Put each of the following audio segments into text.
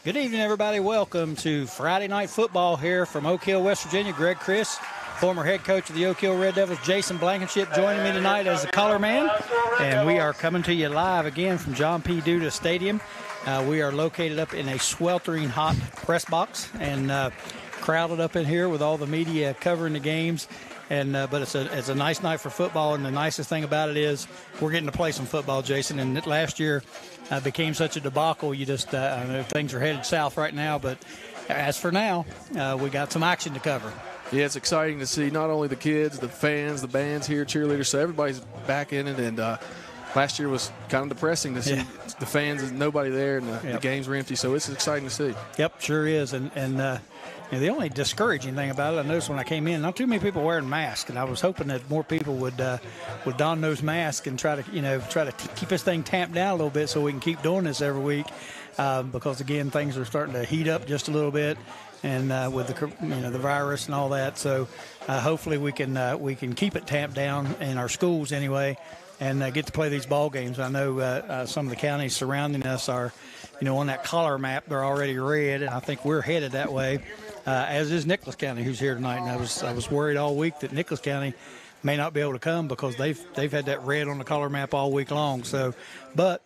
Good evening, everybody. Welcome to Friday Night Football here from Oak Hill, West Virginia. Greg Chris, former head coach of the Oak Hill Red Devils, Jason Blankenship, joining me tonight as the color man. And we are coming to you live again from John P. Duda Stadium. We are located up in a sweltering hot press box and crowded up in here with all the media covering the games. But it's a nice night for football, and the nicest thing about it is we're getting to play some football, Jason. And last year became such a debacle. You just I know things are headed south right now, but as for now, we got some action to cover. Yeah, it's exciting to see not only the kids, the fans, the bands here, cheerleaders, so everybody's back in it. And last year was kind of depressing to see the fans, and nobody there, and the games were empty. So it's exciting to see. Yep, sure is. The only discouraging thing about it, I noticed when I came in, not too many people wearing masks, and I was hoping that more people would don those masks and try to keep this thing tamped down a little bit so we can keep doing this every week. Because again, things are starting to heat up just a little bit, and with the virus and all that. So hopefully we can keep it tamped down in our schools anyway, and get to play these ball games. I know some of the counties surrounding us are, on that color map, they're already red, and I think we're headed that way. As is Nicholas County, who's here tonight. And I was worried all week that Nicholas County may not be able to come because they've had that red on the color map all week long. So, but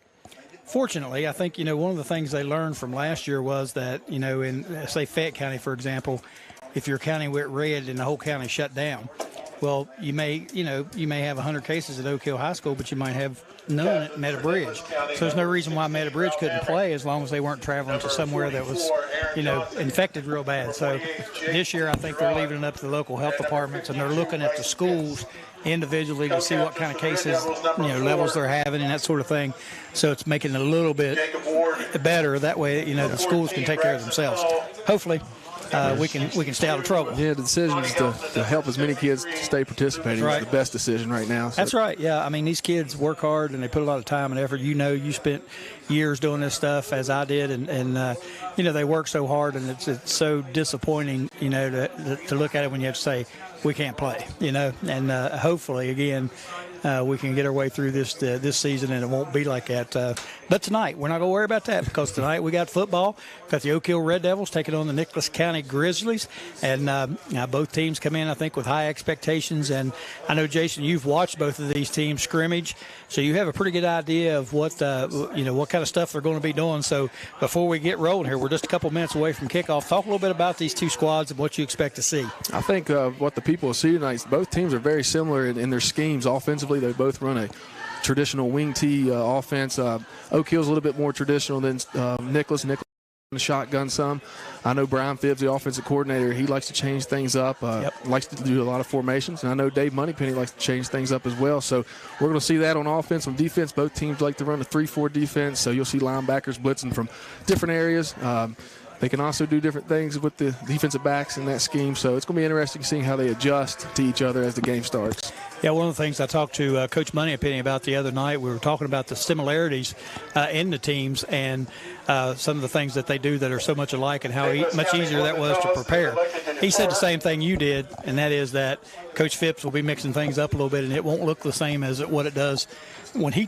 fortunately, I think one of the things they learned from last year was that in say Fayette County, for example, if your county went red and the whole county shut down, well, you may have 100 cases at Oak Hill High School, but you might have none at Meta Bridge. So there's no reason why Meta Bridge couldn't play as long as they weren't traveling to somewhere that was, infected real bad. So this year I think they're leaving it up to the local health departments, and they're looking at the schools individually to see what kind of cases, levels they're having and that sort of thing. So it's making it a little bit better. That way, the schools can take care of themselves. Hopefully. We can stay out of trouble. Yeah, the decision is to help as many kids stay participating. Right. Is the best decision right now. So. That's right. Yeah, I mean, these kids work hard and they put a lot of time and effort. You spent years doing this stuff as I did, and they work so hard, and it's so disappointing, to look at it when you have to say we can't play, and hopefully again. We can get our way through this season, and it won't be like that. But tonight, we're not going to worry about that, because tonight we got football. We've got the Oak Hill Red Devils taking on the Nicholas County Grizzlies. And both teams come in, I think, with high expectations. And I know, Jason, you've watched both of these teams scrimmage, so you have a pretty good idea of what kind of stuff they're going to be doing. So before we get rolling here, we're just a couple minutes away from kickoff. Talk a little bit about these two squads and what you expect to see. I think what the people will see tonight is both teams are very similar in their schemes offensively. They both run a traditional wing T offense. Oak Hill's a little bit more traditional than Nicholas. Nicholas the shotgun some. I know Brian Phibbs, the offensive coordinator, he likes to change things up, likes to do a lot of formations. And I know Dave Moneypenny likes to change things up as well. So we're going to see that on offense. On defense, both teams like to run a 3-4 defense. So you'll see linebackers blitzing from different areas. They can also do different things with the defensive backs in that scheme. So it's going to be interesting seeing how they adjust to each other as the game starts. Yeah, one of the things I talked to Coach Moneypenny about the other night, we were talking about the similarities in the teams and some of the things that they do that are so much alike, and how much easier that was to prepare. He said the same thing you did, and that is that Coach Phibbs will be mixing things up a little bit, and it won't look the same as what it does when he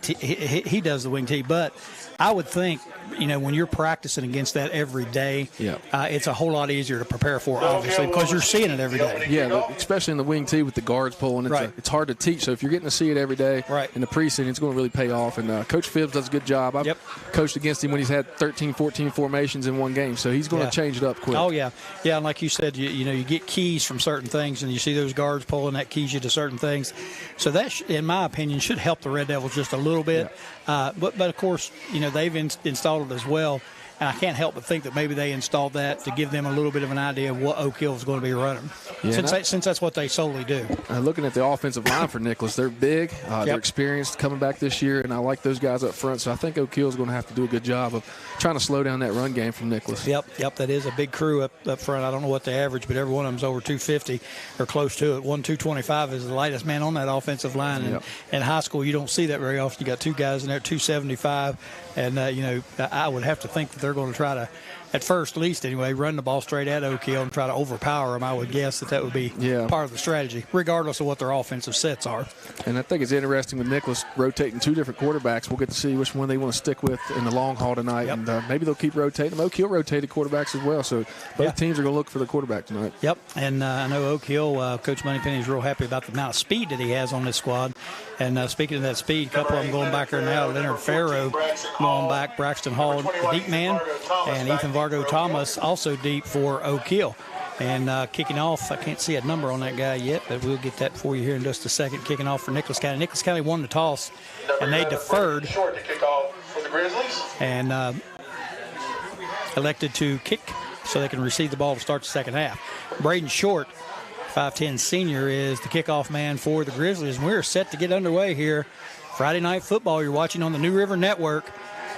does the wing tee. But I would think, when you're practicing against that every day, it's a whole lot easier to prepare for, obviously, because you're seeing it every day. Yeah, especially in the wing tee with the guards pulling. It's hard to teach. So if you're getting to see it every day in the preseason, it's going to really pay off. And Coach Phibbs does a good job. I've coached against him when he's had 13, 14 formations in one game. So he's going to change it up quick. Oh, yeah. Yeah, and like you said, you get keys from certain things, and you see those guards pulling, that keys you to certain things. So that, in my opinion, should help the Red Devils just a little bit. But of course, they've installed it as well. And I can't help but think that maybe they installed that to give them a little bit of an idea of what Oak Hill is going to be running, since that's what they solely do. Looking at the offensive line for Nicholas, they're big, they're experienced coming back this year, and I like those guys up front. So I think Oak Hill is going to have to do a good job of trying to slow down that run game from Nicholas. Yep, that is a big crew up front. I don't know what they average, but every one of them is over 250 or close to it. 225 is the lightest man on that offensive line. And in high school, you don't see that very often. You got two guys in there, 275, and I would have to think that they're going to try to at first, at least anyway, run the ball straight at Oak Hill and try to overpower them. I would guess that would be part of the strategy, regardless of what their offensive sets are. And I think it's interesting with Nicholas rotating 2 different quarterbacks. We'll get to see which one they want to stick with in the long haul tonight. And maybe they'll keep rotating them. Oak Hill rotated quarterbacks as well, so both teams are going to look for the quarterback tonight. Yep, and I know Oak Hill, Coach Moneypenny is real happy about the amount of speed that he has on this squad. And speaking of that speed, a couple of them going back there now. Leonard Farrow going back, Braxton Hall, the deep man, and Ethan Vargo Thomas also deep for Oak Hill. And kicking off, I can't see a number on that guy yet, but we'll get that for you here in just a second. Kicking off for Nicholas County. Nicholas County won the toss, and they deferred. Short to kick off for the Grizzlies. And elected to kick so they can receive the ball to start the second half. Braden Short, 5'10 senior, is the kickoff man for the Grizzlies. And we're set to get underway here. Friday Night Football, you're watching on the New River Network.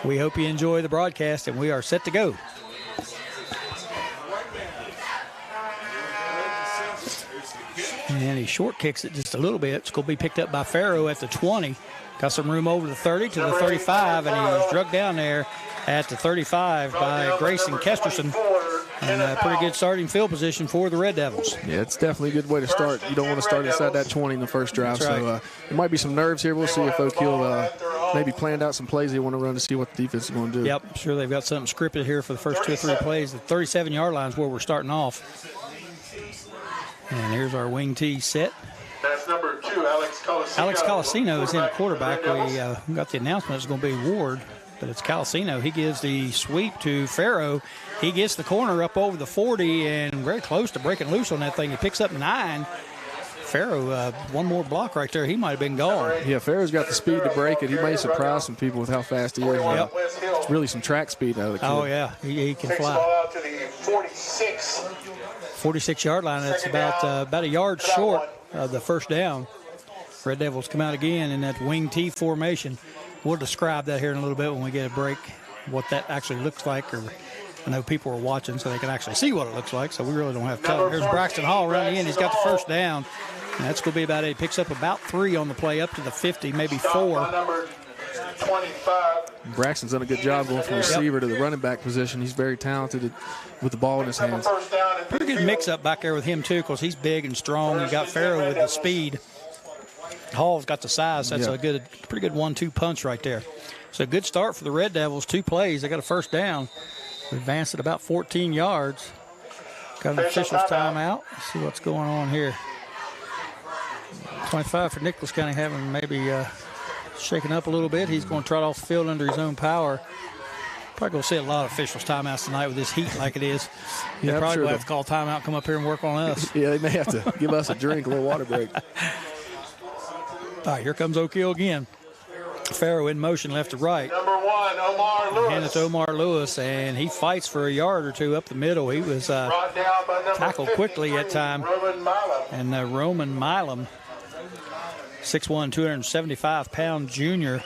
We hope you enjoy the broadcast, and we are set to go. And he short kicks it just a little bit. It's going to be picked up by Farrow at the 20. Got some room over the 30 to the 35, and he's drugged down there at the 35 by Grayson Kesterson. And a pretty good starting field position for the Red Devils. Yeah, it's definitely a good way to start. You don't want to start inside that 20 in the first drive. That's right. So there might be some nerves here. We'll see if Oak Hill maybe planned out some plays they want to run to see what the defense is going to do. Yep, sure they've got something scripted here for the first 2 or 3 plays. The 37-yard line is where we're starting off. And here's our wing tee set. That's number 2, Alex Colasino. Alex Colasino is in at quarterback. We got the announcement it's going to be Ward, but it's Colasino. He gives the sweep to Farrow. He gets the corner up over the 40 and very close to breaking loose on that thing. He picks up 9. Farrow, one more block right there. He might have been gone. Yeah, Farrow's got the speed to break it. He may surprise some people with how fast he is. Yep. It's really some track speed out of the kid. Oh, yeah. He can Takes the fly. ball out to the 46. 46-yard line. That's about a yard short of the first down. Red Devils come out again in that wing T formation. We'll describe that here in a little bit when we get a break, what that actually looks like. Or I know people are watching so they can actually see what it looks like, so we really don't have time. There's Braxton Hall running in. He's got the first down. And that's going to be about it. He picks up about 3 on the play, up to the 50, maybe 4. Number 25. Braxton's done a good job going from receiver to the running back position. He's very talented with the ball in his hands. Pretty good mix-up back there with him, too, because he's big and strong. You got Farrow with the speed. Hall's got the size. That's a pretty good 1-2 punch right there. So good start for the Red Devils. 2 plays. They got a first down. Advanced at about 14 yards. Got an official's timeout. Let's see what's going on here. 25 for Nicholas County, having maybe shaken up a little bit. He's going to trot off the field under his own power. Probably going to see a lot of officials timeouts tonight with this heat like it is. They probably will have to call timeout, come up here and work on us. Yeah, they may have to give us a drink, a little water break. All right, here comes Oak Hill again. Farrow in motion left to right. Number 1, Omar Lewis. Hand it to Omar Lewis, and he fights for a yard or 2 up the middle. He was Brought down by number tackled 53, quickly at time. Roman Milam. And Roman Milam, 6'1", 275-pound junior,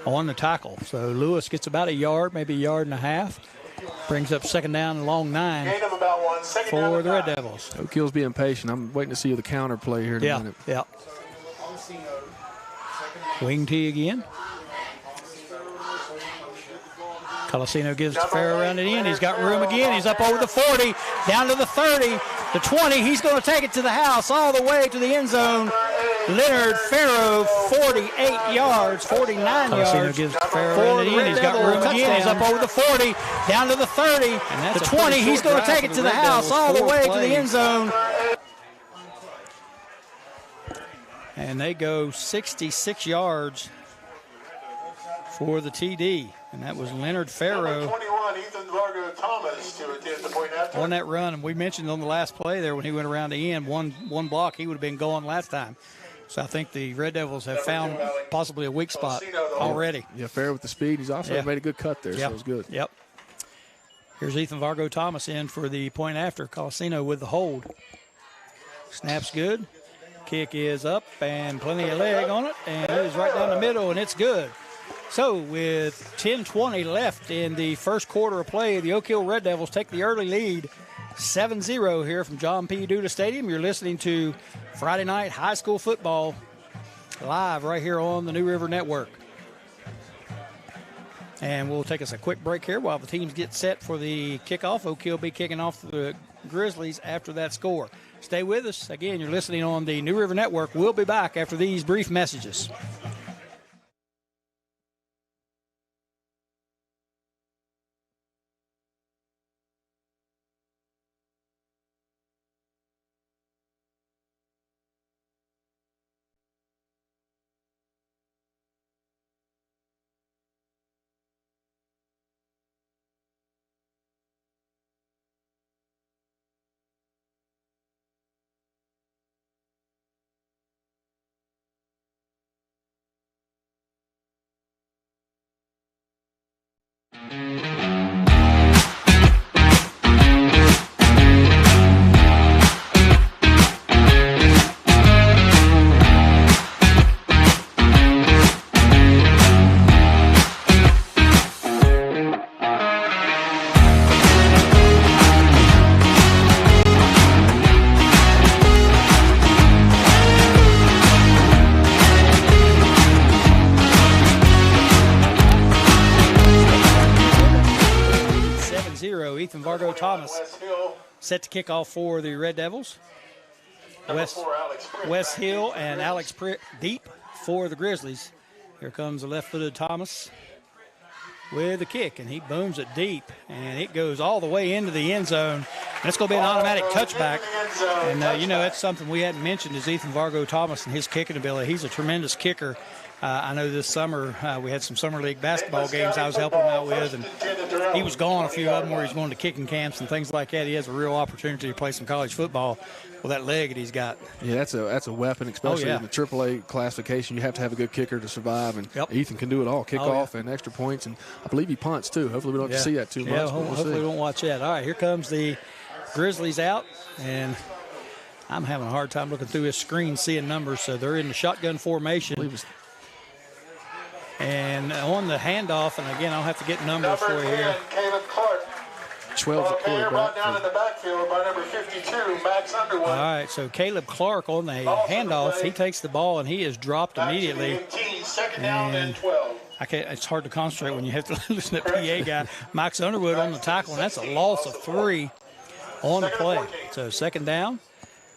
on the tackle. So Lewis gets about a yard, maybe a yard and a half. Brings up second down and long 9 Gain of about 1. Second down for and the Red 9. Devils. Oak Hill's being patient. I'm waiting to see the counter play here in a minute. Yeah. Wing tee again. Colasino gives to Farrow around it in. He's got room again. He's up over the 40, down to the 30, the 20. He's going to take it to the house all the way to the end zone. Leonard Farrow, 48 yards, 49 yards. Gives Farrow around it in. He's got room again. He's up over the 40, down to the 30, the 20. He's going to take it to the house all the way to the end zone. And they go 66 yards for the TD. And that was Leonard Farrow 21, Ethan Vargo Thomas to attempt the point after. on that run. And we mentioned on the last play there when he went around the end, one block, he would have been going last time. So I think the Red Devils have found possibly a weak spot already. Yeah, Farrow with the speed. He's also made a good cut there, so it was good. Yep. Here's Ethan Vargo Thomas in for the point after. Colasino with the hold. Snap's good. Kick is up and plenty of leg on it. And it is right down the middle, and it's good. So with 10:20 left in the first quarter of play, the Oak Hill Red Devils take the early lead 7-0 here from John P. Duda Stadium. You're listening to Friday Night High School Football live right here on the New River Network. And we'll take us a quick break here while the teams get set for the kickoff. Oak Hill will be kicking off the Grizzlies after that score. Stay with us. Again, you're listening on the New River Network. We'll be back after these brief messages. Thomas set to kick off for the Red Devils. Wes Hill and Alex Pritt deep for the Grizzlies. Here comes the left-footed Thomas with the kick, and he booms it deep, and it goes all the way into the end zone. And it's going to be an automatic touchback. And, that's something we hadn't mentioned is Ethan Vargo Thomas and his kicking ability. He's a tremendous kicker. I know this summer we had some summer league basketball games I was helping him out with, and he was gone a few of them where he's going to kicking camps and things like that. He has a real opportunity to play some college football with that leg that he's got. Yeah, that's a weapon, especially in the AAA classification. You have to have a good kicker to survive, and Ethan can do it all, kickoff and extra points, and I believe he punts too. Hopefully we don't have to see that too much. Yeah, hopefully we won't watch that. All right, here comes the Grizzlies out, and I'm having a hard time looking through his screen seeing numbers, so they're in the shotgun formation. And on the handoff, and again, I'll have to get numbers for you here. Caleb Clark. 12 the quarterback. Brought down in the backfield by number 52, Max Underwood. All right, so Caleb Clark on the handoff, he takes the ball, and he is dropped immediately. Second down and 12. It's hard to concentrate when you have to listen to the PA guy. Max Underwood on the tackle, and that's a loss of 3 on the play. So second down,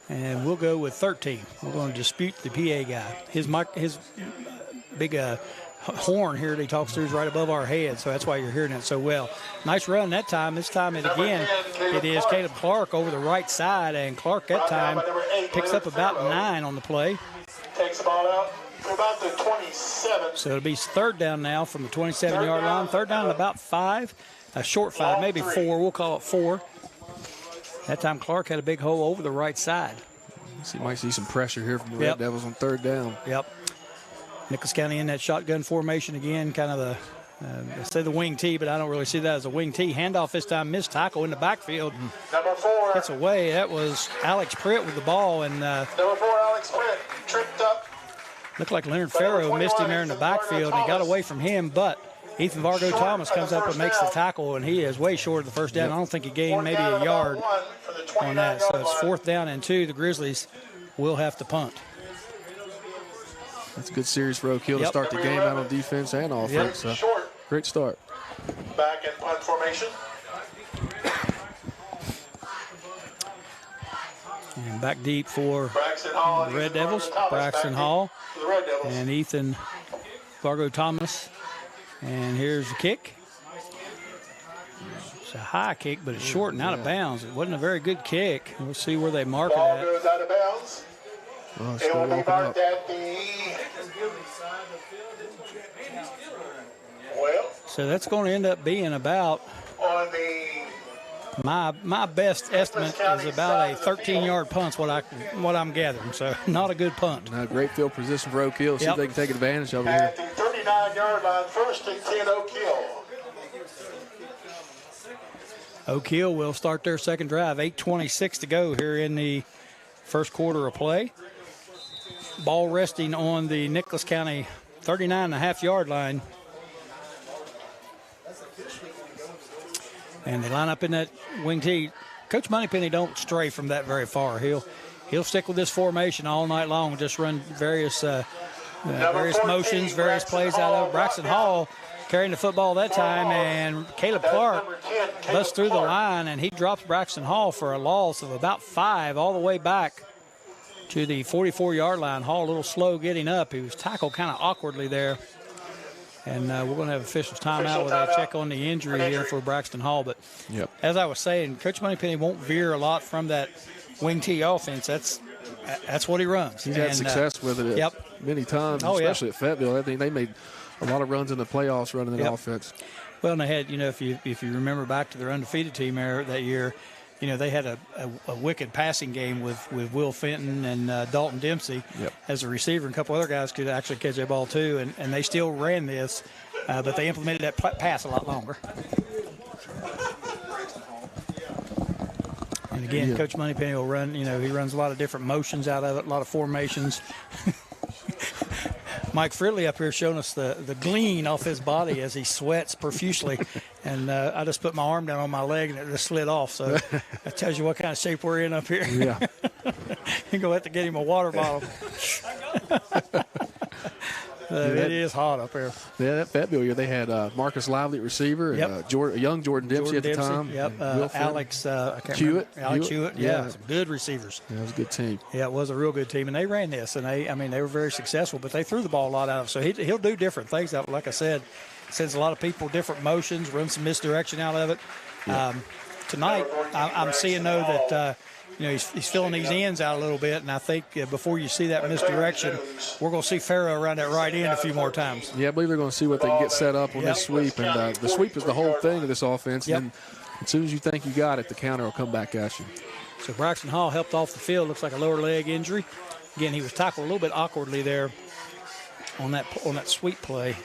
and we'll go with 13. We're going to dispute the PA guy. His big horn here that he talks through is right above our head, so that's why you're hearing it so well. Nice run that time. This time it is Caleb Clark over the right side, and Clark that time picks up about 9 on the play. Takes the ball out to about the 27. So it'll be third down now from the 27-yard line. Third down at about 5, a short 5, maybe 4. We'll call it 4. That time Clark had a big hole over the right side. So you might see some pressure here from the Red Devils on third down. Yep. Nicholas County in that shotgun formation again, kind of I say the wing T, but I don't really see that as a wing T. Handoff this time, missed tackle in the backfield. Number 4. Gets away. That was Alex Pritt with the ball. And number 4, Alex Pritt, tripped up. Looked like Leonard Farrow missed him there in the backfield, and he got away from him, but Ethan Vargo Thomas comes up and makes the tackle, and he is way short of the first down. I don't think he gained maybe a yard on that. So it's fourth down and 2. The Grizzlies will have to punt. That's a good series for Oak Hill to start the game out on defense and offense. Great start. Back in punt formation. And back deep for the Red Devils. Braxton Hall and Ethan Vargo Thomas. And here's the kick. It's a high kick, but it's short and out of bounds. It wasn't a very good kick. We'll see where they mark it Ball at. goes out of bounds. It will be marked at the So that's going to end up being about, on the my best estimate is about a 13-yard punt's what I'm gathering. So not a good punt. Great field position for Oak Hill. See if they can take advantage of it here. at the 39-yard line, first and 10 Oak Hill. Oak Hill will start their second drive. 8:26 to go here in the first quarter of play. Ball resting on the Nicholas County 39.5-yard line. And they line up in that wing T. Coach Moneypenny don't stray from that very far. He'll stick with this formation all night long, just run various motions, various plays out of Braxton Hall. carrying the football that time, and Caleb Clark busts through the line, and he drops Braxton Hall for a loss of about 5 all the way back to the 44-yard line. Hall a little slow getting up. He was tackled kind of awkwardly there. And we're going to have officials timeout with a check on the injury here for Braxton Hall. But as I was saying, Coach Moneypenny won't veer a lot from that wing T offense. That's what he runs. He's had success with it many times, especially at Fayetteville. I think they made a lot of runs in the playoffs running that offense. Well, and they had, if you remember back to their undefeated team that year, they had a wicked passing game with Will Fenton and Dalton Dempsey as a receiver, and a couple other guys could actually catch that ball too, and they still ran this, but they implemented that pass a lot longer. And again, Coach Moneypenny will run, he runs a lot of different motions out of it, a lot of formations. Mike Fridley up here showing us the gleam off his body as he sweats profusely. And I just put my arm down on my leg and it just slid off. So that tells you what kind of shape we're in up here. Yeah. You're going to have to get him a water bottle. It is hot up here. Yeah, that Fayetteville year, they had Marcus Lively at receiver and a young Jordan Dempsey at the time. Alex Hewitt. Alex Hewitt. Yeah, some good receivers. Yeah, it was a good team. Yeah, it was a real good team, and they ran this, and they were very successful, but they threw the ball a lot out of it. So he'll do different things. Like I said, sends a lot of people different motions, runs some misdirection out of it. Tonight, I'm seeing though that he's filling these ends out a little bit, and I think before you see that misdirection, we're going to see Farrow around that right end a few more times. Yeah, I believe they're going to see what they can get set up on this sweep, and the sweep is the whole thing of this offense. And as soon as you think you got it, the counter will come back at you. So Braxton Hall helped off the field. Looks like a lower leg injury. Again, he was tackled a little bit awkwardly there on that sweep play.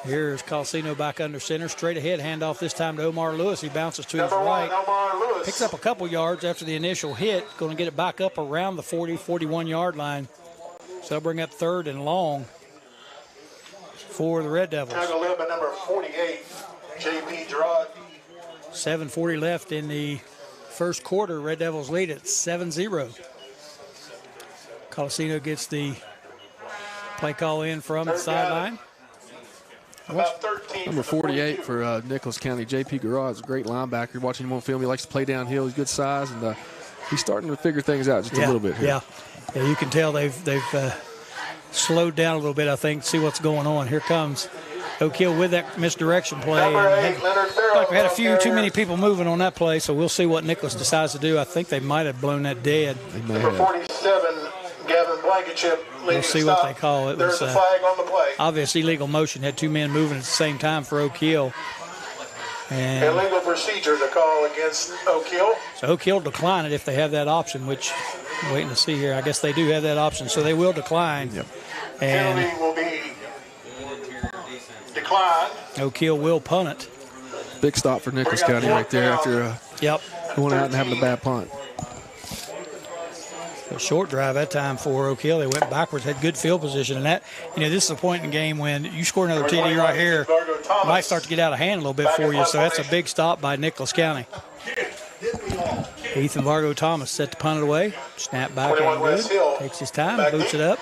Here's Colasino back under center, straight ahead, handoff this time to Omar Lewis. He bounces to his right, picks up a couple yards after the initial hit, going to get it back up around the 40, 41-yard line. So they'll bring up 3rd and long for the Red Devils. Tackle led by number 48, J.P. Gerard. 7:40 left in the first quarter. Red Devils lead at 7-0. Colasino gets the play call in from the sideline. About 13. Number 48 for Nicholas County, J.P. Garage, a great linebacker. Watching him on film, he likes to play downhill. He's good size, and he's starting to figure things out just a little bit here. Yeah, you can tell they've slowed down a little bit, I think, see what's going on. Here comes Oak Hill with that misdirection play. We had a few too many people moving on that play, so we'll see what Nicholas decides to do. I think they might have blown that dead. Number 47, Gavin Blankenship. We'll see what they call it. There's a flag on the play. Obvious illegal motion. Had two men moving at the same time for Oak Hill. And illegal procedure to call against Oak Hill. So Oak Hill decline it if they have that option, which I'm waiting to see here. I guess they do have that option, so they will decline. Yep. And penalty will be declined. Oak Hill will punt it. Big stop for Nicholas County right there after going out and having a bad punt. A short drive that time for Oak Hill. They went backwards, had good field position. And that, this is a point in the game when you score another TD right here, it might start to get out of hand a little bit for you. So that's a big stop by Nicholas County. Ethan Vargo Thomas set to punt it away. Snap back and good. Takes his time, boots it up.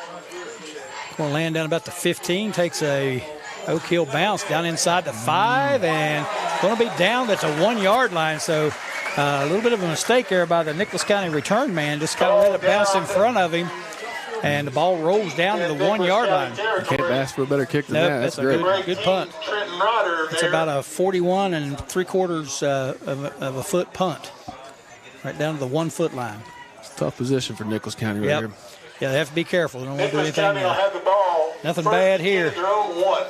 Going to land down about the 15. Takes a Oak Hill bounce down inside the 5 and going to be down at the 1-yard line. So a little bit of a mistake there by the Nicholas County return man. Just kind of let it bounce in front of him, and the ball rolls down to the 1-yard line. You can't ask for a better kick than that. That's great. Good punt. It's about a 41 3/4 of a foot punt, right down to the 1-foot line. It's a tough position for Nicholas County right here. Yeah, they have to be careful. They don't want to do anything. Nothing First bad here. their own 1.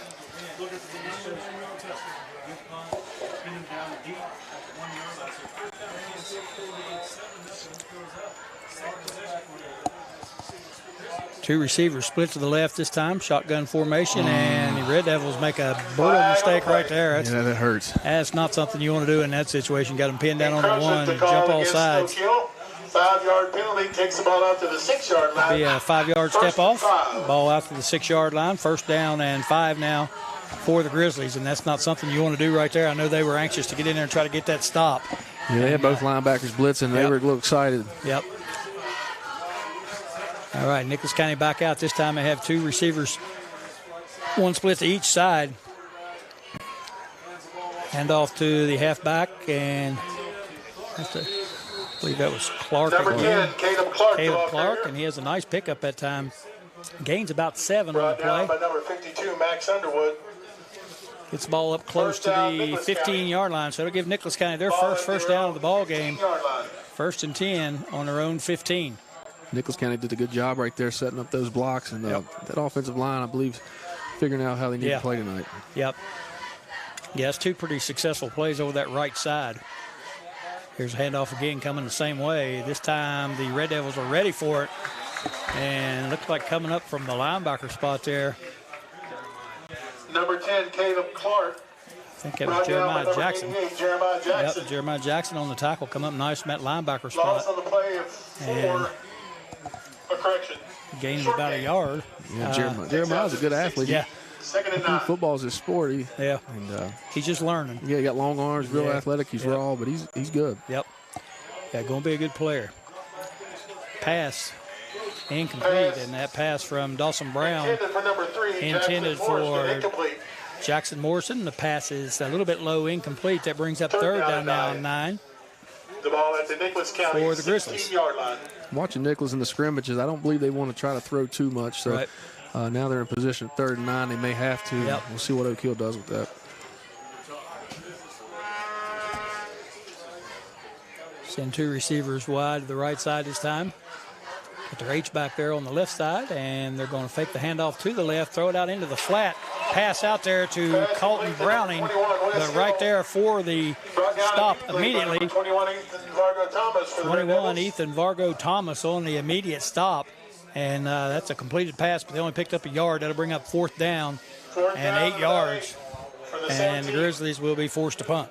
Two receivers split to the left this time, shotgun formation, and the Red Devils make a brutal mistake right there. That hurts. That's not something you want to do in that situation. Got them pinned down on the 1, jump all sides. 5-yard penalty, takes the ball out to the 6-yard line. Be a 5-yard step off, ball out to the 6-yard line. First down and 5 now for the Grizzlies, and that's not something you want to do right there. I know they were anxious to get in there and try to get that stop. Yeah, they had both linebackers blitzing. They were a little excited. Yep. All right, Nicholas County back out. This time they have two receivers One split to each side. Hand off to the halfback, and I believe that was Clark Number again. 10, Caleb Clark. Caleb Clark, and he has a nice pickup that time. Gains about 7 on the Brought down play. by number 52, Max Underwood. Gets the ball up close First to down, the Nicholas 15-yard line, so it'll give Nicholas County their Ball first at their down own of the ball game. 15-yard line. 1st and 10 on their own 15. Nicholas County did a good job right there setting up those blocks, and that offensive line, I believe, figuring out how they need to play tonight. Yep. Yeah, it's 2 pretty successful plays over that right side. Here's a handoff again coming the same way. This time the Red Devils are ready for it. And looks like coming up from the linebacker spot there. Number 10, Caleb Clark. I think that was Jeremiah Jackson. Jeremiah Jackson. Yep, Jeremiah Jackson on the tackle. Come up nice from that linebacker spot. Loss on the play of 4. A correction. Gained about a yard. Yeah, Jeremiah's a good athlete. Yeah. 2nd and 9. Football is his sport. He's just learning. Yeah, he got long arms, real athletic. He's raw, but he's good. Yep. Yeah, going to be a good player. Pass incomplete, and that pass from Dawson Brown Intended for number 3, intended Jackson Morrison, for incomplete. Jackson Morrison. The pass is a little bit low, incomplete. That brings up 3rd down now and 9. The ball at the Nicholas County For the Grizzlies. 16-yard line. Watching Nicholas in the scrimmages, I don't believe they want to try to throw too much. So now they're in position 3rd and 9. They may have to. Yep. We'll see what Oak Hill does with that. Send 2 receivers wide to the right side this time. Put their H back there on the left side, and they're going to fake the handoff to the left, throw it out into the flat. Pass out there to Colton Browning, but right there for the stop immediately. 21, Ethan Vargo Thomas on the immediate stop, and that's a completed pass, but they only picked up a yard. That'll bring up 4th down and 8 yards, and the Grizzlies will be forced to punt.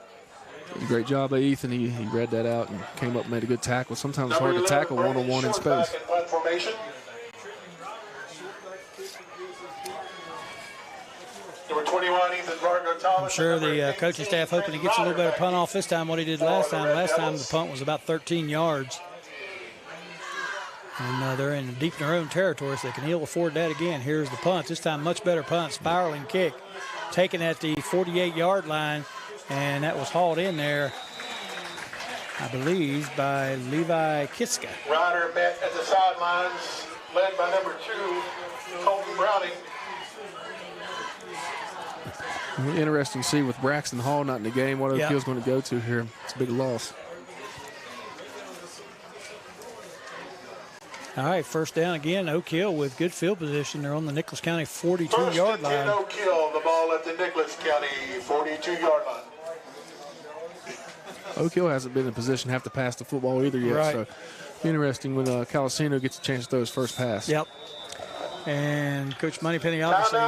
Great job by Ethan. He read that out and came up and made a good tackle. Sometimes it's hard to tackle one-on-one in space. Number 21, Ethan Vargo Thomas. I'm sure the coaching staff hoping he gets a little better punt off this time what he did last time. Last time the punt was about 13 yards. And they're in deep in their own territory, so they can ill afford that again. Here's the punt. This time much better punt, spiraling kick. Taken at the 48-yard line. And that was hauled in there, I believe, by Levi Kitska. Ryder met at the sidelines, led by number 2, Colton Browning. Interesting to see with Braxton Hall not in the game what Oak Hill's going to go to here. It's a big loss. All right, 1st down again. Oak Hill with good field position. They're on the Nicholas County 42-yard line. 1st and 10, Oak Hill, the ball at the Nicholas County 42-yard line. Oak Hill hasn't been in position to have to pass the football either yet. Right. So interesting when Calasino gets a chance to throw his first pass. Yep. And Coach Moneypenny obviously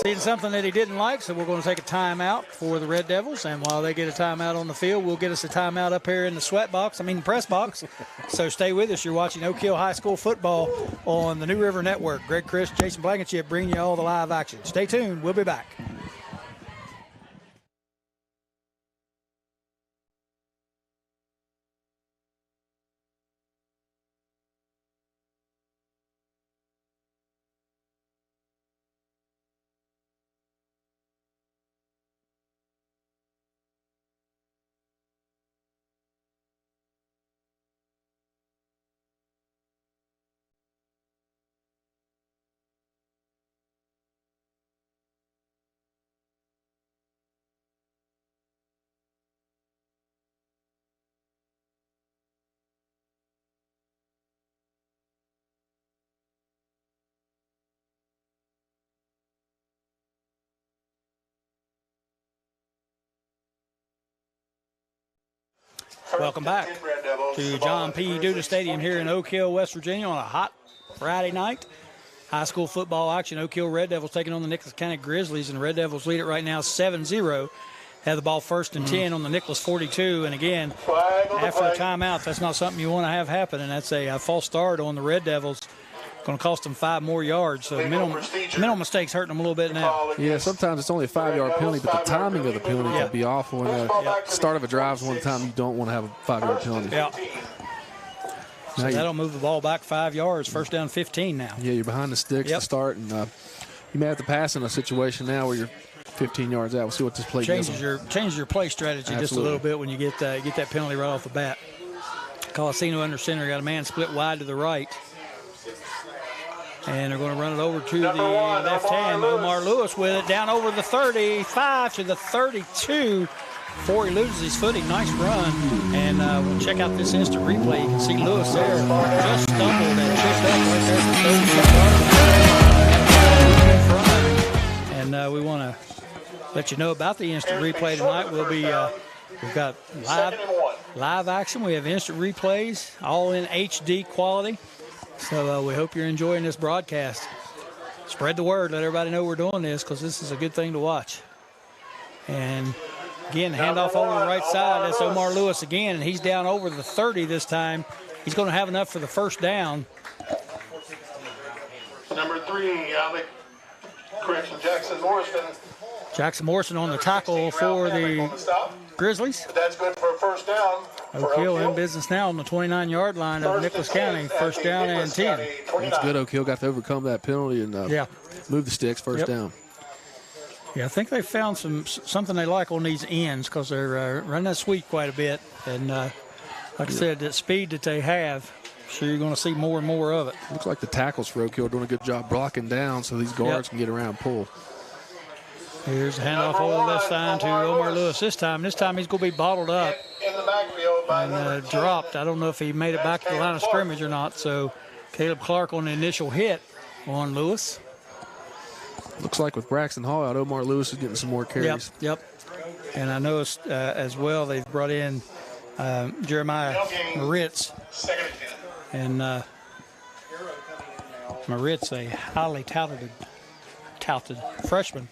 seeing something that he didn't like, so we're going to take a timeout for the Red Devils. And while they get a timeout on the field, we'll get us a timeout up here in the press box. So stay with us. You're watching Oak Hill High School football on the New River Network. Greg Chris, Jason Blankenship bringing you all the live action. Stay tuned. We'll be back. Welcome back to John P. Duda Stadium here in Oak Hill, West Virginia on a hot Friday night. High school football action. Oak Hill Red Devils taking on the Nicholas County Grizzlies, and the Red Devils lead it right now 7-0. Have the ball 1st and 10 on the Nicholas 42. And again, after a timeout, that's not something you want to have happen, and that's a false start on the Red Devils. Going to cost them 5 more yards. So mental mistakes hurting them a little bit now. Yeah, sometimes it's only a 5-yard penalty, but the timing of the penalty can be awful. And the start of a drive is one time you don't want to have a 5-yard penalty. Yeah. So that'll move the ball back 5 yards. 1st down 15 now. Yeah, you're behind the sticks to start, and You may have to pass in a situation now where you're 15 yards out. We'll see what this play does. Changes your play strategy just a little bit when you get that penalty right off the bat. Colasino under center, got a man split wide to the right. And they're going to run it over to the left hand. Omar Lewis with it down over the 35 to the 32 before he loses his footing. Nice run. And we'll check out this instant replay. You can see Lewis there just stumbled and tripped up right there for 36 yards. And we want to let you know about the instant replay tonight. We've got live action. We have instant replays, all in HD quality. So we hope you're enjoying this broadcast. Spread the word. Let everybody know we're doing this because this is a good thing to watch. And, again, the handoff over the right side. That's Omar Lewis again, and he's down over the 30 this time. He's going to have enough for the first down. Number 3, Jackson Morrison. Jackson Morrison on the tackle for the Grizzlies. That's good for a first down. Oak Hill in business now on the 29-yard line of Nicholas County. First down and 10. That's good. Oak Hill got to overcome that penalty and move the sticks. First down. Yeah, I think they found something they like on these ends because they're running that sweep quite a bit. And like I said, that speed that they have, sure you're going to see more and more of it. Looks like the tackles for Oak Hill are doing a good job blocking down so these guards can get around and pull. Here's a handoff over the left side to Omar Lewis this time. This time he's going to be bottled up and dropped. I don't know if he made it back to the line of scrimmage or not. So Caleb Clark on the initial hit on Lewis. Looks like with Braxton Hall out, Omar Lewis is getting some more carries. Yep. And I noticed as well they've brought in Jeremiah Moritz. And Moritz, a highly touted freshman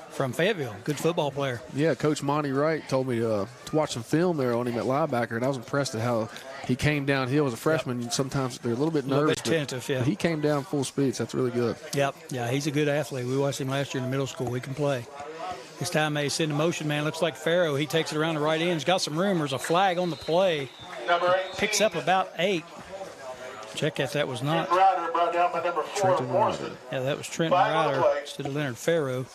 from Fayetteville, good football player. Yeah, Coach Monty Wright told me to watch some film there on him at linebacker, and I was impressed at how he came downhill as a freshman. Yep. Sometimes they're a little bit nervous. Tentative, but he came down full speed, so that's really good. Yep, yeah, he's a good athlete. We watched him last year in the middle school. He can play. This time they send a motion man. Looks like Farrow. He takes it around the right end. He's got some room. There's a flag on the play. Picks up about 8. Check if that was not Trenton Ryder. Yeah, that was Trenton Ryder instead of Leonard Farrow.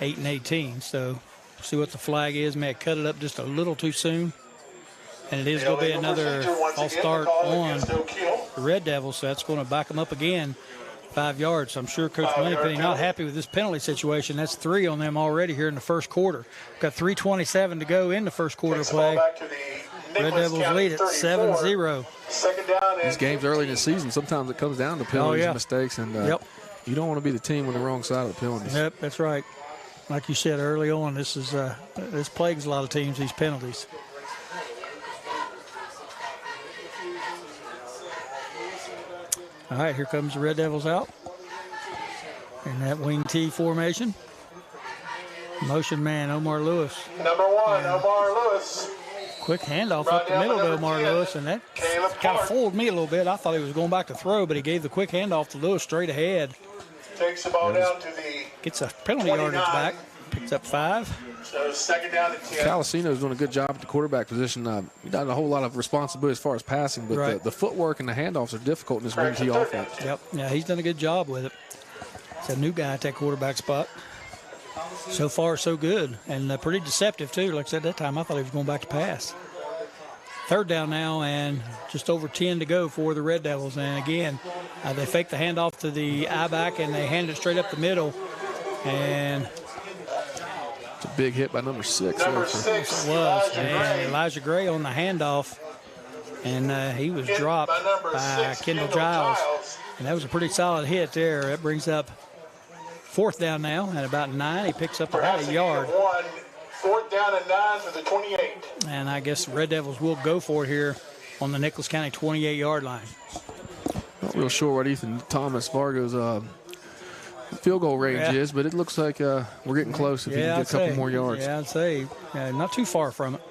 8 and 18. So see what the flag is. May have cut it up just a little too soon. And it is going to be another false start on the Red Devils. So that's going to back them up again 5 yards. So I'm sure Coach Moneypenny not happy with this penalty situation. That's 3 on them already here in the first quarter. Got 3:27 to go in the first quarter play. Red Devils lead it 7-0. These games early in the season, sometimes it comes down to penalties and mistakes. And you don't want to be the team on the wrong side of the penalties. Yep, that's right. Like you said early on, this plagues a lot of teams, these penalties. All right, here comes the Red Devils out in that wing T formation. Motion man, Omar Lewis. Number 1, Omar Lewis. Quick handoff up the middle to Omar Lewis, and that kind of fooled me a little bit. I thought he was going back to throw, but he gave the quick handoff to Lewis straight ahead. Takes the ball down to the Gets a penalty yardage back. Picks up 5. So second down and 10. Colasino's doing a good job at the quarterback position. He got a whole lot of responsibility as far as passing, but the footwork and the handoffs are difficult in this wing T offense. Yep. Yeah, he's done a good job with it. It's a new guy at that quarterback spot. So far, so good. And pretty deceptive, too. Like I said, that time I thought he was going back to pass. Third down now, and just over 10 to go for the Red Devils. And again, they fake the handoff to the I-back, and they hand it straight up the middle. And it's a big hit by number 6. Number 6 it was. And Elijah Gray on the handoff. And he was dropped by Kendall Giles. And that was a pretty solid hit there. That brings up 4th down now at about 9. He picks up about a yard. 4th down and 9 for the 28. And I guess the Red Devils will go for it here on the Nicholas County 28-yard line. Not real sure what Ethan Thomas Vargo's field goal range is, but it looks like we're getting close if he can get a couple more yards. Yeah, I'd say not too far from it.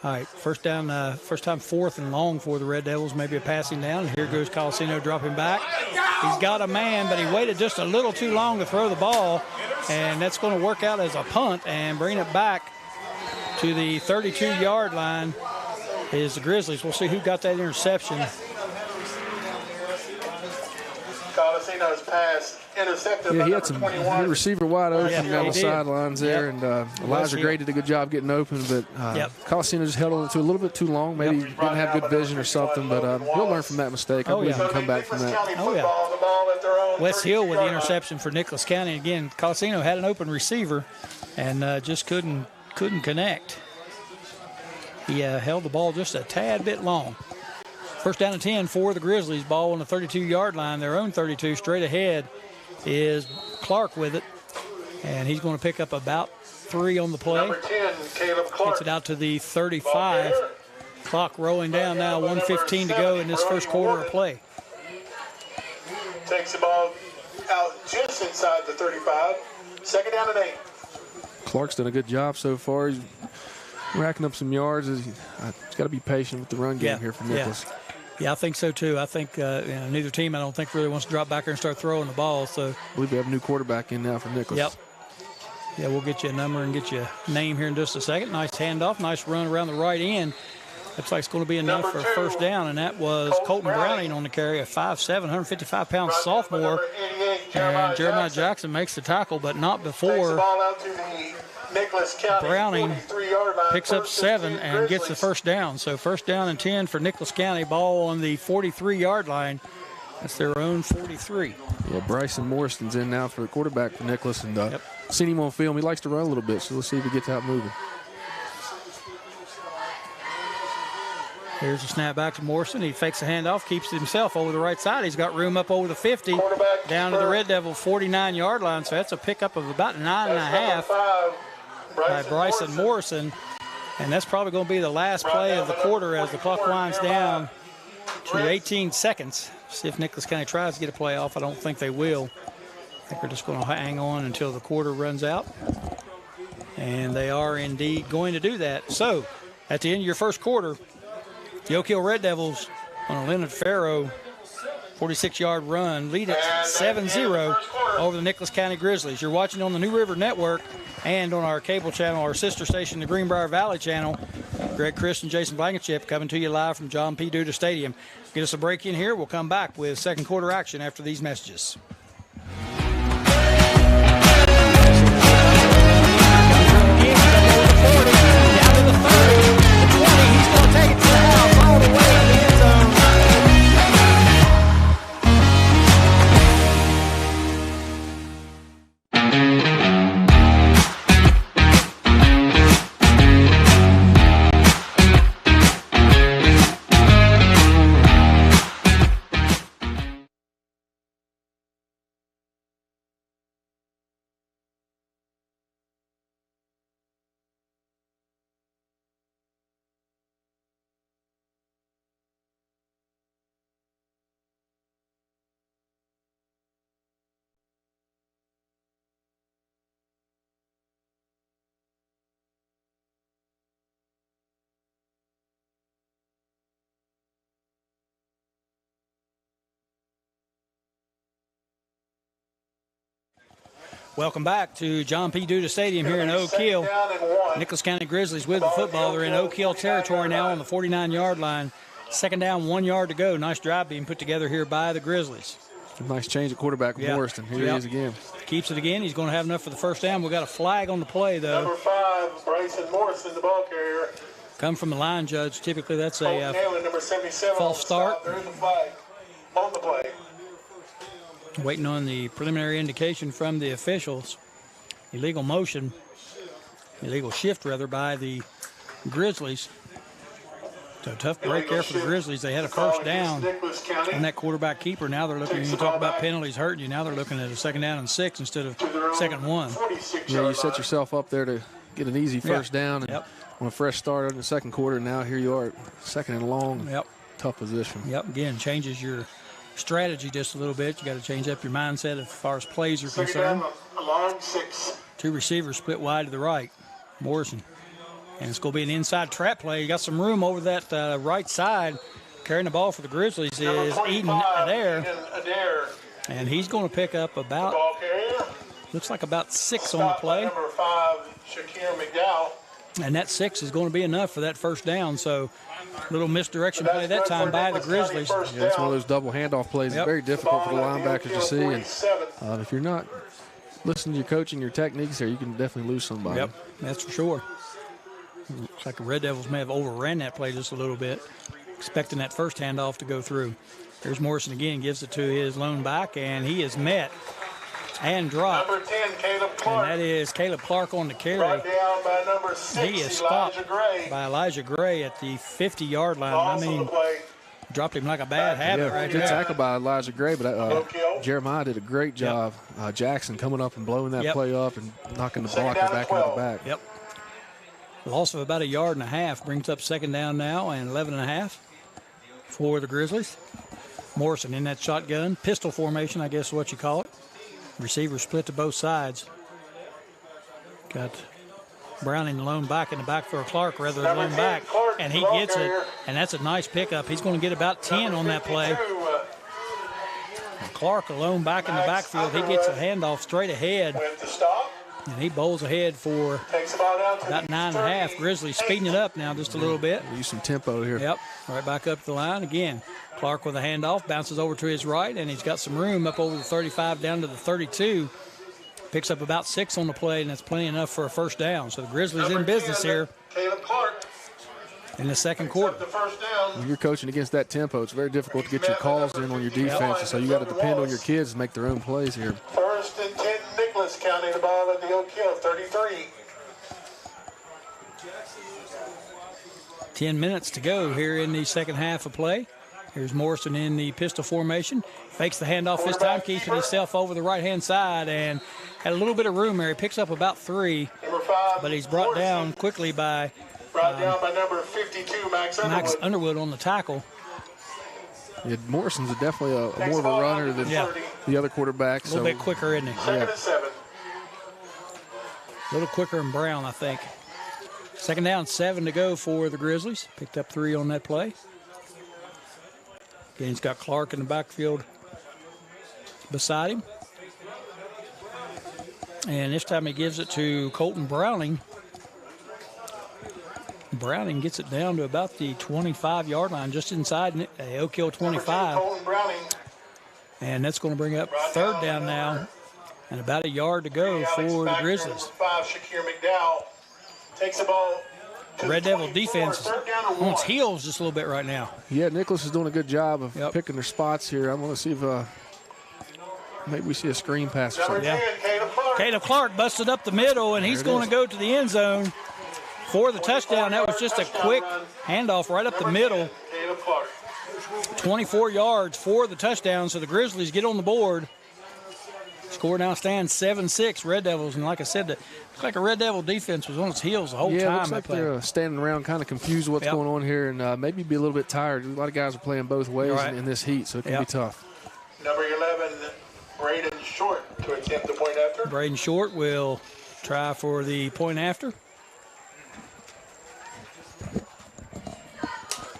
All right, first time 4th and long for the Red Devils, maybe a passing down. And here goes Colasino dropping back. He's got a man, but he waited just a little too long to throw the ball, and that's going to work out as a punt and bring it back to the 32-yard line is the Grizzlies. We'll see who got that interception. Colasino's pass intercepted Yeah, by he number had some 21. good receiver wide open Yeah, down he the did. sidelines there, and Elijah Gray did a good job getting open, but Colasino just held on it to a little bit too long. Maybe didn't have good vision or something, but he'll learn from that mistake. I believe he can come back from that. Oh, yeah. Wes Hill with the interception for Nicholas County. Again, Colasino had an open receiver and just couldn't connect. He held the ball just a tad bit long. First down and 10 for the Grizzlies. Ball on the 32-yard line, their own 32. Straight ahead is Clark with it, and he's going to pick up about 3 on the play. Number 10, Caleb Clark. Gets it out to the 35. Clock rolling down now, 1:15 to go in this first quarter of play. Takes the ball out just inside the 35. Second down and 8. Clark's done a good job so far. He's racking up some yards. He's got to be patient with the run game here for Nicholas. Yeah, I think so too. I think neither team, I don't think, really wants to drop back there and start throwing the ball. So I believe we have a new quarterback in now for Nicholas. Yep. Yeah, we'll get you a number and get you a name here in just a second. Nice handoff, nice run around the right end. Looks like it's going to be enough for a first down, and that was Colton Browning on the carry, a 5'7", 155-pound sophomore. And Jeremiah Jackson makes the tackle, but not before Browning picks up 7 and gets the first down. So first down and 10 for Nicholas County. Ball on the 43-yard line. That's their own 43. Yeah, Bryson Morrison's in now for the quarterback for Nicholas, and seen him on film. He likes to run a little bit, so let's see if he gets out moving. Here's a snap back to Morrison. He fakes the handoff, keeps it himself over the right side. He's got room up over the 50, down to the Red Devil 49-yard line. So that's a pickup of about 9.5 by Bryson Morrison. And that's probably going to be the last play of the quarter as the clock winds down to 18 seconds. See if Nicholas County tries to get a play off. I don't think they will. I think they're just going to hang on until the quarter runs out. And they are indeed going to do that. So at the end of your first quarter, the Oak Hill Red Devils on a Leonard Farrow 46-yard run lead it 7-0 over the Nicholas County Grizzlies. You're watching on the New River Network and on our cable channel, our sister station, the Greenbrier Valley channel. Greg Christ and Jason Blankenship coming to you live from John P. Duda Stadium. Get us a break in here. We'll come back with second quarter action after these messages. Welcome back to John P. Duda Stadium here in Oak Hill. Nicholas County Grizzlies with the football. They're in Oak Hill territory now on the 49-yard line. Second down, 1 yard to go. Nice drive being put together here by the Grizzlies. Nice change at quarterback with Morrison. Here he is again. Keeps it again. He's going to have enough for the first down. We've got a flag on the play, though. Number 5, Bryson Morrison, the ball carrier. Come from the line judge. Typically, that's a number 77 false start. There's the flag on the play. Waiting on the preliminary indication from the officials. Illegal shift rather, by the Grizzlies. So tough break there for the Grizzlies. They had a first down on that quarterback keeper. Now they're looking, you talk about penalties hurting you, now they're looking at a second down and 6 instead of second 1. Yeah, you set yourself up there to get an easy first down and on a fresh start in the second quarter. Now here you are, second and long. Tough position. Again, changes your strategy just a little bit. You got to change up your mindset as far as plays are concerned. Two receivers split wide to the right. Morrison. And it's going to be an inside trap play. You got some room over that right side. Carrying the ball for the Grizzlies is Eden Adair. And he's going to pick up about, looks like about 6 on the play. Number 5, Shakir McDowell. And that 6 is going to be enough for that first down. So Little misdirection play that time by the Grizzlies. Yeah, it's one of those double handoff plays. Yep. It's very difficult for the linebackers to see. And if you're not listening to your coaching, your techniques there, you can definitely lose somebody. Yep, that's for sure. Looks like the Red Devils may have overran that play just a little bit, expecting that first handoff to go through. There's Morrison again, gives it to his lone back, and he is met and dropped. Number 10, Caleb Clark. And that is Caleb Clark on the carry. Brought down by number 6, He is stopped Elijah Gray. by Elijah Gray at the 50-yard line. Loss I of the mean, play. dropped him like a bad habit right good there. tackle by Elijah Gray, but kill. Jeremiah did a great job. Jackson coming up and blowing that Yep. play up and knocking the Second blocker down and back into the 12. back. Yep. Loss of about a yard and a half brings up second down now and 11 and a half for the Grizzlies. Morrison in that shotgun. Pistol formation, I guess is what you call it. Receivers split to both sides. Got Browning lone back in the back for Clark rather than lone back. And he gets it, and that's a nice pickup. He's going to get about 10 on that play. Clark alone back in the backfield. He gets a handoff straight ahead, With the stop. and he bowls ahead for Takes the ball down to about 9.5. Grizzlies speeding it up now just a little bit. Use some tempo here. Yep, right back up the line again. Clark with a handoff, bounces over to his right, and he's got some room up over the 35 down to the 32. Picks up about 6 on the play, and that's plenty enough for a first down. So the Grizzlies in business here Caleb Clark. in the second Up quarter. the first down. When you're coaching against that tempo, it's very difficult to get your calls in on your defense. And so you got to depend on your kids to make their own plays here. First and 10, Nicholas counting the ball at the Oak Hill, 33. 10 minutes to go here in the second half of play. Here's Morrison in the pistol formation. Fakes the handoff this time, keeping himself over the right-hand side, and had a little bit of room there. He picks up about 3, Number 5, but he's brought Morrison. down quickly by Brought down by number 52, Max Underwood. Max Underwood on the tackle. Yeah, Morrison's definitely a more of a runner than Yeah. the other quarterback. A little bit quicker, isn't he? Second and 7. A little quicker than Brown, I think. Second down, 7 to go for the Grizzlies. Picked up 3 on that play. Again, he's got Clark in the backfield beside him. And this time he gives it to Colton Browning. Browning gets it down to about the 25-yard line, just inside the Oak Hill 25. Colton Browning. And that's going to bring up third down now. And about a yard to go Alex for the Baxter, Grizzlies. Number 5, Shakir McDowell. Takes the ball to Red the Devil 24, defense is third down and on its 1. heels just a little bit right now. Yeah, Nicholas is doing a good job of Yep. picking their spots here. I'm going to see if maybe we see a screen pass or Number something. 10, Caleb Clark. Caleb Clark busted up the middle, and he's There it going is. to go to the end zone for the touchdown. That was just a quick handoff right up the Number middle. 10, Caleb Clark. 24 yards for the touchdown, so the Grizzlies get on the board. Score now stands 7-6 Red Devils, and like I said, it looked like a Red Devil defense was on its heels the whole Yeah, it time. looks they like played. they're standing around kind of confused what's Yep. going on here and maybe be a little bit tired. A lot of guys are playing both ways Right. in this heat, so it can Yep. be tough. Number 11, Braden Short to attempt the point after. Braden Short will try for the point after.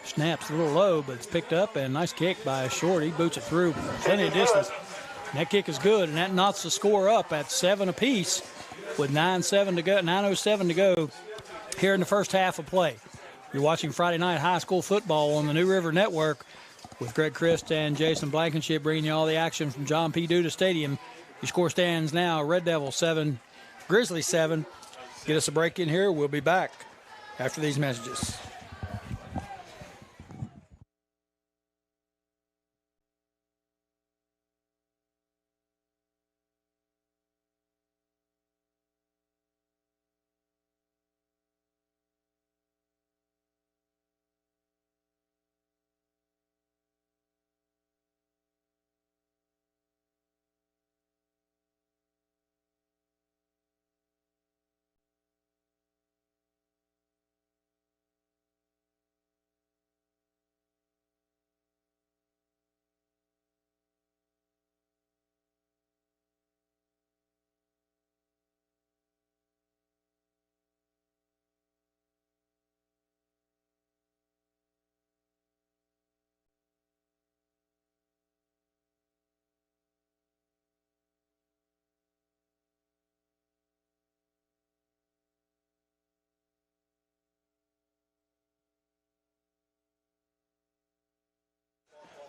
Snaps a little low, but it's picked up, and nice kick by Short. He boots it through plenty of distance. And that kick is good, and that knots the score up at 7 apiece with 9:07 to go, 9:07 to go here in the first half of play. You're watching Friday Night High School Football on the New River Network with Greg Christ and Jason Blankenship bringing you all the action from John P. Duda Stadium. Your score stands now, Red Devils 7, Grizzlies 7. Get us a break in here. We'll be back after these messages.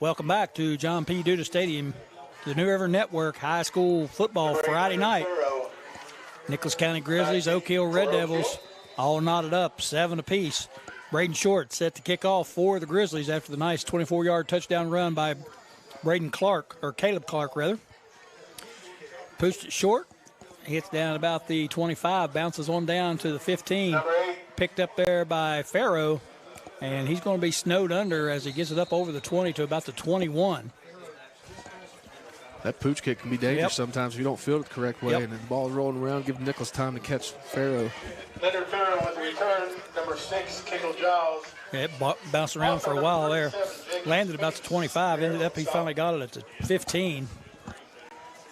Welcome back to John P. Duda Stadium, the New River Network High School Football Friday night. Nicholas County Grizzlies, Oak Hill Red Devils, all knotted up, 7 apiece. Braden Short set to kick off for the Grizzlies after the nice 24-yard touchdown run by Caleb Clark, rather. Pushed it short, hits down about the 25, bounces on down to the 15. Picked up there by Farrow. And he's going to be snowed under as he gets it up over the 20 to about the 21. That pooch kick can be dangerous sometimes if you don't field it the correct way. And the ball's rolling around, giving Nicholas time to catch Farrow. Leonard Farrow with the return, number 6, Kendall Giles. Yeah, it bounced around for a while there. Landed about the 25. Ended up he finally got it at the 15.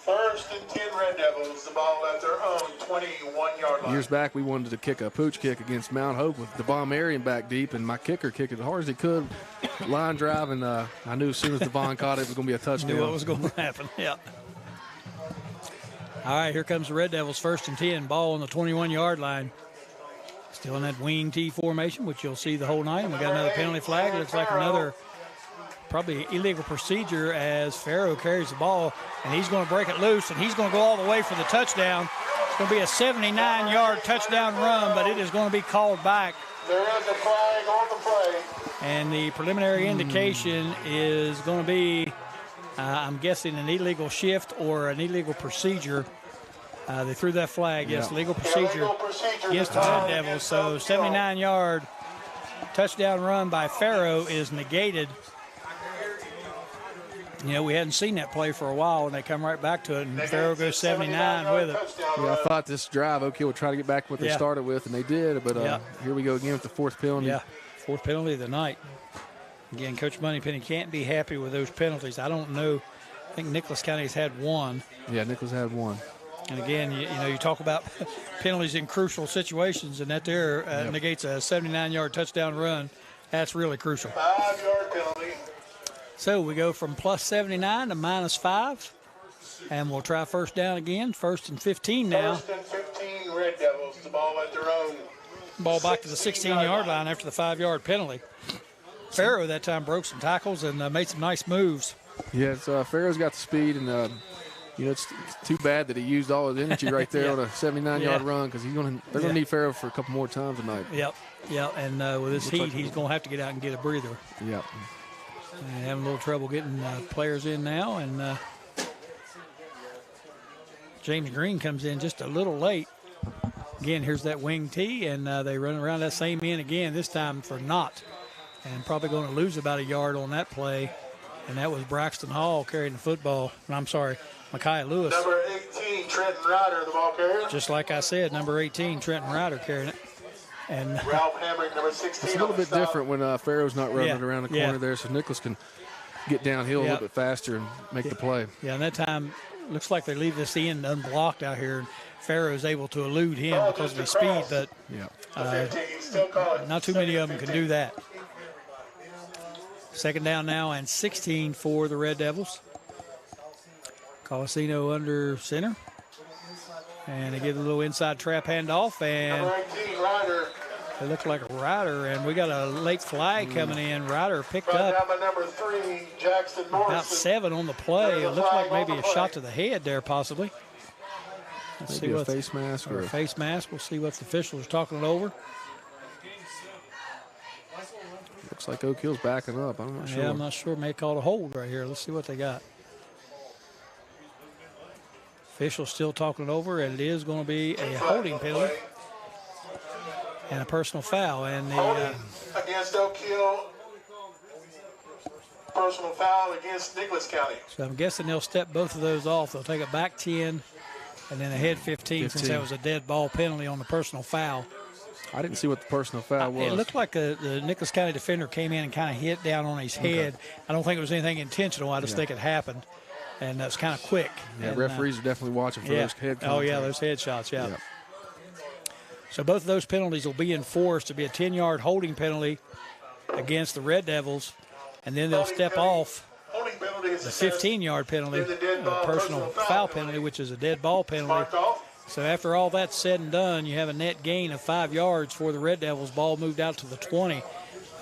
First and 10 Red Devils, the ball at their own 21-yard line. Years back, we wanted to kick a pooch kick against Mount Hope with Devon Marion back deep, and my kicker kicked it as hard as he could, line drive, and I knew as soon as Devon caught it, it was going to be a touchdown. Knew what was going to happen, yeah. All right, here comes the Red Devils, first and 10, ball on the 21-yard line. Still in that wing T formation, which you'll see the whole night. And we got another penalty flag. It looks like another probably illegal procedure as Farrow carries the ball, and he's going to break it loose, and he's going to go all the way for the touchdown. It's going to be a 79-yard touchdown run, but it is going to be called back. There is a flag on the play. And the preliminary indication is going to be, I'm guessing, an illegal shift or an illegal procedure. They threw that flag. Yes, legal procedure against the Red Devils. So 79-yard touchdown run by Farrow is negated. You know, we hadn't seen that play for a while, and they come right back to it, and Farrow goes 79 with it. Yeah, I thought this drive, Oak Hill would try to get back what they started with, and they did, but here we go again with the fourth penalty. Yeah, fourth penalty of the night. Again, Coach Moneypenny can't be happy with those penalties. I don't know. I think Nicholas County's had one. Yeah, Nicholas had one. And again, you talk about penalties in crucial situations, and that there negates a 79-yard touchdown run. That's really crucial. 5-yard penalty. So we go from plus 79 to minus 5, and we'll try first down again. First and 15 now. First and 15 Red Devils, the ball at their own. Ball back to the 16-yard line after the 5-yard penalty. Farrow that time broke some tackles and made some nice moves. Yeah, Farrow's got the speed, and it's too bad that he used all his energy right there on a 79-yard run, because they're going to need Farrow for a couple more times tonight. Yep, and with this heat, he's going to have to get out and get a breather. Yep. Having a little trouble getting players in now, and James Green comes in just a little late. Again, here's that wing T, and they run around that same end again, this time for naught, and probably going to lose about a yard on that play, and that was Braxton Hall carrying the football. I'm sorry, Micaiah Lewis. Number 18, Trenton Ryder, the ball carrier. Just like I said, number 18, Trenton Ryder carrying it. And Ralph Hamrick, number 16. It's a little bit different when Farrow's not running around the corner there, so Nicholas can get downhill a little bit faster and make the play. Yeah, and that time looks like they leave this end unblocked out here, and Farrow's able to elude him because of his speed, but not too many of them can do that. Second down now and 16 for the Red Devils. Colasino under center. And they get a little inside trap handoff, and number 18, Ryder. It looked like a Ryder, and we got a late flag coming in. Ryder picked Brought up down by number 3, Jackson Morrison. about 7 on the play. It looked like maybe a shot to the head there, possibly. Let's maybe see what a face mask or a face mask. We'll see what the official is talking it over. Looks like Oak Hill's backing up. I'm not sure. Yeah, I'm not sure. May call a hold right here. Let's see what they got. Official still talking it over, and it is going to be a holding penalty and a personal foul. And the against Oak Hill, personal foul against Nicholas County. So I'm guessing they'll step both of those off. They'll take it back 10 and then ahead 15 since that was a dead ball penalty on the personal foul. I didn't see what the personal foul was. It looked like the Nicholas County defender came in and kind of hit down on his head. I don't think it was anything intentional. I just think it happened. And that's kind of quick. Yeah, and, referees are definitely watching for those head contacts. Oh, yeah, those head shots, yeah. So both of those penalties will be enforced to be a 10-yard holding penalty against the Red Devils, and then they'll step off the 15-yard penalty, a personal foul penalty, which is a dead ball penalty. So after all that's said and done, you have a net gain of 5 yards for the Red Devils. Ball moved out to the 20.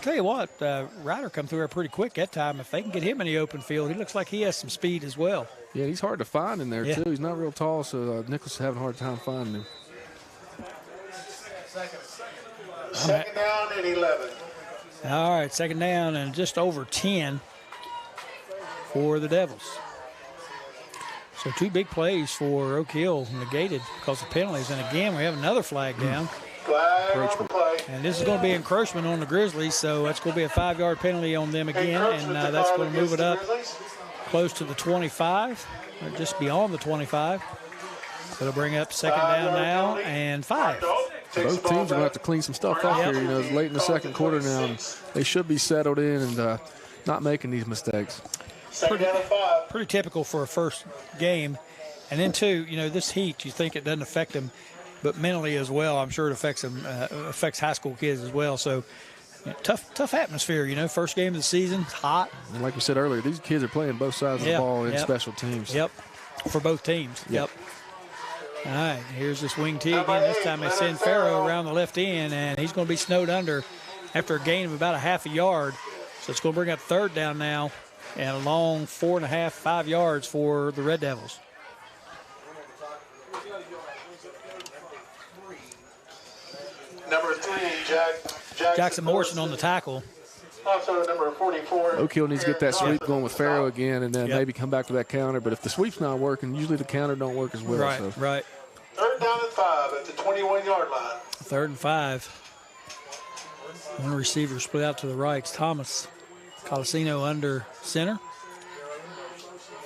tell you what, Ryder come through there pretty quick that time. If they can get him in the open field, he looks like he has some speed as well. Yeah, he's hard to find in there, too. He's not real tall, so Nicholas is having a hard time finding him. Second down and 11. All right, second down and just over 10 for the Devils. So 2 big plays for Oak Hill negated because of penalties. And again, we have another flag down. Flag on the play. And this is going to be encroachment on the Grizzlies, so that's going to be a 5-yard penalty on them again. And that's going to move it up close to the 25, or just beyond the 25. So it'll bring up second down now and 5. Both teams are going to have to clean some stuff up here. You know, it's late in the second quarter now, and they should be settled in and not making these mistakes. Pretty typical for a first game. And then, too, you know, this heat, you think it doesn't affect them, but mentally as well, I'm sure it affects them, affects high school kids as well. So, you know, tough atmosphere, you know, first game of the season, hot. And like we said earlier, these kids are playing both sides of the ball in special teams. Yep, for both teams. Yep. All right, here's this wing tee again. This time they send Farrow around the left end, and he's going to be snowed under after a gain of about a half a yard. So it's going to bring up third down now and a long 4.5, 5 yards for the Red Devils. Number 3, Jackson Morrison on the tackle. Also number 44. Oak Hill needs to get that sweep going with Farrow again and then maybe come back to that counter. But if the sweep's not working, usually the counter don't work as well. Right, so. right. Third down and 5 at the 21-yard line. 3rd and 5. One receiver split out to the right. It's Thomas. Colasino under center.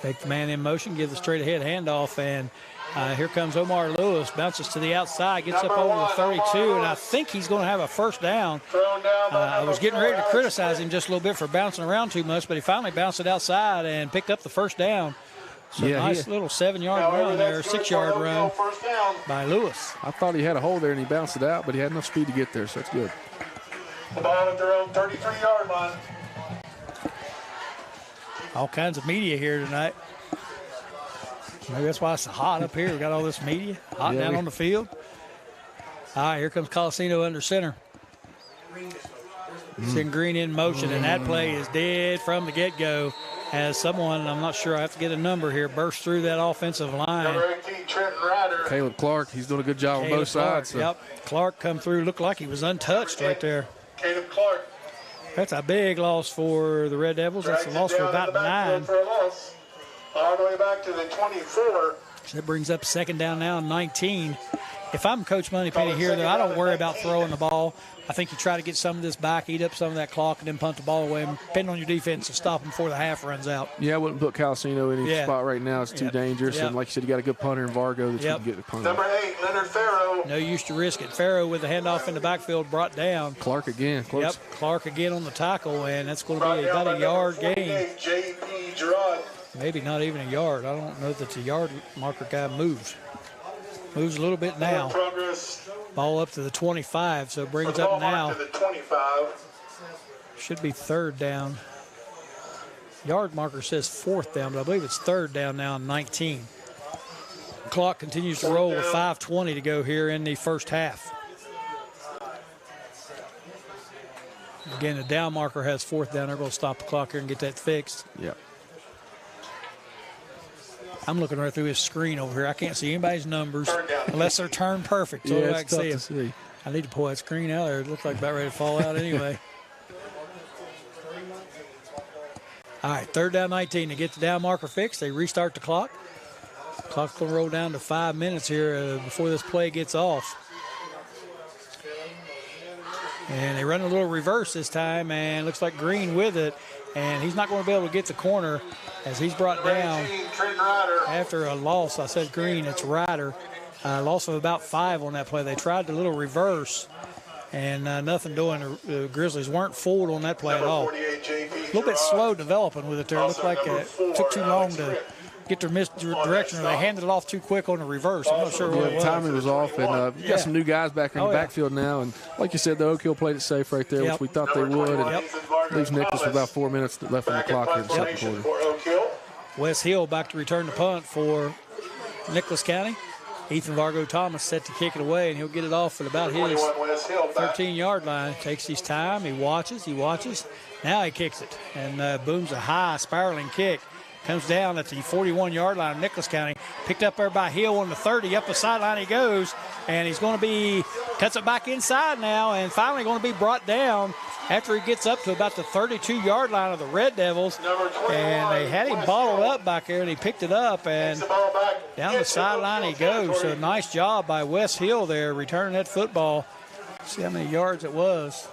Take the man in motion, give the straight ahead handoff, and here comes Omar Lewis. Bounces to the outside, gets up over the 32, and I think he's going to have a first down. I was getting ready to criticize him just a little bit for bouncing around too much, but he finally bounced it outside and picked up the first down. So nice little 7-yard run there, 6-yard run by Lewis. I thought he had a hole there and he bounced it out, but he had enough speed to get there, so that's good. The ball at their own 33-yard line. All kinds of media here tonight. Maybe that's why it's hot up here. We got all this media hot down on the field. All right, here comes Colasino under center. Send Green in motion, and that play is dead from the get-go as someone, I'm not sure, I have to get a number here, burst through that offensive line. Number 18, Trenton Ryder. Caleb Clark, he's doing a good job on both sides. So. Yep, Clark come through, looked like he was untouched right there. Caleb Clark. That's a big loss for the Red Devils. That's a loss for about 9. All the way back to the 24. So that brings up second down now, 19. If I'm Coach Moneypenny here, though, I don't worry about throwing the ball. I think you try to get some of this back, eat up some of that clock, and then punt the ball away. And depending on your defense, to stop them before the half runs out. Yeah, I wouldn't put Colasino in any spot right now. It's too dangerous. And like you said, you got a good punter in Vargo that you can get the punt. Number 8, Leonard Farrow. No use to risk it. Farrow with the handoff in the backfield brought down. Clark again. Yep, Clark again on the tackle, and that's going to be about a yard gain. J.P. Gerard. Maybe not even a yard. I don't know that the yard marker guy moves. Moves a little bit now. Ball up to the 25, so it brings up now. To the 25. Should be third down. Yard marker says fourth down, but I believe it's third down now in 19. Clock continues to roll with 5:20 to go here in the first half. Again, the down marker has fourth down. They're going to stop the clock here and get that fixed. Yep. I'm looking right through his screen over here. I can't see anybody's numbers unless they're turned perfect. So I can see them. I need to pull that screen out there. It looks like about ready to fall out anyway. All right, third down 19. To get the down marker fixed, they restart the clock. Clock's going to roll down to 5 minutes here before this play gets off. And they run a little reverse this time, and looks like Green with it. And he's not going to be able to get the corner as he's brought down after a loss. I said Green, it's Ryder. Loss of about 5 on that play. They tried the little reverse, and nothing doing. The Grizzlies weren't fooled on that play at all. A little bit slow developing with it there. It looked like it took too long to get their misdirection, or they handed it off too quick on the reverse. I'm not sure what it was. Timing was off, and you got some new guys back in the backfield now. And like you said, the Oak Hill played it safe right there, which we thought they would. And leaves Nicholas with about 4 minutes left on the clock here in the second quarter. Wes Hill back to return the punt for Nicholas County. Ethan Vargo Thomas set to kick it away, and he'll get it off at about his 13-yard line. Takes his time. He watches. Now he kicks it, and booms a high spiraling kick. Comes down at the 41-yard line of Nicholas County. Picked up there by Hill on the 30. Up the sideline he goes, and he's going to be cuts it back inside now, and finally going to be brought down after he gets up to about the 32-yard line of the Red Devils. And they had him bottled up back there, and he picked it up, and down the sideline he goes. So nice job by Wes Hill there, returning that football. See how many yards it was.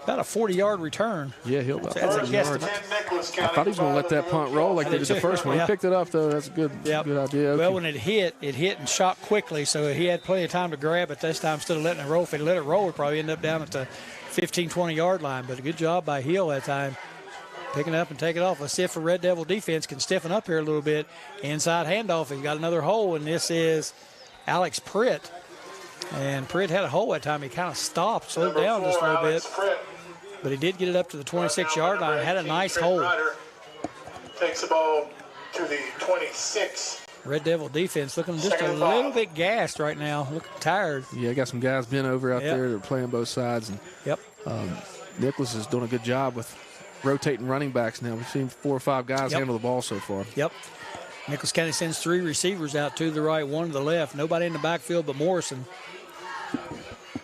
About a 40-yard return. Yeah, he'll about That's a 40 yards. guesstimate. I thought he was going to let that punt roll like they did the first one. He picked it up, though. That's a good idea. Okay. Well, when it hit and shot quickly, so he had plenty of time to grab it this time instead of letting it roll. If he let it roll, he'd probably end up down at the 15, 20-yard line. But a good job by Hill that time, picking it up and taking it off. Let's see if the Red Devil defense can stiffen up here a little bit. Inside handoff. He's got another hole, and this is Alex Pritt. And Pritt had a hole that time. He kind of stopped, slowed down just a little bit. But he did get it up to the 26-yard line. Had a nice hole. Takes the ball to the 26. Red Devil defense looking just a little bit gassed right now. Looking tired. Yeah, got some guys bent over out there. They're playing both sides. And Nicholas is doing a good job with rotating running backs now. We've seen 4 or 5 guys handle the ball so far. Yep. Nicholas County sends 3 receivers out, 2 to the right, 1 to the left. Nobody in the backfield but Morrison.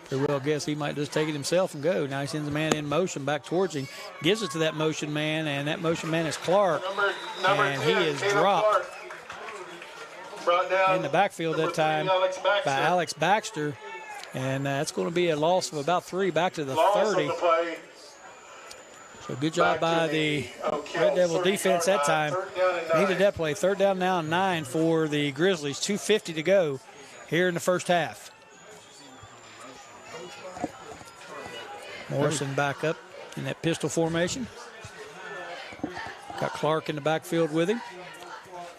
Pretty well guess he might just take it himself and go. Now he sends a man in motion back towards him. Gives it to that motion man, and that motion man is Clark. And he is dropped in the backfield that time by Alex Baxter. And that's going to be a loss of about 3 back to the 30. So good job by the Red Devil defense that time. Needed that play. 3rd down now and 9 for the Grizzlies. 2:50 to go here in the first half. Morrison back up in that pistol formation. Got Clark in the backfield with him.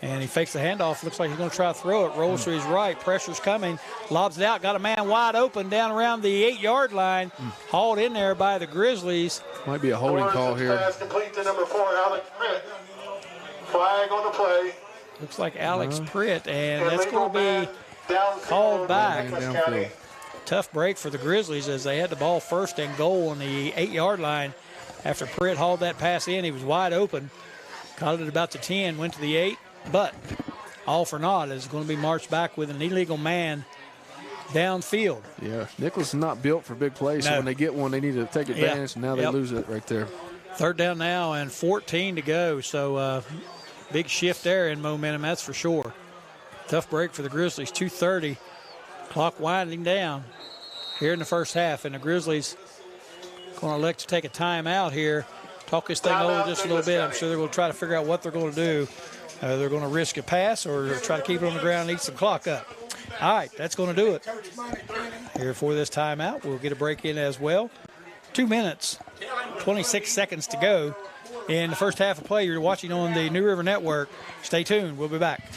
And he fakes the handoff. Looks like he's going to try to throw it. Rolls to his right. Pressure's coming. Lobs it out. Got a man wide open down around the 8-yard line. Hauled in there by the Grizzlies. Might be a holding call here. Pass complete to number 4, Alex Pritt. Flag on the play. Looks like Alex Pritt. And that's going to be called back. Tough break for the Grizzlies as they had the ball 1st and goal on the 8-yard line. After Pritt hauled that pass in, he was wide open. Caught it at about the 10, went to the 8. But all for naught is going to be marched back with an illegal man downfield. Yeah, Nicholas is not built for big plays, so when they get one, they need to take advantage, and now they lose it right there. 3rd down now and 14 to go. So big shift there in momentum, that's for sure. Tough break for the Grizzlies, 2:30. Clock winding down here in the first half, and the Grizzlies going to elect to take a timeout here. Talk this thing over just a little bit. I'm sure they're going to try to figure out what they're going to do. They're going to risk a pass or try to keep it on the ground and eat some clock up. All right, that's going to do it here for this timeout. We'll get a break in as well. 2 minutes, 26 seconds to go in the first half of play. You're watching on the New River Network. Stay tuned. We'll be back.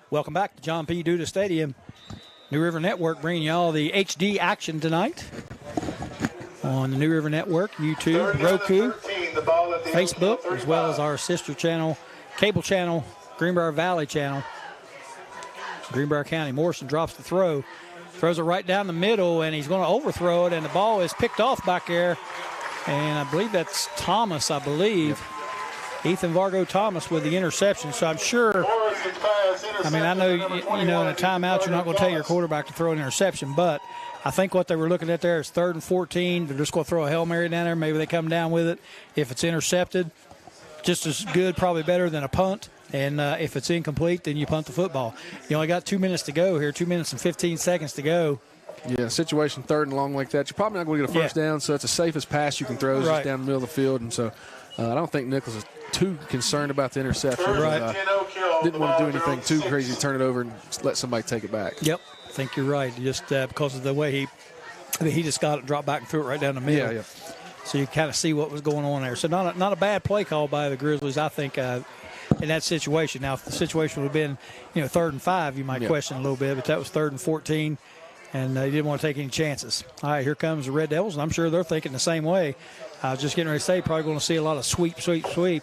Welcome back to John P. Duda Stadium. New River Network bringing you all the HD action tonight on the New River Network, YouTube, Roku, Facebook, as well as our sister channel, cable channel, Greenbrier Valley channel. Greenbrier County. Morrison drops the throw. Throws it right down the middle, and he's going to overthrow it, and the ball is picked off back there. And I believe that's Thomas, Yep. Ethan Vargo Thomas with the interception. So I'm sure, I mean, I know, in a timeout, you're not going to tell your quarterback to throw an interception, but I think what they were looking at there is 3rd and 14. They're just going to throw a Hail Mary down there. Maybe they come down with it. If it's intercepted, just as good, probably better than a punt. And if it's incomplete, then you punt the football. You only got 2 minutes to go here, 2 minutes and 15 seconds to go. Yeah, situation 3rd and long like that, you're probably not going to get a first down, so it's the safest pass you can throw is just down the middle of the field. And so I don't think Nichols is too concerned about the interception. Right. Didn't want to do anything too crazy, turn it over and let somebody take it back. Yep, I think you're right. Just because of the way he just got it, dropped back and threw it right down the middle. Yeah. So you kind of see what was going on there. So not a bad play call by the Grizzlies, I think, in that situation. Now, if the situation would have been, 3rd and 5, you might question a little bit, but that was 3rd and 14, and you didn't want to take any chances. All right, here comes the Red Devils, and I'm sure they're thinking the same way. I was just getting ready to say, probably going to see a lot of sweep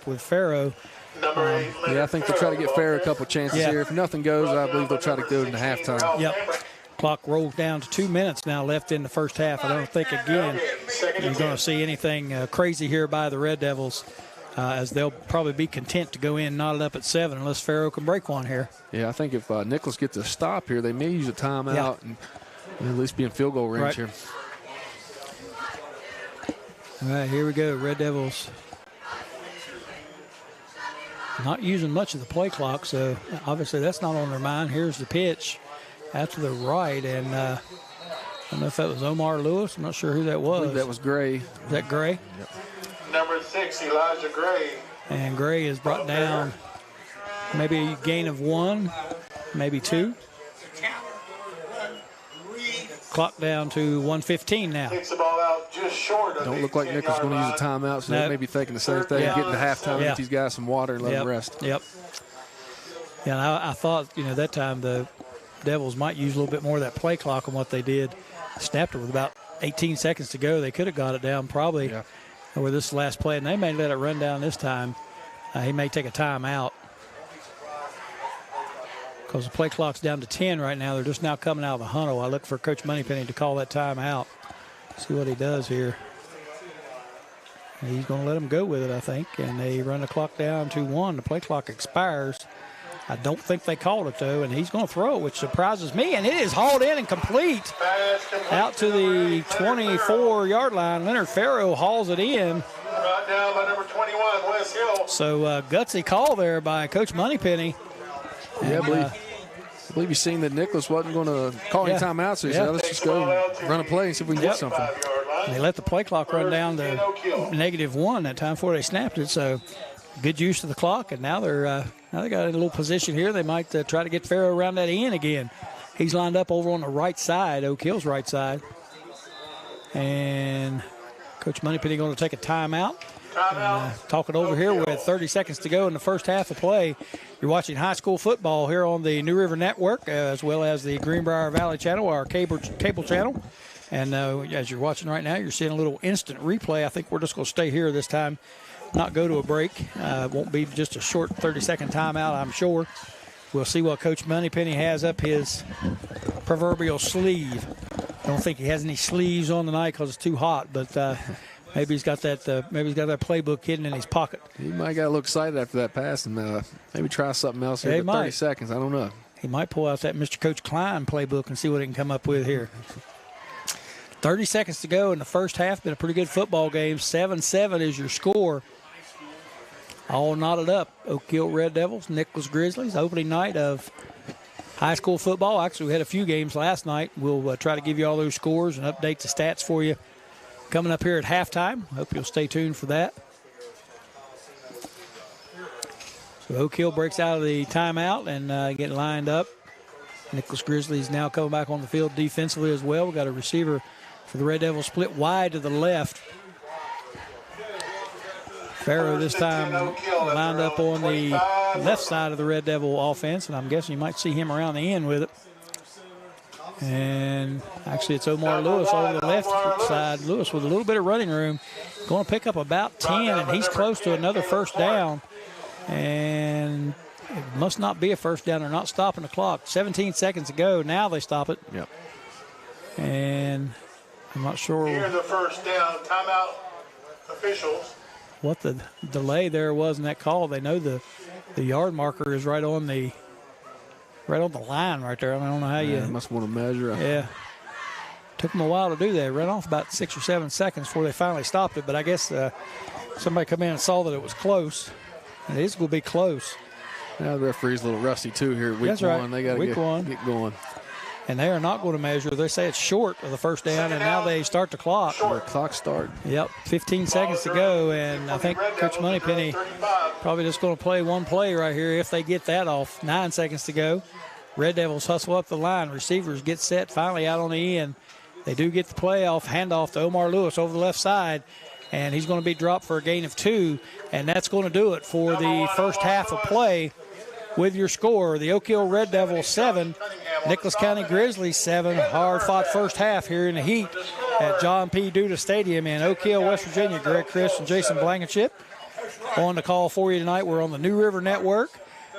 with Farrow. I think they'll try to get Farrow a couple chances here. If nothing goes, I believe they'll try to do it in the halftime. Yep. Clock rolls down to 2 minutes now left in the first half. I don't think, again, you're going to see anything crazy here by the Red Devils, as they'll probably be content to go in knotted up at 7 unless Farrow can break one here. Yeah, I think if Nichols gets a stop here, they may use a timeout and at least be in field goal range here. All right, here we go. Red Devils not using much of the play clock, so obviously that's not on their mind. Here's the pitch out to the right, and I don't know if that was Omar Lewis. I'm not sure who that was. I believe that was Gray. Is that Gray? Yep. Number 6, Elijah Gray. And Gray is brought down, maybe a gain of 1, maybe 2. Clock down to 1:15 now. Takes the ball out just short of Don't look like Nichols going to use a timeout, so they may be thinking the same thing, getting to halftime, get these guys some water and let them rest. Yep. Yeah, and I thought, that time the Devils might use a little bit more of that play clock on what they did. Snapped it with about 18 seconds to go. They could have got it down probably with this last play, and they may let it run down this time. He may take a timeout because the play clock's down to 10 right now. They're just now coming out of the huddle. I look for Coach Moneypenny to call that timeout. See what he does here. He's going to let them go with it, I think, and they run the clock down to 1. The play clock expires. I don't think they called it, though, and he's going to throw it, which surprises me, and it is hauled in and complete out to the 24-yard line. Leonard Farrow hauls it in. Brought down by number 21, Wes Hill. So gutsy call there by Coach Moneypenny. Yeah, I believe you've seen that Nicholas wasn't going to call any timeout, so he said, let's just go run a play and see if we can get something. And they let the play clock run down to -1 that time before they snapped it, so good use of the clock, and now they got a little position here. They might try to get Farrow around that end again. He's lined up over on the right side, Oak Hill's right side. And Coach Moneypenny going to take a timeout. Talking over here with 30 seconds to go in the first half of play. You're watching high school football here on the New River Network, as well as the Greenbrier Valley Channel, our cable channel. And as you're watching right now, you're seeing a little instant replay. I think we're just going to stay here this time, not go to a break. It won't be just a short 30-second timeout, I'm sure. We'll see what Coach Moneypenny has up his proverbial sleeve. Don't think he has any sleeves on tonight because it's too hot, but maybe he's got that. Maybe he's got that playbook hidden in his pocket. He might get a little excited after that pass and maybe try something else here. 30 seconds, I don't know. He might pull out that Mr. Coach Klein playbook and see what he can come up with here. 30 seconds to go in the first half. Been a pretty good football game. 7-7 is your score. All knotted up. Oak Hill Red Devils, Nicholas Grizzlies. Opening night of high school football. Actually, we had a few games last night. We'll try to give you all those scores and update the stats for you coming up here at halftime. Hope you'll stay tuned for that. So Oak Hill breaks out of the timeout and get lined up. Nicholas Grizzlies now coming back on the field defensively as well. We've got a receiver for the Red Devils split wide to the left. Farrow this time lined up on the left side of the Red Devil offense, and I'm guessing you might see him around the end with it. And actually it's Omar Lewis over the left side. Lewis with a little bit of running room. Going to pick up about 10, and he's close to another first down. And it must not be a first down. They're not stopping the clock. 17 seconds to go. Now they stop it. Yep. And I'm not sure. Here the first down. Timeout officials. What the delay there was in that call. They know the yard marker is right on the line right there. I don't know how you must want to measure. Yeah. Took them a while to do that. It ran off about 6 or 7 seconds before they finally stopped it. But I guess somebody come in and saw that it was close. And it is going to be close. Yeah, the referee's a little rusty too here. Week That's right. one, they got to get going. And they are not going to measure. They say it's short of the first down, and now they start the clock. The clock start. Yep, 15 seconds to go, and I think Coach Moneypenny probably just going to play one play right here if they get that off. 9 seconds to go. Red Devils hustle up the line. Receivers get set, finally out on the end. They do get the play off, handoff to Omar Lewis over the left side, and he's going to be dropped for a gain of 2, and that's going to do it for the first half of play. With your score, the Oak Hill Red Devils 7, Nicholas County Grizzlies 7. Hard-fought first half here in the heat at John P. Duda Stadium in Oak Hill, West Virginia. Greg Chris and Jason Blankenship on the call for you tonight. We're on the New River Network,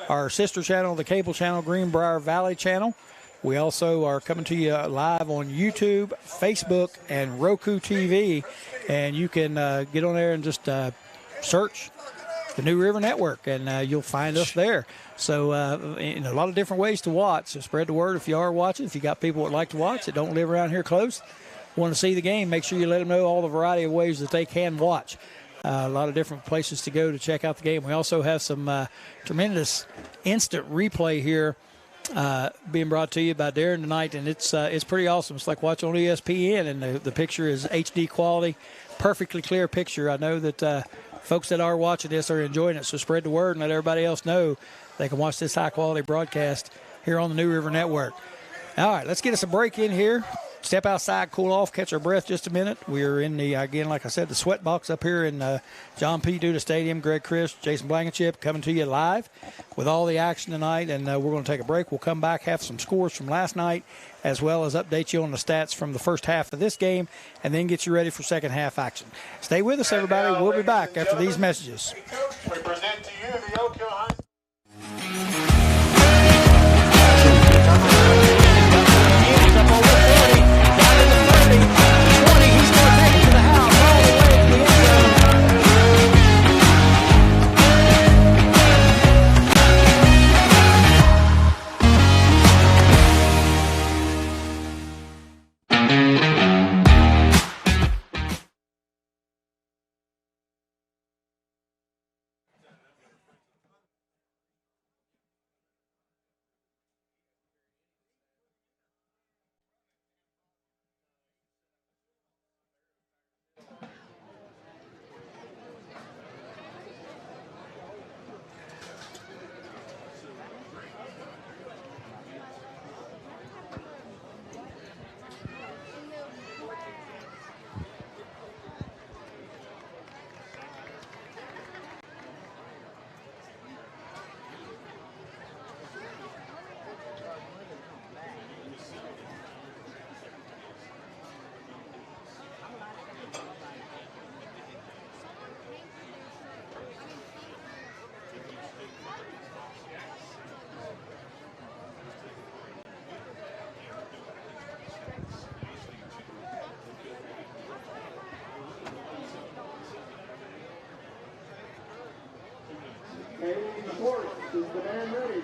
our sister channel, the cable channel, Greenbrier Valley channel. We also are coming to you live on YouTube, Facebook, and Roku TV. And you can get on there and just search the New River Network, and you'll find us there. So in a lot of different ways to watch. So spread the word if you are watching. If you got people that like to watch that don't live around here close, want to see the game, make sure you let them know all the variety of ways that they can watch. A lot of different places to go to check out the game. We also have some tremendous instant replay here being brought to you by Darren tonight, and it's pretty awesome. It's like watching on ESPN, and the picture is HD quality, perfectly clear picture. I know that folks that are watching this are enjoying it, so spread the word and let everybody else know they can watch this high-quality broadcast here on the New River Network. All right, let's get us a break in here. Step outside, cool off, catch our breath just a minute. We're in the, again, like I said, the sweat box up here in John P. Duda Stadium. Greg Chris, Jason Blankenship coming to you live with all the action tonight, and we're going to take a break. We'll come back, have some scores from last night, as well as update you on the stats from the first half of this game, and then get you ready for second half action. Stay with us, everybody. We'll be back after these messages. We present to you the Oak Hill High. Is the man ready?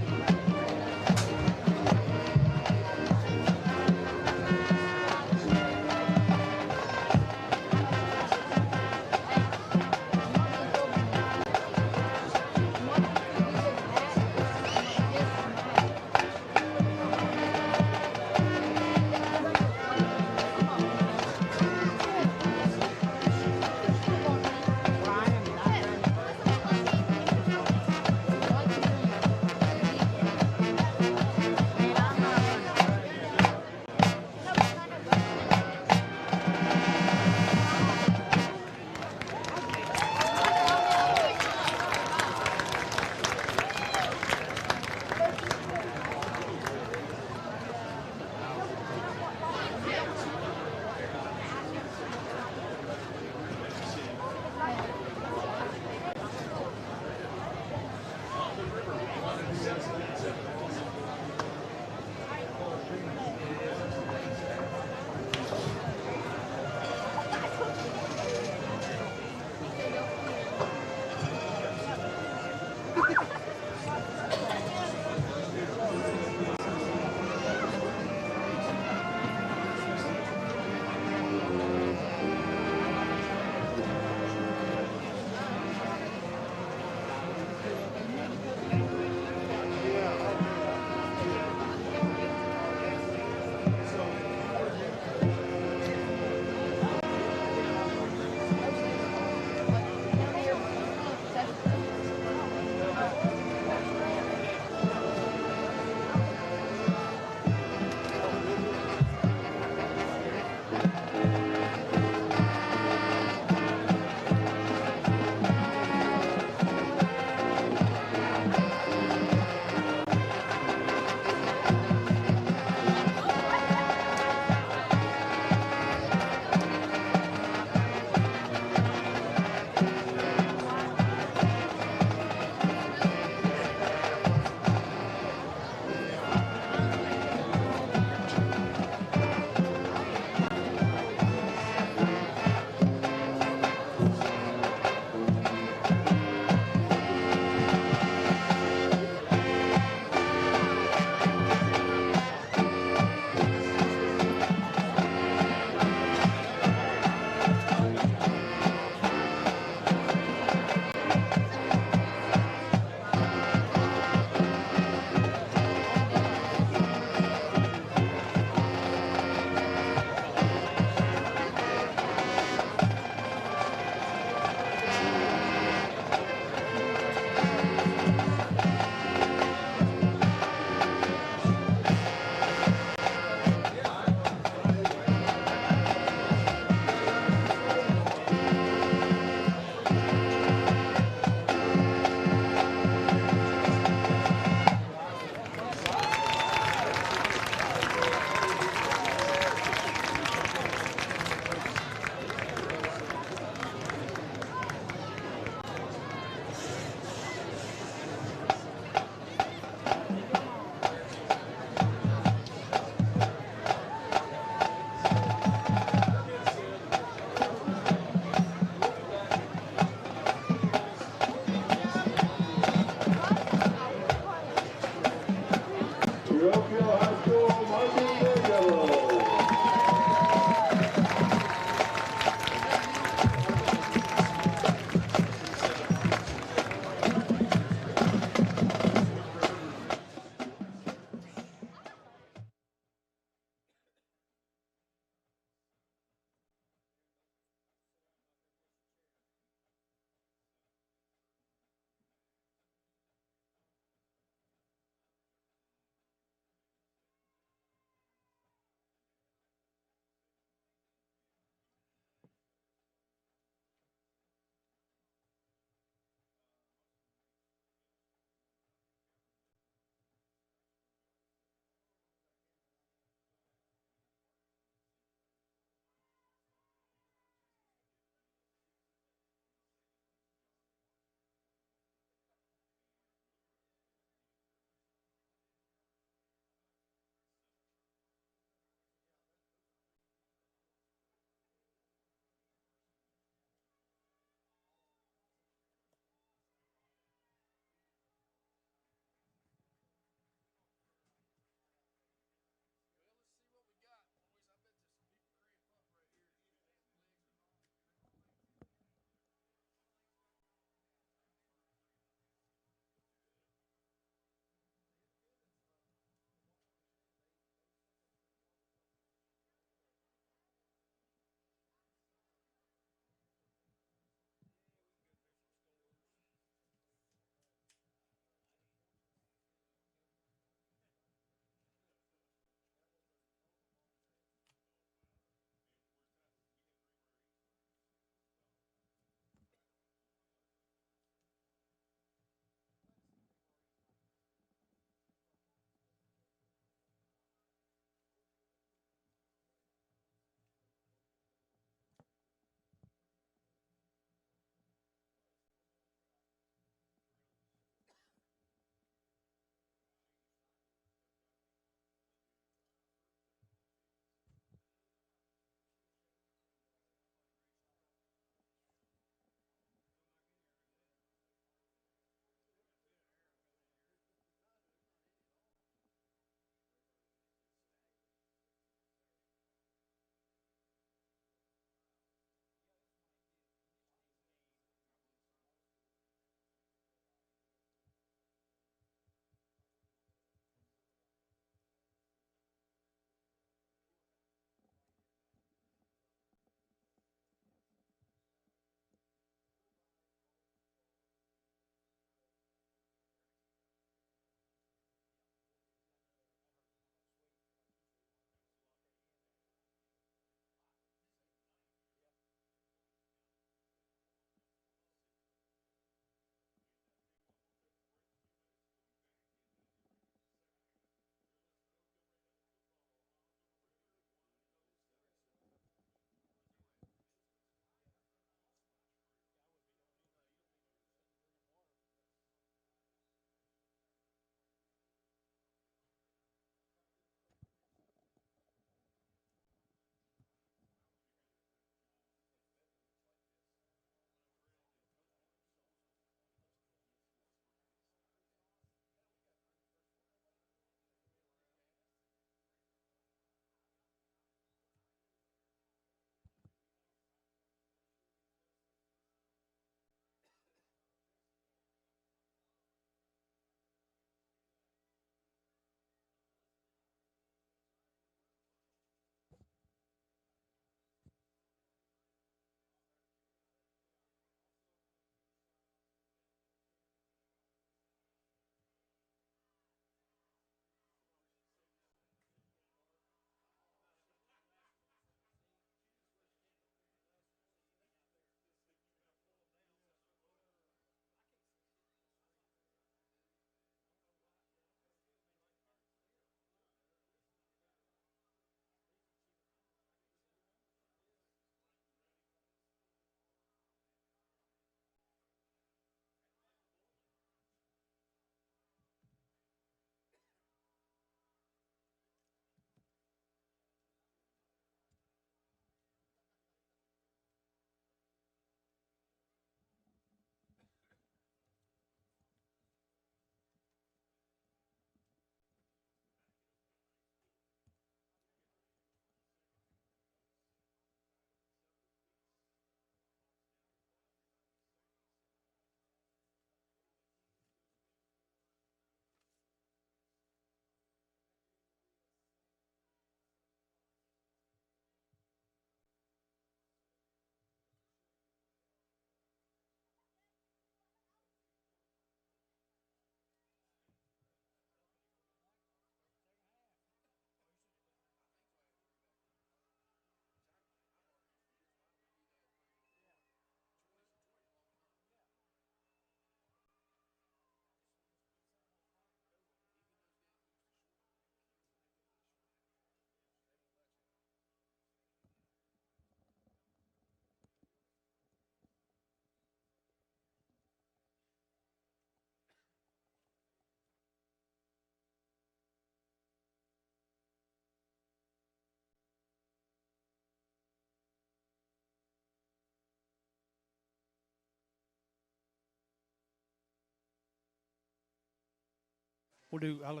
All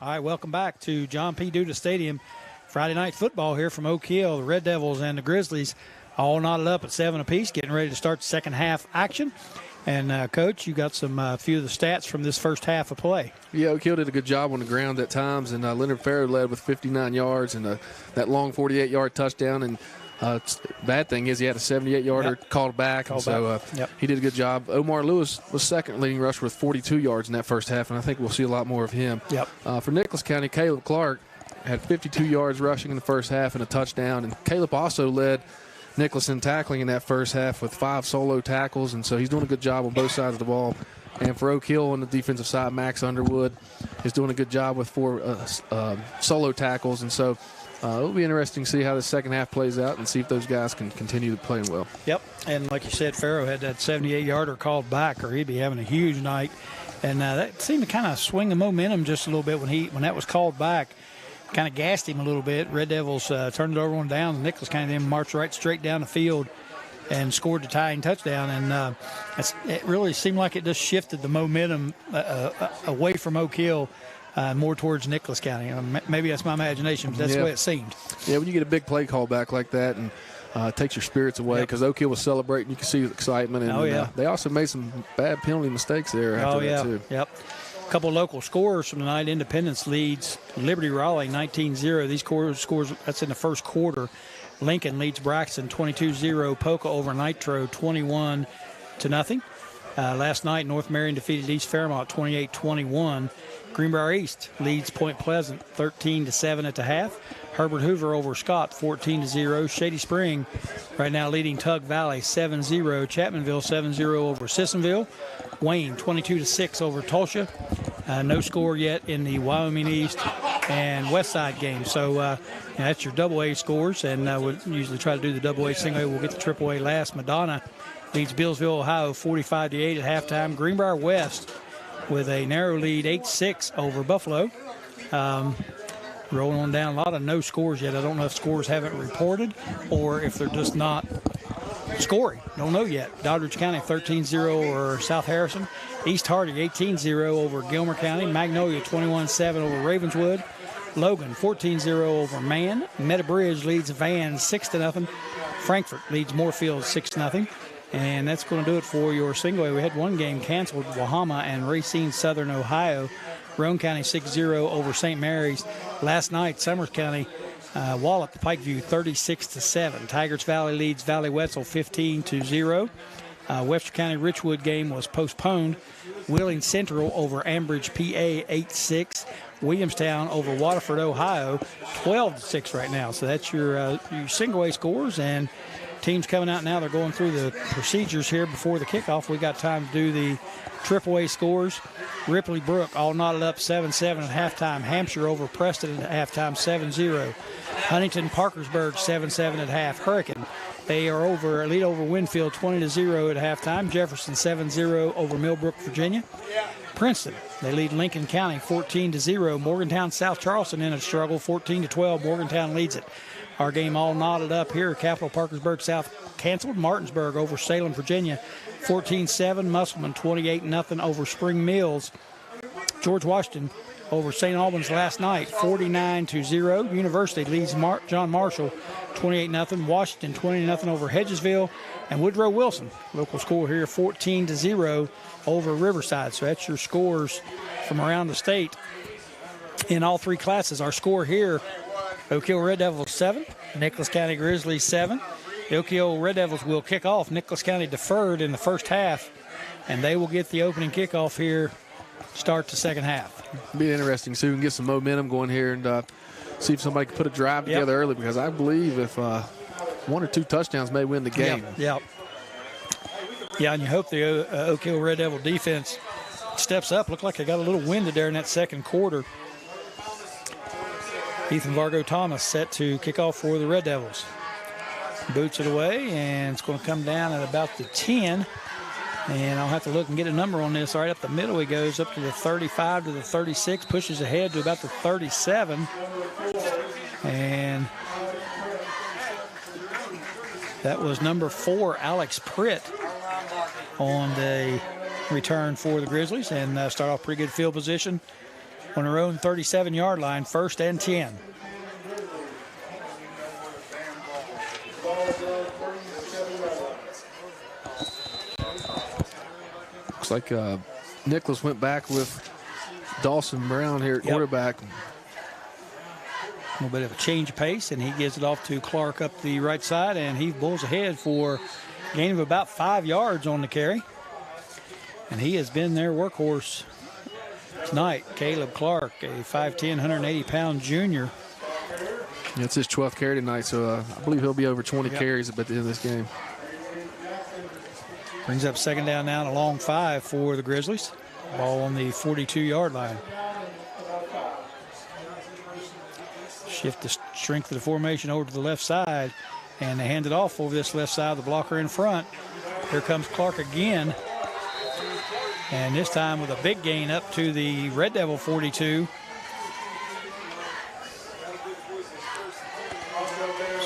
right, welcome back to John P. Duda Stadium. Friday night football here from Oak Hill. The Red Devils and the Grizzlies all knotted up at 7 apiece, getting ready to start the second half action. And, Coach, you got some few of the stats from this first half of play. Yeah, Oak Hill did a good job on the ground at times, and Leonard Farrow led with 59 yards and that long 48-yard touchdown. And bad thing is he had a 78-yarder called back. He did a good job. Omar Lewis was second leading rusher with 42 yards in that first half, and I think we'll see a lot more of him. For Nicholas County, Caleb Clark had 52 yards rushing in the first half and a touchdown. And Caleb also led Nicholas in tackling in that first half with 5 solo tackles, and so he's doing a good job on both sides of the ball. And for Oak Hill on the defensive side, Max Underwood is doing a good job with 4 solo tackles. And so it'll be interesting to see how the second half plays out and see if those guys can continue to play well. And like you said, Farrow had that 78-yarder called back, or he'd be having a huge night. And that seemed to kind of swing the momentum just a little bit when that was called back. Kind of gassed him a little bit. Red Devils turned it over on down. Nicholas kind of then marched right straight down the field and scored the tying touchdown. And it really seemed like it just shifted the momentum away from Oak Hill more towards Nicholas County. Maybe that's my imagination, but that's the way it seemed. Yeah, when you get a big play call back like that and it takes your spirits away, because Oak Hill was celebrating. You can see the excitement. And they also made some bad penalty mistakes there after that, too. A couple local scores from tonight. Independence leads Liberty Raleigh 19-0. These scores, that's in the first quarter. Lincoln leads Braxton 22-0. Poca over Nitro 21-0. Last night, North Marion defeated East Fairmont 28-21. Greenbrier East leads Point Pleasant 13-7 at the half. Herbert Hoover over Scott 14-0. Shady Spring right now leading Tug Valley 7-0. Chapmanville 7-0 over Sissonville. Wayne 22-6 over Tulsa. No score yet in the Wyoming East and West Side game. So that's your AA scores, and we'll usually try to do the AA single A. We'll get the AAA last. Madonna leads Billsville, Ohio 45-8 at halftime. Greenbrier West with a narrow lead 8-6 over Buffalo. Rolling on down, a lot of no scores yet. I don't know if scores haven't reported or if they're just not scoring. Don't know yet. Doddridge County 13-0 over South Harrison. East Hardy 18-0 over Gilmer County. Magnolia 21-7 over Ravenswood. Logan 14-0 over Man. Meadowbridge leads Van 6-0. Frankfort leads Moorfield 6-0. And that's going to do it for your single A. We had one game canceled, Wahama and Racine Southern Ohio. Roane County 6-0 over St. Mary's. Last night, Summers County walloped Pikeview 36-7. Tigers Valley leads Valley Wetzel 15-0. Webster County Richwood game was postponed. Wheeling Central over Ambridge, PA 8-6. Williamstown over Waterford, Ohio 12-6 right now. So that's your single A scores, and teams coming out now. They're going through the procedures here before the kickoff. We got time to do the AAA scores. Ripley Brook all knotted up 7-7 at halftime. Hampshire over Preston at halftime 7-0. Huntington Parkersburg 7-7 at half. Hurricane, they are lead over Winfield 20-0 at halftime. Jefferson 7-0 over Millbrook, Virginia. Princeton, they lead Lincoln County 14-0. Morgantown South Charleston in a struggle 14-12. Morgantown leads it. Our game all knotted up here. Capital Parkersburg South canceled. Martinsburg over Salem, Virginia 14-7. Musselman 28-0 over Spring Mills. George Washington over St. Albans last night 49-0. University leads John Marshall 28-0. Washington 20-0 over Hedgesville. And Woodrow Wilson, local score here, 14-0 over Riverside. So that's your scores from around the state in all three classes. Our score here, Oak Hill Red Devils 7, Nicholas County Grizzlies 7. The Oak Hill Red Devils will kick off. Nicholas County deferred in the first half, and they will get the opening kickoff here, start the second half. It'll be interesting to see if we can get some momentum going here and see if somebody can put a drive together early, because I believe if one or two touchdowns may win the game. Yeah, and you hope the Oak Hill Red Devil defense steps up. Looked like they got a little winded there in that second quarter. Ethan Vargo Thomas set to kick off for the Red Devils. Boots it away, and it's going to come down at about the 10. And I'll have to look and get a number on this. Right up the middle he goes, up to the 35 to the 36, pushes ahead to about the 37. And that was number 4, Alex Pritt, on the return for the Grizzlies and start off pretty good field position on their own 37-yard line, 1st and 10. Looks like Nicholas went back with Dawson Brown here at quarterback. A little bit of a change of pace, and he gives it off to Clark up the right side, and he bulls ahead for a gain of about 5 yards on the carry. And he has been their workhorse tonight, Caleb Clark, a 5'10", 180-pound junior. Yeah, it's his 12th carry tonight, so I believe he'll be over 20 carries at the end of this game. Brings up 2nd down now and a long 5 for the Grizzlies. Ball on the 42-yard line. Shift the strength of the formation over to the left side, and they hand it off over this left side of the blocker in front. Here comes Clark again, and this time with a big gain up to the Red Devil 42.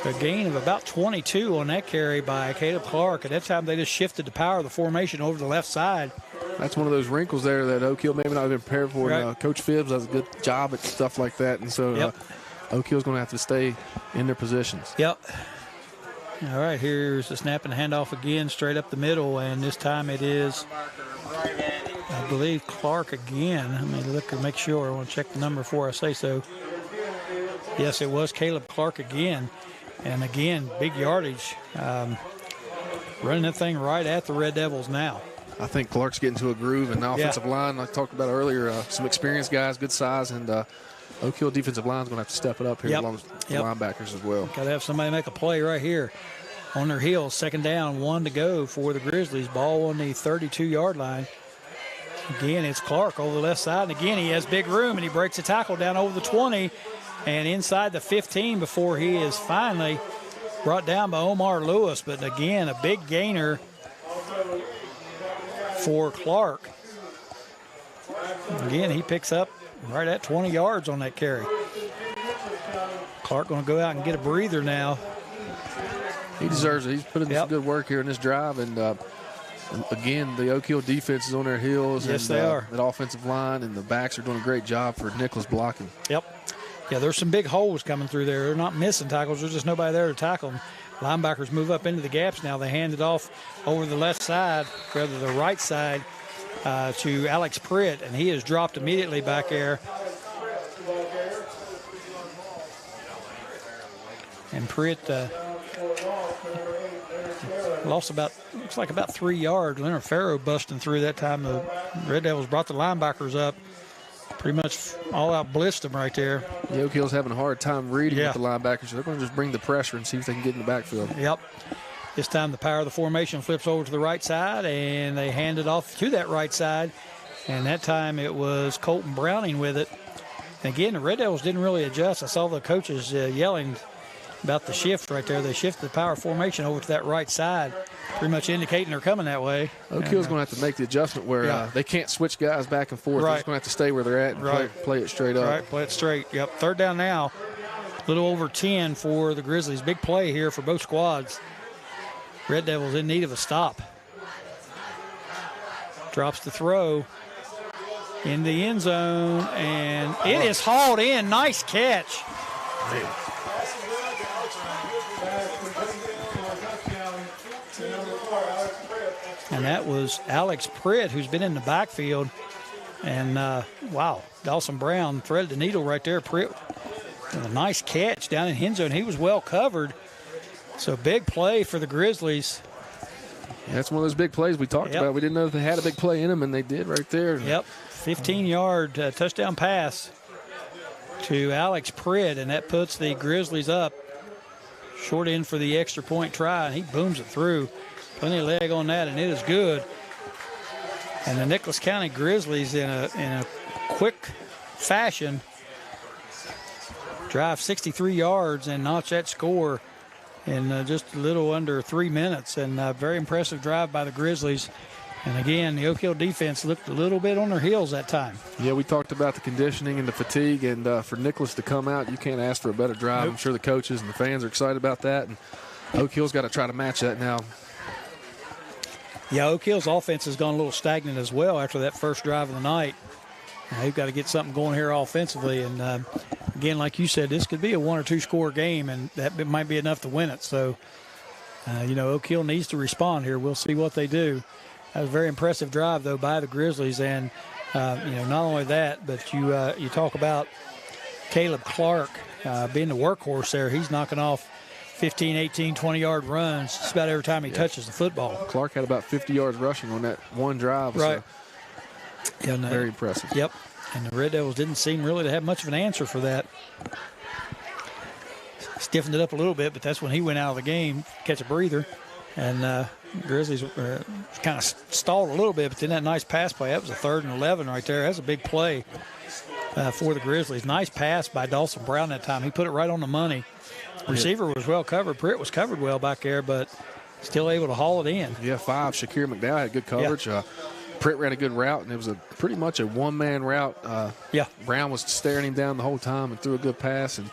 So a gain of about 22 on that carry by Caleb Clark. At that time, they just shifted the power of the formation over to the left side. That's one of those wrinkles there that Oak Hill maybe not been prepared for. Right. Coach Phibbs does a good job at stuff like that, and so Oak Hill's going to have to stay in their positions. Yep. All right, here's the snap and handoff again, straight up the middle, and this time it is, I believe, Clark again. Let me look and make sure. I want to check the number before I say so. Yes, it was Caleb Clark again. And again, big yardage. Running that thing right at the Red Devils now. I think Clark's getting to a groove in the offensive line. I talked about earlier, some experienced guys, good size, and Oak Hill defensive line is going to have to step it up here along with the linebackers as well. Got to have somebody make a play right here on their heels. 2nd down, 1 to go for the Grizzlies. Ball on the 32-yard line. Again, it's Clark over the left side. And again, he has big room, and he breaks a tackle down over the 20 and inside the 15 before he is finally brought down by Omar Lewis. But again, a big gainer for Clark. Again, he picks up right at 20 yards on that carry. Clark going to go out and get a breather now. He deserves it. He's put in some good work here in this drive. And again, the Oak Hill defense is on their heels. Yes, and, they are. That offensive line and the backs are doing a great job for Nicholas blocking. Yep. Yeah, there's some big holes coming through there. They're not missing tackles. There's just nobody there to tackle them. Linebackers move up into the gaps now. They hand it off over the left side, rather the right side, to Alex Pritt, and he is dropped immediately back there. And Pritt lost looks like about 3 yards. Leonard Farrow busting through that time. The Red Devils brought the linebackers up. Pretty much all out blitzed them right there. The Oak Hill's having a hard time reading with the linebackers. So they're going to just bring the pressure and see if they can get in the backfield. Yep. This time the power of the formation flips over to the right side, and they hand it off to that right side. And that time it was Colton Browning with it. And again, the Red Devils didn't really adjust. I saw the coaches yelling about the shift right there. They shifted the power formation over to that right side, pretty much indicating they're coming that way. Oak Hill's going to have to make the adjustment where they can't switch guys back and forth. They're just going to have to stay where they're at and play it straight up. Right, play it straight. Yep, 3rd down now. A little over 10 for the Grizzlies. Big play here for both squads. Red Devils in need of a stop. Drops the throw in the end zone, and it is hauled in. Nice catch. And that was Alex Pritt, who's been in the backfield. And, wow, Dawson Brown threaded the needle right there. Pritt with a nice catch down in end zone. He was well covered. So big play for the Grizzlies. Yeah, that's one of those big plays we talked about. We didn't know if they had a big play in them, and they did right there. Yep, 15-yard touchdown pass to Alex Pritt, and that puts the Grizzlies up short end for the extra point try, and he booms it through. Plenty of leg on that, and it is good. And the Nicholas County Grizzlies, in a quick fashion, drive 63 yards and notch that score in just a little under 3 minutes. And a very impressive drive by the Grizzlies. And again, the Oak Hill defense looked a little bit on their heels that time. Yeah, we talked about the conditioning and the fatigue, and for Nicholas to come out, you can't ask for a better drive. Nope. I'm sure the coaches and the fans are excited about that, and Oak Hill's got to try to match that now. Yeah, Oak Hill's offense has gone a little stagnant as well after that first drive of the night. They've got to get something going here offensively. And, again, like you said, this could be a 1 or 2 score game, and that might be enough to win it. So, Oak Hill needs to respond here. We'll see what they do. That was a very impressive drive, though, by the Grizzlies. And, not only that, but you talk about Caleb Clark being the workhorse there. He's knocking off 15, 18, 20-yard runs just about every time he touches the football. Clark had about 50 yards rushing on that one drive. Right. So very impressive. Yep. And the Red Devils didn't seem really to have much of an answer for that. Stiffened it up a little bit, but that's when he went out of the game, catch a breather. And Grizzlies kind of stalled a little bit, but then that nice pass play, that was a 3rd and 11 right there. That's a big play for the Grizzlies. Nice pass by Dawson Brown that time. He put it right on the money. Receiver was well covered. Pritt was covered well back there, but still able to haul it in. Yeah, 5. Shakir McDowell had good coverage. Yeah. Pritt ran a good route, and it was pretty much a one-man route. Brown was staring him down the whole time and threw a good pass. And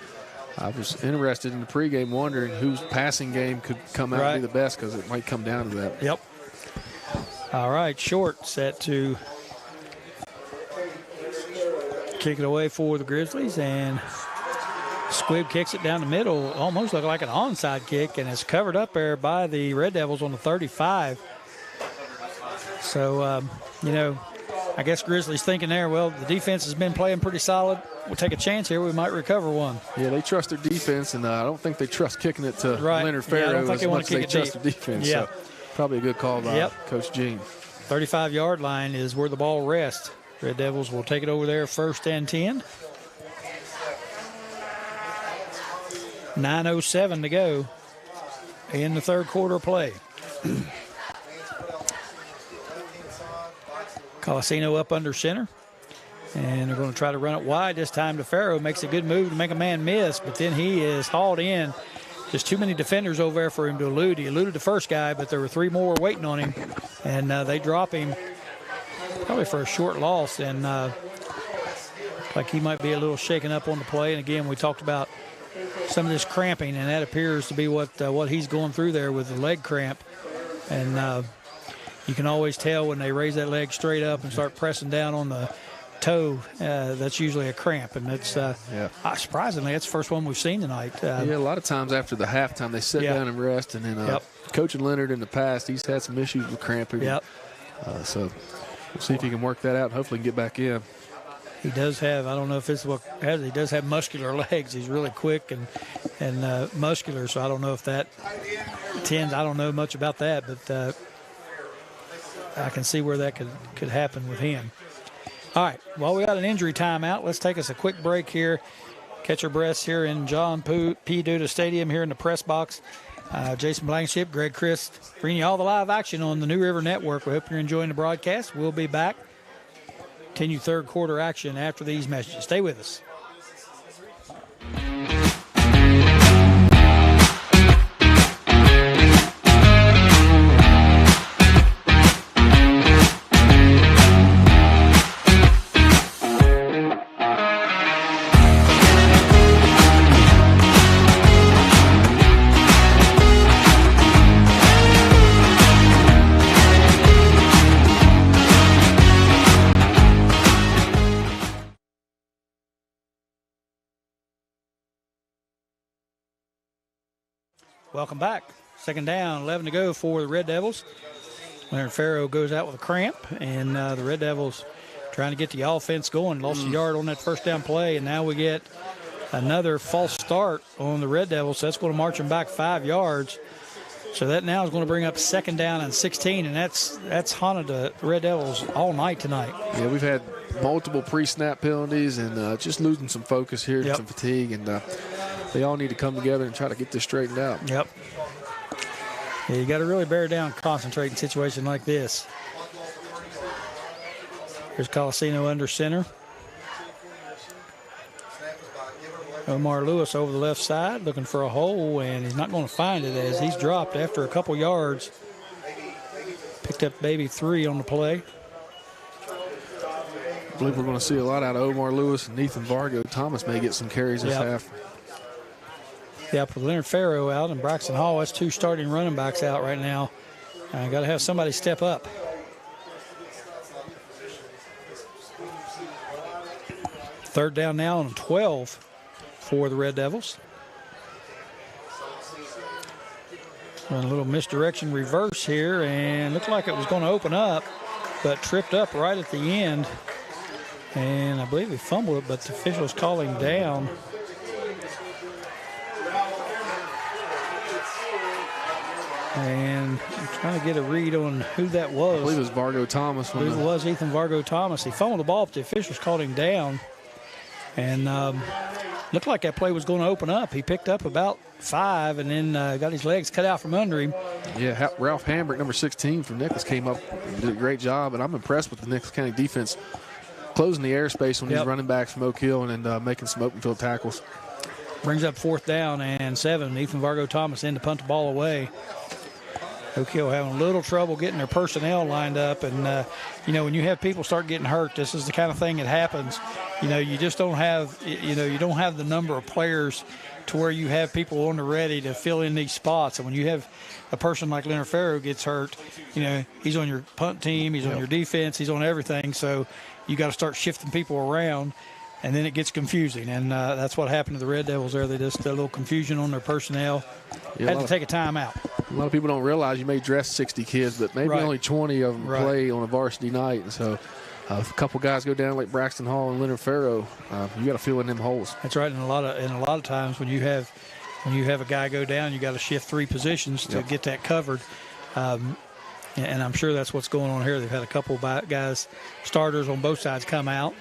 I was interested in the pregame, wondering whose passing game could come out and be the best, because it might come down to that. Yep. All right, Short set to kick it away for the Grizzlies, and Squibb kicks it down the middle, almost looked like an onside kick, and it's covered up there by the Red Devils on the 35. So, I guess Grizzlies thinking there, well, the defense has been playing pretty solid. We'll take a chance here. We might recover one. Yeah, they trust their defense, and I don't think they trust kicking it to Leonard Farrow as much as they trust their defense. Yeah. So probably a good call by Coach Gene. 35-yard line is where the ball rests. Red Devils will take it over there, 1st and 10. 9:07 to go in the 3rd quarter play. Colasino up under center. And they're going to try to run it wide this time to Farrow. Makes a good move to make a man miss, but then he is hauled in. There's too many defenders over there for him to elude. He eluded the first guy, but there were 3 more waiting on him. And they drop him probably for a short loss. And like he might be a little shaken up on the play. And, again, we talked about some of this cramping, and that appears to be what he's going through there with the leg cramp. And you can always tell when they raise that leg straight up and start pressing down on the toe, that's usually a cramp, and it's surprisingly that's the first one we've seen tonight. A lot of times after the halftime they sit down and rest, and then coaching Leonard in the past, he's had some issues with cramping. So we'll see if he can work that out and hopefully get back in. He does have, I don't know if it's what has, he does have muscular legs. He's really quick and muscular, so I don't know if that tends, I don't know much about that, but I can see where that could happen with him. All right, well, we got an injury timeout. Let's take us a quick break here. Catch our breaths here in John P. Duda Stadium here in the press box. Jason Blankenship, Greg Christ, bringing you all the live action on the New River Network. We hope you're enjoying the broadcast. We'll be back. Continue 3rd quarter action after these messages. Stay with us. Welcome back. 2nd down, 11 to go for the Red Devils. Leonard Farrow goes out with a cramp, and the Red Devils trying to get the offense going. Lost a yard on that 1st down play, and now we get another false start on the Red Devils. So that's going to march them back 5 yards. So that now is going to bring up 2nd down and 16, and that's haunted the Red Devils all night tonight. Yeah, we've had multiple pre-snap penalties and just losing some focus here and some fatigue, and they all need to come together and try to get this straightened out. Yep. Yeah, you got to really bear down, concentrate in a situation like this. Here's Colasino under center. Omar Lewis over the left side looking for a hole, and he's not going to find it as he's dropped after a couple yards. Picked up maybe 3 on the play. I believe we're going to see a lot out of Omar Lewis and Ethan Vargo. Thomas may get some carries this half. Yeah, with Leonard Farrow out and Braxton Hall, that's 2 starting running backs out right now I got to have somebody step up. Third down now on 12 for the Red Devils. Run a little misdirection reverse here, and looked like it was going to open up, but tripped up right at the end. And I believe he fumbled it, but the officials call him down. And I'm trying to get a read on who that was. I believe it was Vargo Thomas. I believe it was Ethan Vargo Thomas. He fumbled the ball, but the officials called him down. And looked like that play was going to open up. He picked up about 5 and then got his legs cut out from under him. Yeah, Ralph Hambrick, number 16 from Nicholas, came up and did a great job. And I'm impressed with the Nicholas County defense closing the airspace on these running backs from Oak Hill and making some open field tackles. Brings up 4th down and 7. Ethan Vargo Thomas in to punt the ball away. Oak Hill having a little trouble getting their personnel lined up. And, when you have people start getting hurt, this is the kind of thing that happens. You just don't have, you don't have the number of players to where you have people on the ready to fill in these spots. And when you have a person like Leonard Farrow gets hurt, he's on your punt team, he's on your defense, he's on everything. So you got to start shifting people around, and then it gets confusing. And that's what happened to the Red Devils there. They just had a little confusion on their personnel. Had to take a timeout. A lot of people don't realize you may dress 60 kids, but maybe only 20 of them play on a varsity night. And so if a couple guys go down like Braxton Hall and Leonard Farrow, you got to fill in them holes. That's right. And a lot of times when you have a guy go down, you got to shift 3 positions to get that covered. And I'm sure that's what's going on here. They've had a couple of guys, starters on both sides, come out,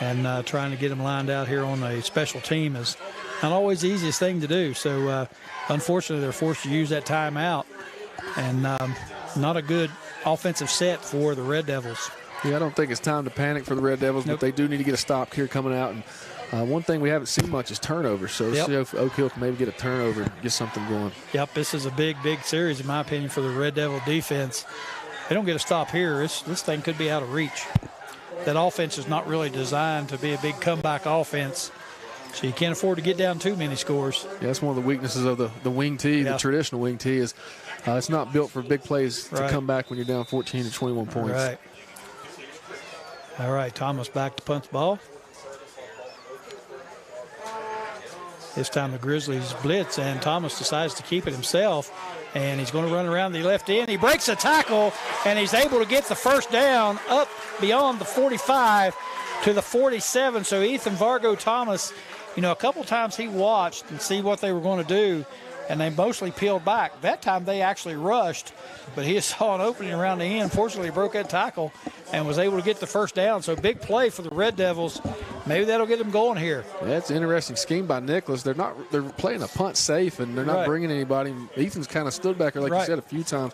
and trying to get them lined out here on a special team is not always the easiest thing to do. So unfortunately, they're forced to use that timeout, and not a good offensive set for the Red Devils. Yeah, I don't think it's time to panic for the Red Devils, but they do need to get a stop here coming out. And one thing we haven't seen much is turnovers. So let's see if Oak Hill can maybe get a turnover and get something going. Yep, this is a big, big series, in my opinion, for the Red Devil defense. They don't get a stop here, this thing could be out of reach. That offense is not really designed to be a big comeback offense, so you can't afford to get down too many scores. Yeah, that's one of the weaknesses of the wing tee, the traditional wing tee, is it's not built for big plays to come back when you're down 14 to 21 points. All right, Thomas back to punt the ball. This time the Grizzlies blitz, and Thomas decides to keep it himself, and he's going to run around the left end. He breaks a tackle, and he's able to get the first down up beyond the 45 to the 47. So Ethan Vargo Thomas, a couple times he watched and see what they were going to do, and they mostly peeled back. That time they actually rushed, but he saw an opening around the end. Fortunately, he broke that tackle and was able to get the first down. So big play for the Red Devils. Maybe that'll get them going here. That's an interesting scheme by Nicholas. They're playing a punt safe, and they're not bringing anybody. Ethan's kind of stood back there, like you said, a few times.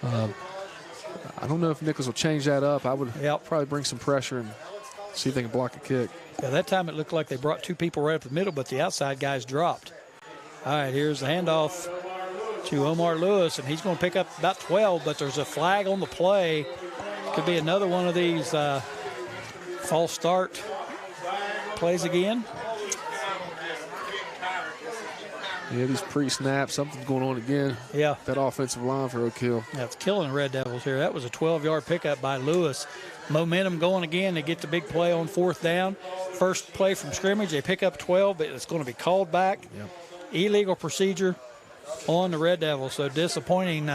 I don't know if Nicholas will change that up. I would probably bring some pressure and see if they can block a kick. Yeah, that time it looked like they brought 2 people right up the middle, but the outside guys dropped. All right, here's the handoff to Omar Lewis, and he's going to pick up about 12, but there's a flag on the play. Could be another one of these false start plays again. Yeah, these pre-snaps, something's going on again. Yeah. That offensive line for Oak Hill. That's killing the Red Devils here. That was a 12-yard pickup by Lewis. Momentum going again. They get the big play on 4th down. First play from scrimmage, they pick up 12, but it's going to be called back. Yep. Illegal procedure on the Red Devils. So disappointing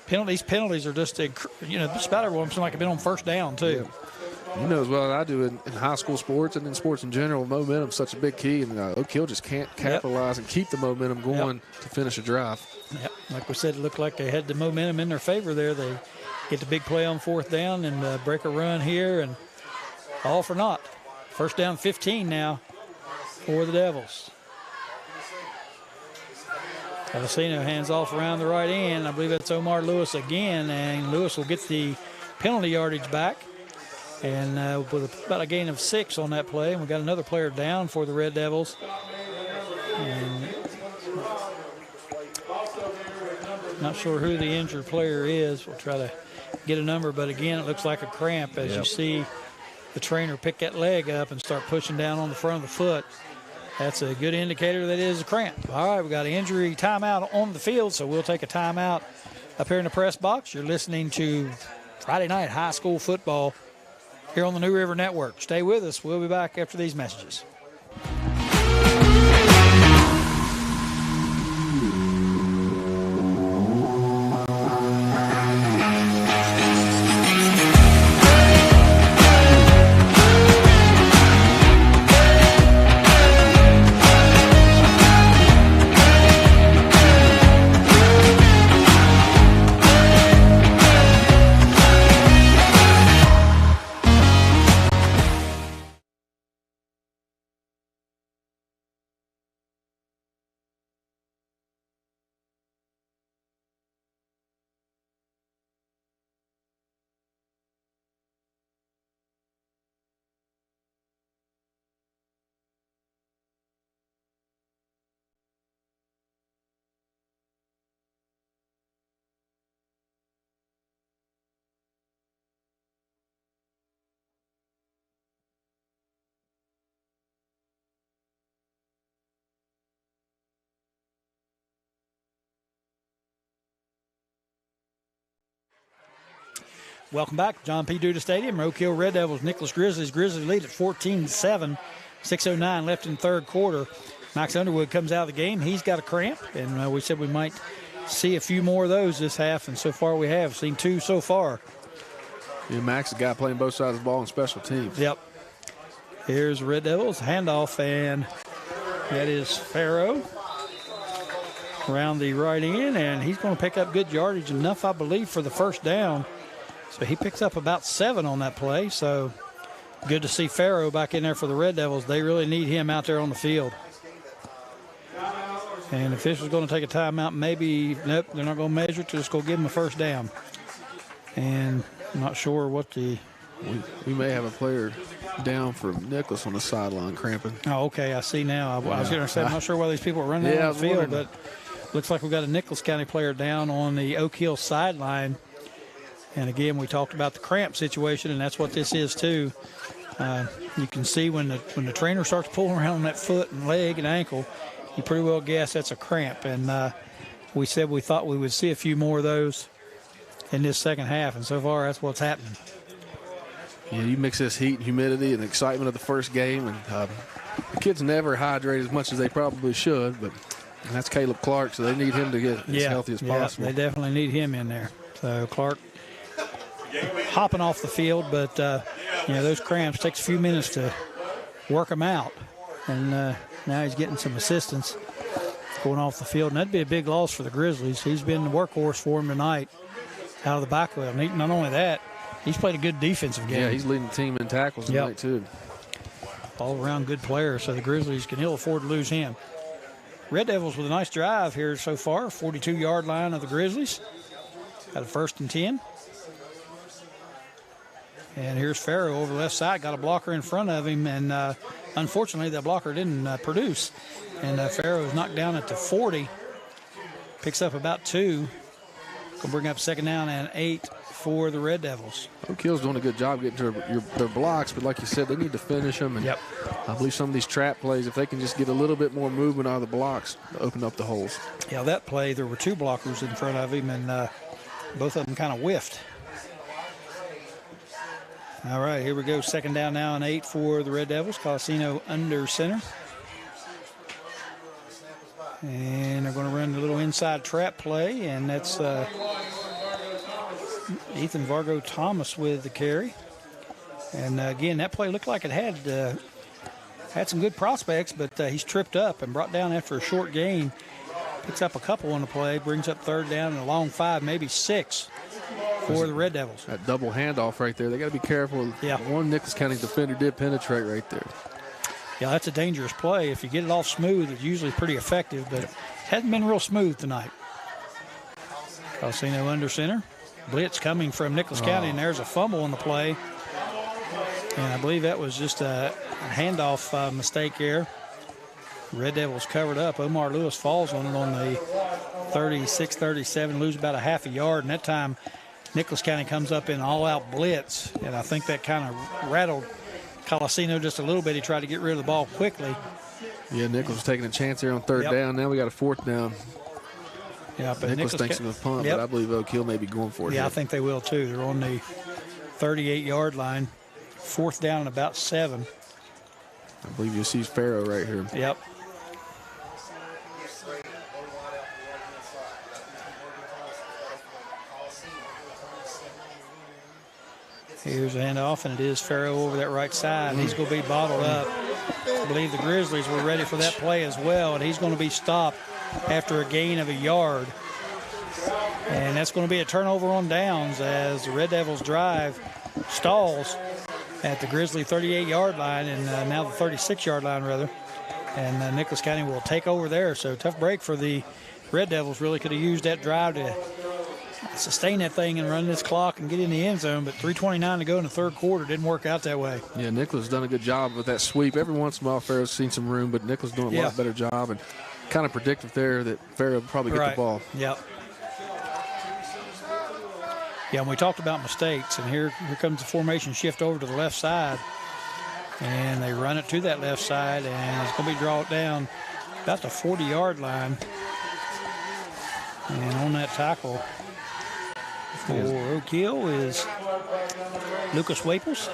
penalties. Penalties are just, just about everyone seems like they've been on 1st down, too. Yeah. You know as well as I do in high school sports and in sports in general, momentum is such a big key, and Oak Hill just can't capitalize and keep the momentum going to finish a drive. Yep. Like we said, it looked like they had the momentum in their favor there. They get the big play on 4th down and break a run here, and all for naught. 1st down 15 now for the Devils. Avicino hands off around the right end. I believe that's Omar Lewis again, and Lewis will get the penalty yardage back. And with about a gain of 6 on that play. And we've got another player down for the Red Devils. And not sure who the injured player is. We'll try to get a number, but again, it looks like a cramp as you see the trainer pick that leg up and start pushing down on the front of the foot. That's a good indicator that it is a cramp. All right, we got an injury timeout on the field, so we'll take a timeout up here in the press box. You're listening to Friday Night High School Football here on the New River Network. Stay with us. We'll be back after these messages. Welcome back to John P. Duda Stadium. Oak Hill Red Devils, Nicholas Grizzlies. Grizzlies lead at 14-7. 6:09 left in the third quarter. Max Underwood comes out of the game. He's got a cramp, and we said we might see a few more of those this half, and so far we have seen 2 so far. Yeah, Max is the guy playing both sides of the ball in special teams. Yep. Here's Red Devils handoff, and that is Farrow around the right end, and he's going to pick up good yardage enough, I believe, for the first down. So he picks up about 7 on that play. So good to see Farrow back in there for the Red Devils. They really need him out there on the field. And the official's going to take a timeout. Maybe, nope, they're not going to measure it. Just go give him a first down. And I'm not sure what the... We may have a player down from Nicholas on the sideline cramping. Oh, okay, I see now. I was going to say, I'm not sure why these people are running out on the field, but looks like we've got a Nicholas County player down on the Oak Hill sideline. And again, we talked about the cramp situation, and that's what this is too. You can see when the trainer starts pulling around on that foot and leg and ankle, you pretty well guess that's a cramp. And we said we thought we would see a few more of those in this second half, and so far that's what's happening. Yeah, you mix this heat and humidity and excitement of the first game, and the kids never hydrate as much as they probably should, but that's Caleb Clark, so they need him to get as healthy as possible. They definitely need him in there. So Clark hopping off the field, but those cramps takes a few minutes to work them out, and now he's getting some assistance going off the field, and that'd be a big loss for the Grizzlies. He's been the workhorse for him tonight out of the backfield. And not only that, he's played a good defensive game. Yeah, he's leading the team in tackles tonight too. All around good player, so the Grizzlies can ill afford to lose him. Red Devils with a nice drive here so far, 42-yard line of the Grizzlies. Got a 1st and 10. And here's Farrow over the left side, got a blocker in front of him, and unfortunately that blocker didn't produce. And Farrow is knocked down at the 40, picks up about 2. Gonna bring up 2nd down and 8 for the Red Devils. Oak Hill's doing a good job getting to their blocks, but like you said, they need to finish them. And I believe some of these trap plays, if they can just get a little bit more movement out of the blocks, open up the holes. Yeah, that play, there were 2 blockers in front of him, and both of them kind of whiffed. All right, here we go. 2nd down now and 8 for the Red Devils. Colasino under center. And they're going to run a little inside trap play, and that's Ethan Vargo Thomas with the carry. And again, that play looked like it had some good prospects, but he's tripped up and brought down after a short gain. Picks up a couple on the play, brings up 3rd down and a long 5, maybe 6 for the Red Devils. That double handoff right there. They got to be careful. Yeah. One Nicholas County defender did penetrate right there. Yeah, that's a dangerous play. If you get it off smooth, it's usually pretty effective, but it hasn't been real smooth tonight. Colasino under center. Blitz coming from Nicholas County, and there's a fumble on the play. And I believe that was just a handoff mistake there. Red Devils covered up. Omar Lewis falls on it on the 36-37, lose about a half a yard, and that time Nicholas County comes up in all-out blitz, and I think that kind of rattled Colasino just a little bit. He tried to get rid of the ball quickly. Yeah, Nicholas was taking a chance there on 3rd down. Now we got a 4th down. Yeah, but Nicholas thinks of a punt, but I believe Oak Hill may be going for it. Yeah, here. I think they will too. They're on the 38-yard line, 4th down and about 7. I believe you'll see Farrow right here. Yep. Here's a handoff, and it is Farrow over that right side. He's going to be bottled up. I believe the Grizzlies were ready for that play as well, and he's going to be stopped after a gain of a yard. And that's going to be a turnover on downs as the Red Devils drive stalls at the Grizzly 38-yard line, and now the 36-yard line, rather. And Nicholas County will take over there. So tough break for the Red Devils. Really could have used that drive to sustain that thing and run this clock and get in the end zone, but 3:29 to go in the third quarter. Didn't work out that way. Yeah, Nicholas done a good job with that sweep. Every once in a while, Farrow's seen some room, but Nicholas doing a lot better job and kind of predictive there that Farrow would probably get the ball. Yep. Yeah, and we talked about mistakes, and here comes the formation shift over to the left side, and they run it to that left side, and it's going to be brought down about the 40-yard line. And on that tackle for Oak Hill is Lucas Waples.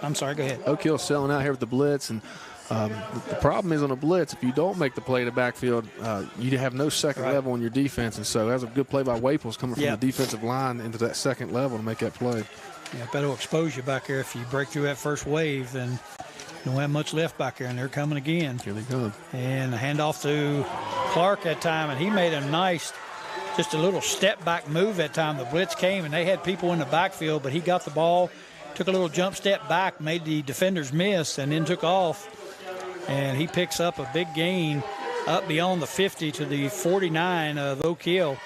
I'm sorry, go ahead. Oak Hill selling out here with the blitz, and the problem is on a blitz, if you don't make the play to backfield, you have no second level on your defense. And so that was a good play by Waples coming from the defensive line into that second level to make that play. Yeah, that'll expose you back there. If you break through that first wave, then you don't have much left back there, and they're coming again. Here they come. And a handoff to Clark that time, and he made a nice, just a little step back move that time. The blitz came, and they had people in the backfield, but he got the ball, took a little jump step back, made the defenders miss, and then took off. And he picks up a big gain up beyond the 50 to the 49 of Oak Hill.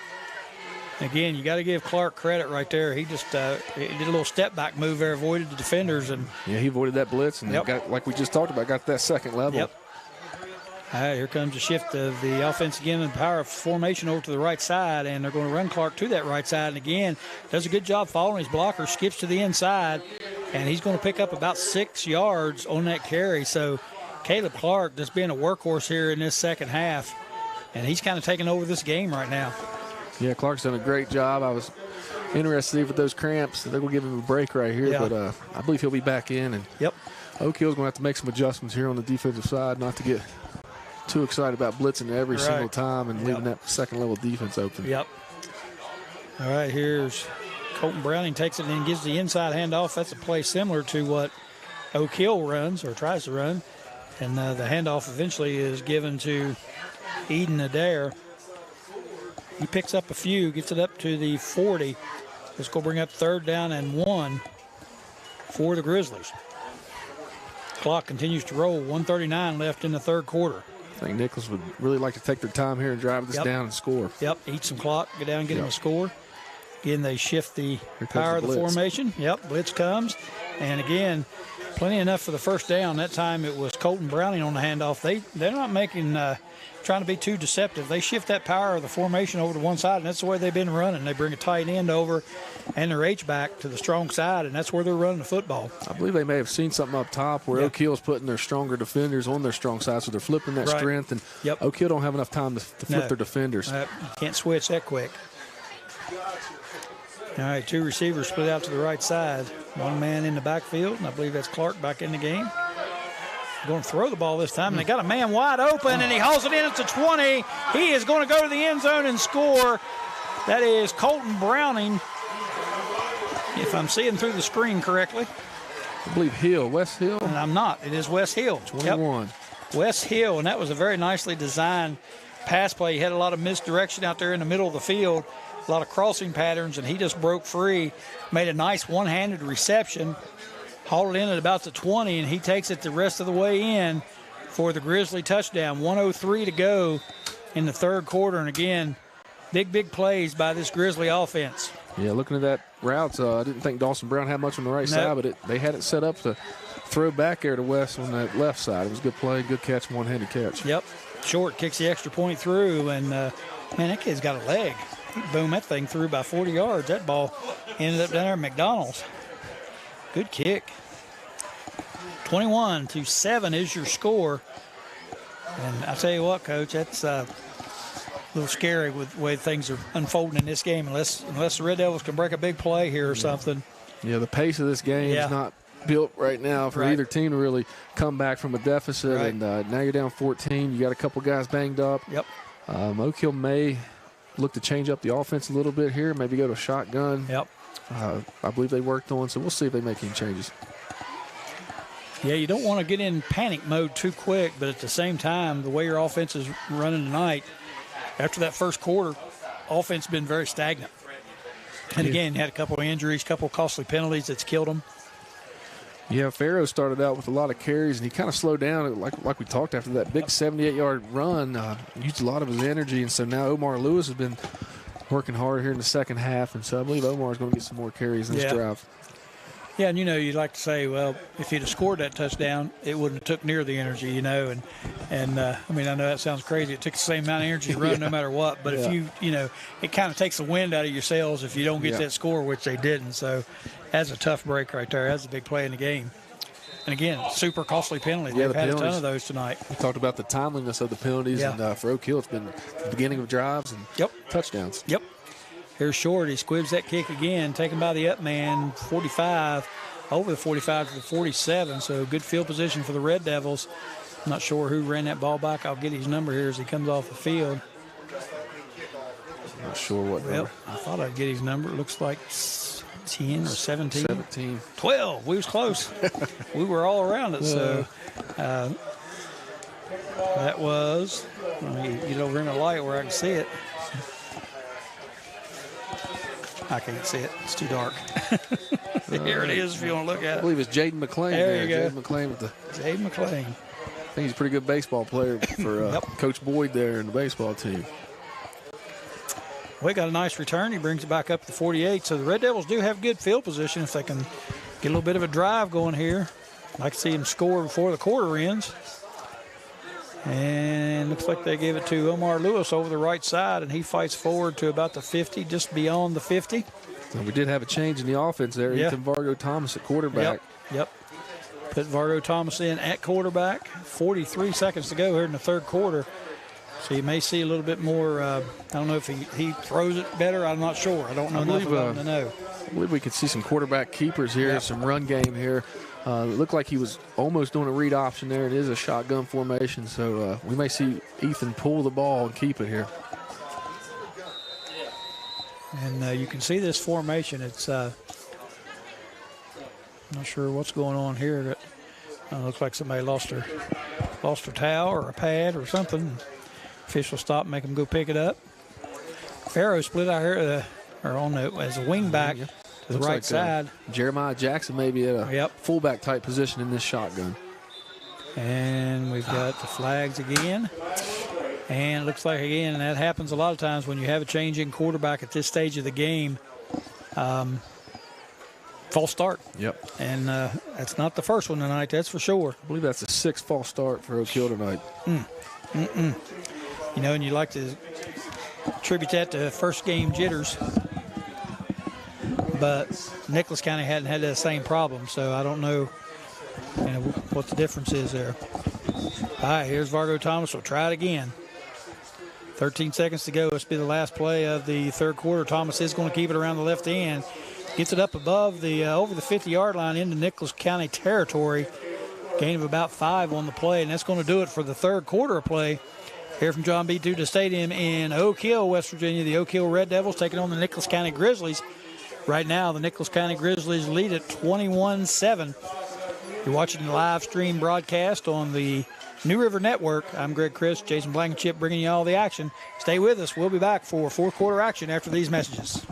Again, you got to give Clark credit right there. He just he did a little step back move there, avoided the defenders. And yeah, he avoided that blitz and got, like we just talked about, got that second level. Yep. All right, here comes the shift of the offense again and power formation over to the right side, and they're going to run Clark to that right side. And again, does a good job following his blocker, skips to the inside, and he's going to pick up about 6 yards on that carry. So Caleb Clark just being a workhorse here in this second half, and he's kind of taking over this game right now. Yeah, Clark's done a great job. I was interested to see with those cramps. They're going to give him a break right here, but I believe he'll be back in. And Oak Hill's going to have to make some adjustments here on the defensive side, not to get too excited about blitzing every single time and leaving that second-level defense open. Yep. All right, here's Colton Browning takes it and gives the inside handoff. That's a play similar to what Oak Hill runs or tries to run. And the handoff eventually is given to Eden Adair. He picks up a few, gets it up to the 40. Let's go bring up 3rd down and 1 for the Grizzlies. Clock continues to roll. 1:39 left in the third quarter. I think Nicholas would really like to take their time here and drive this down and score. Yep, eat some clock, get down and get him a score. Again, they shift the power of the formation. Yep, blitz comes. And again, plenty enough for the first down. That time it was Colton Browning on the handoff. They're not making trying to be too deceptive. They shift that power of the formation over to one side, and that's the way they've been running. They bring a tight end over and their H-back to the strong side, and that's where they're running the football. I believe they may have seen something up top where Oak Hill's putting their stronger defenders on their strong side, so they're flipping that strength, and Oak Hill don't have enough time to flip their defenders. You can't switch that quick. All right, 2 receivers split out to the right side. 1 man in the backfield, and I believe that's Clark back in the game. Going to throw the ball this time, and they got a man wide open, and he hauls it in at the 20. He is going to go to the end zone and score. That is Colton Browning, if I'm seeing through the screen correctly. I believe Hill, West Hill. And I'm not. It is West Hill. 21. Yep. West Hill, and that was a very nicely designed pass play. He had a lot of misdirection out there in the middle of the field, a lot of crossing patterns, and he just broke free, made a nice one-handed reception, hauled it in at about the 20, and he takes it the rest of the way in for the Grizzly touchdown. 1:03 to go in the third quarter, and again, big plays by this Grizzly offense. Yeah, looking at that route, I didn't think Dawson Brown had much on the right side, but they had it set up to throw back there to West on that left side. It was a good play, good catch, one-handed catch. Yep. Short kicks the extra point through, and, man, that kid's got a leg. He boomed that thing through by 40 yards. That ball ended up down there at McDonald's. Good kick. 21-7 is your score. And I tell you what, Coach, that's a little scary with the way things are unfolding in this game, unless the Red Devils can break a big play here or something. Yeah, the pace of this game is not built right now for either team to really come back from a deficit. And now you're down 14. You got a couple guys banged up. Yep. Oak Hill may look to change up the offense a little bit here, maybe go to a shotgun. Yep. I believe they worked on, so we'll see if they make any changes. Yeah, you don't want to get in panic mode too quick, but at the same time, the way your offense is running tonight, after that first quarter, offense has been very stagnant. And again, had a couple of injuries, couple of costly penalties that's killed them. Yeah, Farrow started out with a lot of carries, and he kind of slowed down, like we talked after that big 78-yard run. Used a lot of his energy, and so now Omar Lewis has been working hard here in the second half, and so I believe Omar's going to get some more carries in this drive. Yeah, and you'd like to say, well, if he'd have scored that touchdown, it wouldn't have took near the energy, and I mean, I know that sounds crazy. It took the same amount of energy to run no matter what, but if it kind of takes the wind out of your sails if you don't get that score, which they didn't. So that's a tough break right there. That's a big play in the game. And again, super costly penalty. They've had a ton of those tonight. We talked about the timeliness of the penalties, and for Oak Hill, it's been the beginning of drives and touchdowns. Yep. Here's Short. He squibs that kick again, taken by the up man, 45, over the 45 to the 47. So good field position for the Red Devils. I'm not sure who ran that ball back. I'll get his number here as he comes off the field. Not sure what number. I thought I'd get his number. It looks like 10 or 17. 17. 12. We was close. We were all around it. So that was, let me get over in the light where I can see it. I can't see it. It's too dark. Here it is if you want to look at it. I believe it's Jaden McClain. There you go. Jaden McClain with the. Jaden McClain. I think he's a pretty good baseball player for Coach Boyd there in the baseball team. We got a nice return. He brings it back up to 48. So the Red Devils do have good field position if they can get a little bit of a drive going here. I'd like to see him score before the quarter ends. And looks like they gave it to Omar Lewis over the right side, and he fights forward to about the 50, just beyond the 50. And we did have a change in the offense there. Ethan Vargo Thomas at quarterback. Yep. Put Vargo Thomas in at quarterback. 43 seconds to go here in the third quarter. So you may see a little bit more. I don't know if he throws it better. I'm not sure. I don't know enough about him to know. I believe we could see some quarterback keepers here, some run game here. It looked like he was almost doing a read option there. It is a shotgun formation, so we may see Ethan pull the ball and keep it here. And you can see this formation. It's not sure what's going on here. Looks like somebody lost their towel or a pad or something. Official stop, make them go pick it up. Farrow split out here as a wing back to the right side. Jeremiah Jackson maybe at a fullback type position in this shotgun. And we've got the flags again. And it looks like, again, that happens a lot of times when you have a change in quarterback at this stage of the game. False start. Yep. And that's not the first one tonight, that's for sure. I believe that's the sixth false start for Oak Hill tonight. And you like to attribute that to first game jitters. But Nicholas County hadn't had that same problem, so I don't know, what the difference is there. All right, here's Vargo Thomas. We'll try it again. 13 seconds to go. This will be the last play of the third quarter. Thomas is going to keep it around the left end. Gets it up above the over the 50-yard line into Nicholas County territory. Gain of about 5 on the play, and that's going to do it for the third quarter of play. Here from John B. Duda Stadium in Oak Hill, West Virginia, the Oak Hill Red Devils taking on the Nicholas County Grizzlies. Right now, the Nicholas County Grizzlies lead at 21-7. You're watching the live stream broadcast on the New River Network. I'm Greg Chris, Jason Blankenship bringing you all the action. Stay with us. We'll be back for fourth quarter action after these messages.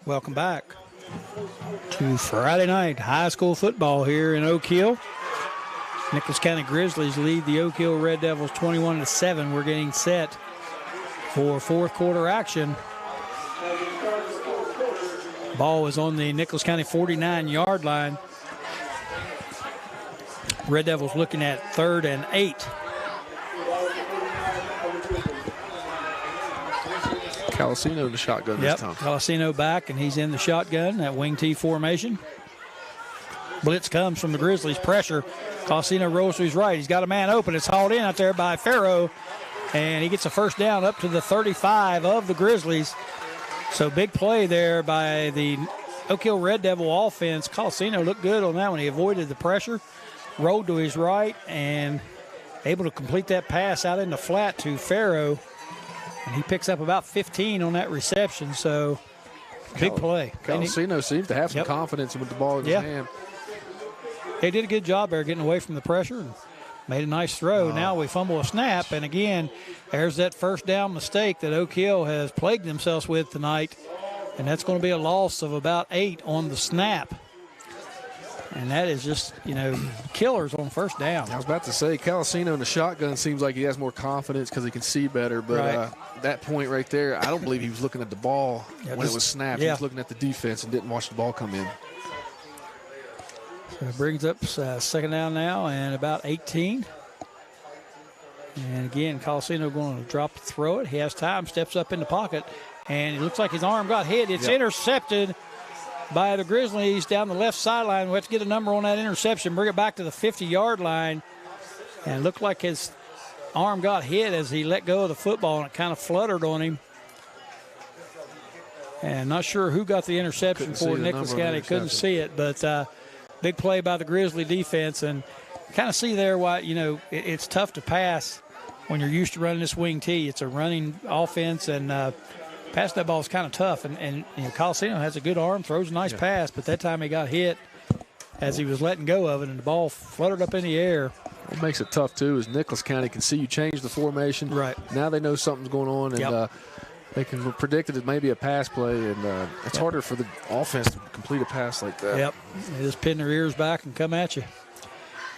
Welcome back to Friday night high school football here in Oak Hill. Nicholas County Grizzlies lead the Oak Hill Red Devils 21-7. We're getting set for fourth quarter action. Ball is on the Nicholas County 49-yard line. Red Devils looking at 3rd and 8. Calasino in the shotgun this time. Calasino back, and he's in the shotgun, that wing T formation. Blitz comes from the Grizzlies. Pressure. Calasino rolls to his right. He's got a man open. It's hauled in out there by Farrow, and he gets a first down up to the 35 of the Grizzlies. So big play there by the Oak Hill Red Devil offense. Calasino looked good on that one. He avoided the pressure, rolled to his right, and able to complete that pass out in the flat to Farrow. And he picks up about 15 on that reception, so big play. Calasino seems to have some confidence with the ball in his hand. They did a good job there getting away from the pressure and made a nice throw. Now we fumble a snap, and again, there's that first down mistake that Oak Hill has plagued themselves with tonight, and that's going to be a loss of about 8 on the snap. And that is just, killers on first down. I was about to say, Calasino in the shotgun seems like he has more confidence because he can see better. But that point right there, I don't believe he was looking at the ball when it was snapped. He was looking at the defense and didn't watch the ball come in. So it brings up second down now and about 18. And again, Calasino going to drop to throw it. He has time, steps up in the pocket, and it looks like his arm got hit. It's intercepted by the Grizzlies down the left sideline. We have to get a number on that interception, bring it back to the 50-yard line. And it looked like his arm got hit as he let go of the football, and it kind of fluttered on him. And not sure who got the interception for Nicholas County. Couldn't see it, but big play by the Grizzly defense. And kind of see there why, it's tough to pass when you're used to running this wing T. It's a running offense, and pass that ball is kind of tough, and Calasino has a good arm, throws a nice pass, but that time he got hit as he was letting go of it, and the ball fluttered up in the air. What makes it tough, too, is Nicholas County can see you change the formation. Right. Now they know something's going on, and they can predict it may be a pass play, and it's harder for the offense to complete a pass like that. Yep. They just pin their ears back and come at you.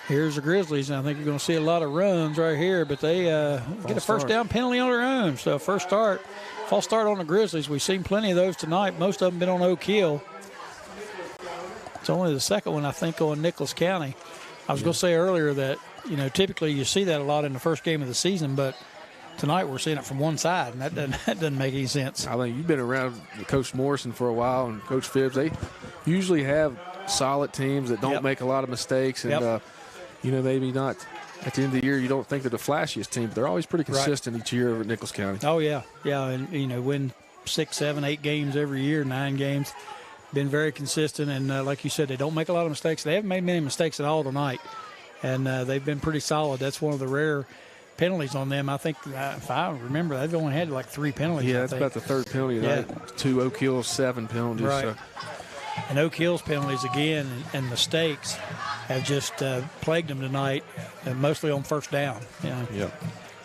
Here's the Grizzlies, and I think you're going to see a lot of runs right here, but they get a first down penalty on their own. So false start on the Grizzlies. We've seen plenty of those tonight. Most of them been on Oak Hill. It's only the second one, I think, on Nicholas County. I was going to say earlier that, typically you see that a lot in the first game of the season, but tonight we're seeing it from one side, and that doesn't make any sense. I think you've been around Coach Morrison for a while, and Coach Phibbs. They usually have solid teams that don't make a lot of mistakes, and maybe not at the end of the year you don't think they're the flashiest team, but they're always pretty consistent each year over at Nicholas County. Oh, yeah, and, win 6, 7, 8 games every year, 9 games. Been very consistent, and like you said, they don't make a lot of mistakes. They haven't made many mistakes at all tonight, and they've been pretty solid. That's one of the rare penalties on them. I think, if I remember, they've only had like 3 penalties. Yeah, that's about the third penalty tonight. 2 Oak Hill, 7 penalties. Right. So. And Oak Hill's penalties, again, and mistakes have just plagued them tonight, and mostly on first down.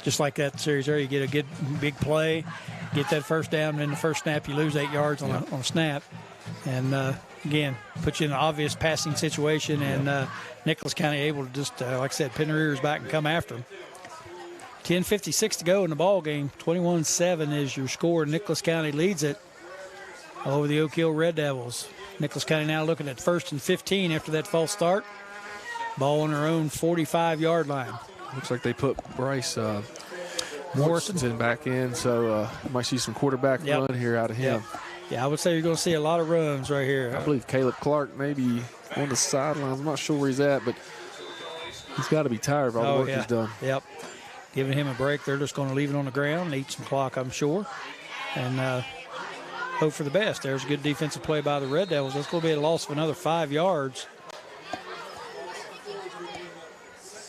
Just like that series there, you get a good big play, get that first down, and then the first snap you lose 8 yards on a snap. And, again, put you in an obvious passing situation, and Nicholas County able to just, like I said, pin their ears back and come after them. 10:56 to go in the ball game. 21-7 is your score. Nicholas County leads it over the Oak Hill Red Devils. Nicholas County now looking at 1st and 15 after that false start. Ball on their own 45-yard line. Looks like they put Bryce Morrison back in, so you might see some quarterback run here out of him. Yeah, I would say you're going to see a lot of runs right here. I believe Caleb Clark may be on the sidelines. I'm not sure where he's at, but he's got to be tired of all the work he's done. Yep. Giving him a break. They're just going to leave it on the ground and eat some clock, I'm sure. And hope for the best. There's a good defensive play by the Red Devils. That's going to be a loss of another 5 yards.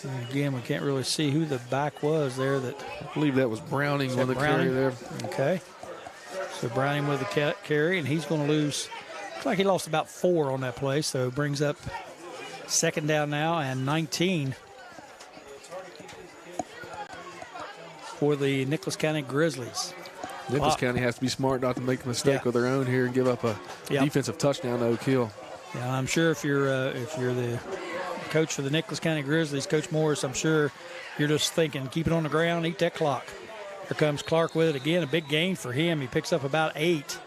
And again, we can't really see who the back was there. I believe that was Browning on the carry there. Okay. So Browning with the carry, and he's going to lose. Looks like he lost about 4 on that play, so it brings up second down now and 19 for the Nicholas County Grizzlies. Nicholas County has to be smart not to make a mistake of their own here and give up a defensive touchdown to Oak Hill. Yeah, I'm sure if you're the coach for the Nicholas County Grizzlies, Coach Morris, I'm sure you're just thinking, keep it on the ground, eat that clock. Here comes Clark with it again, a big gain for him. He picks up about 8.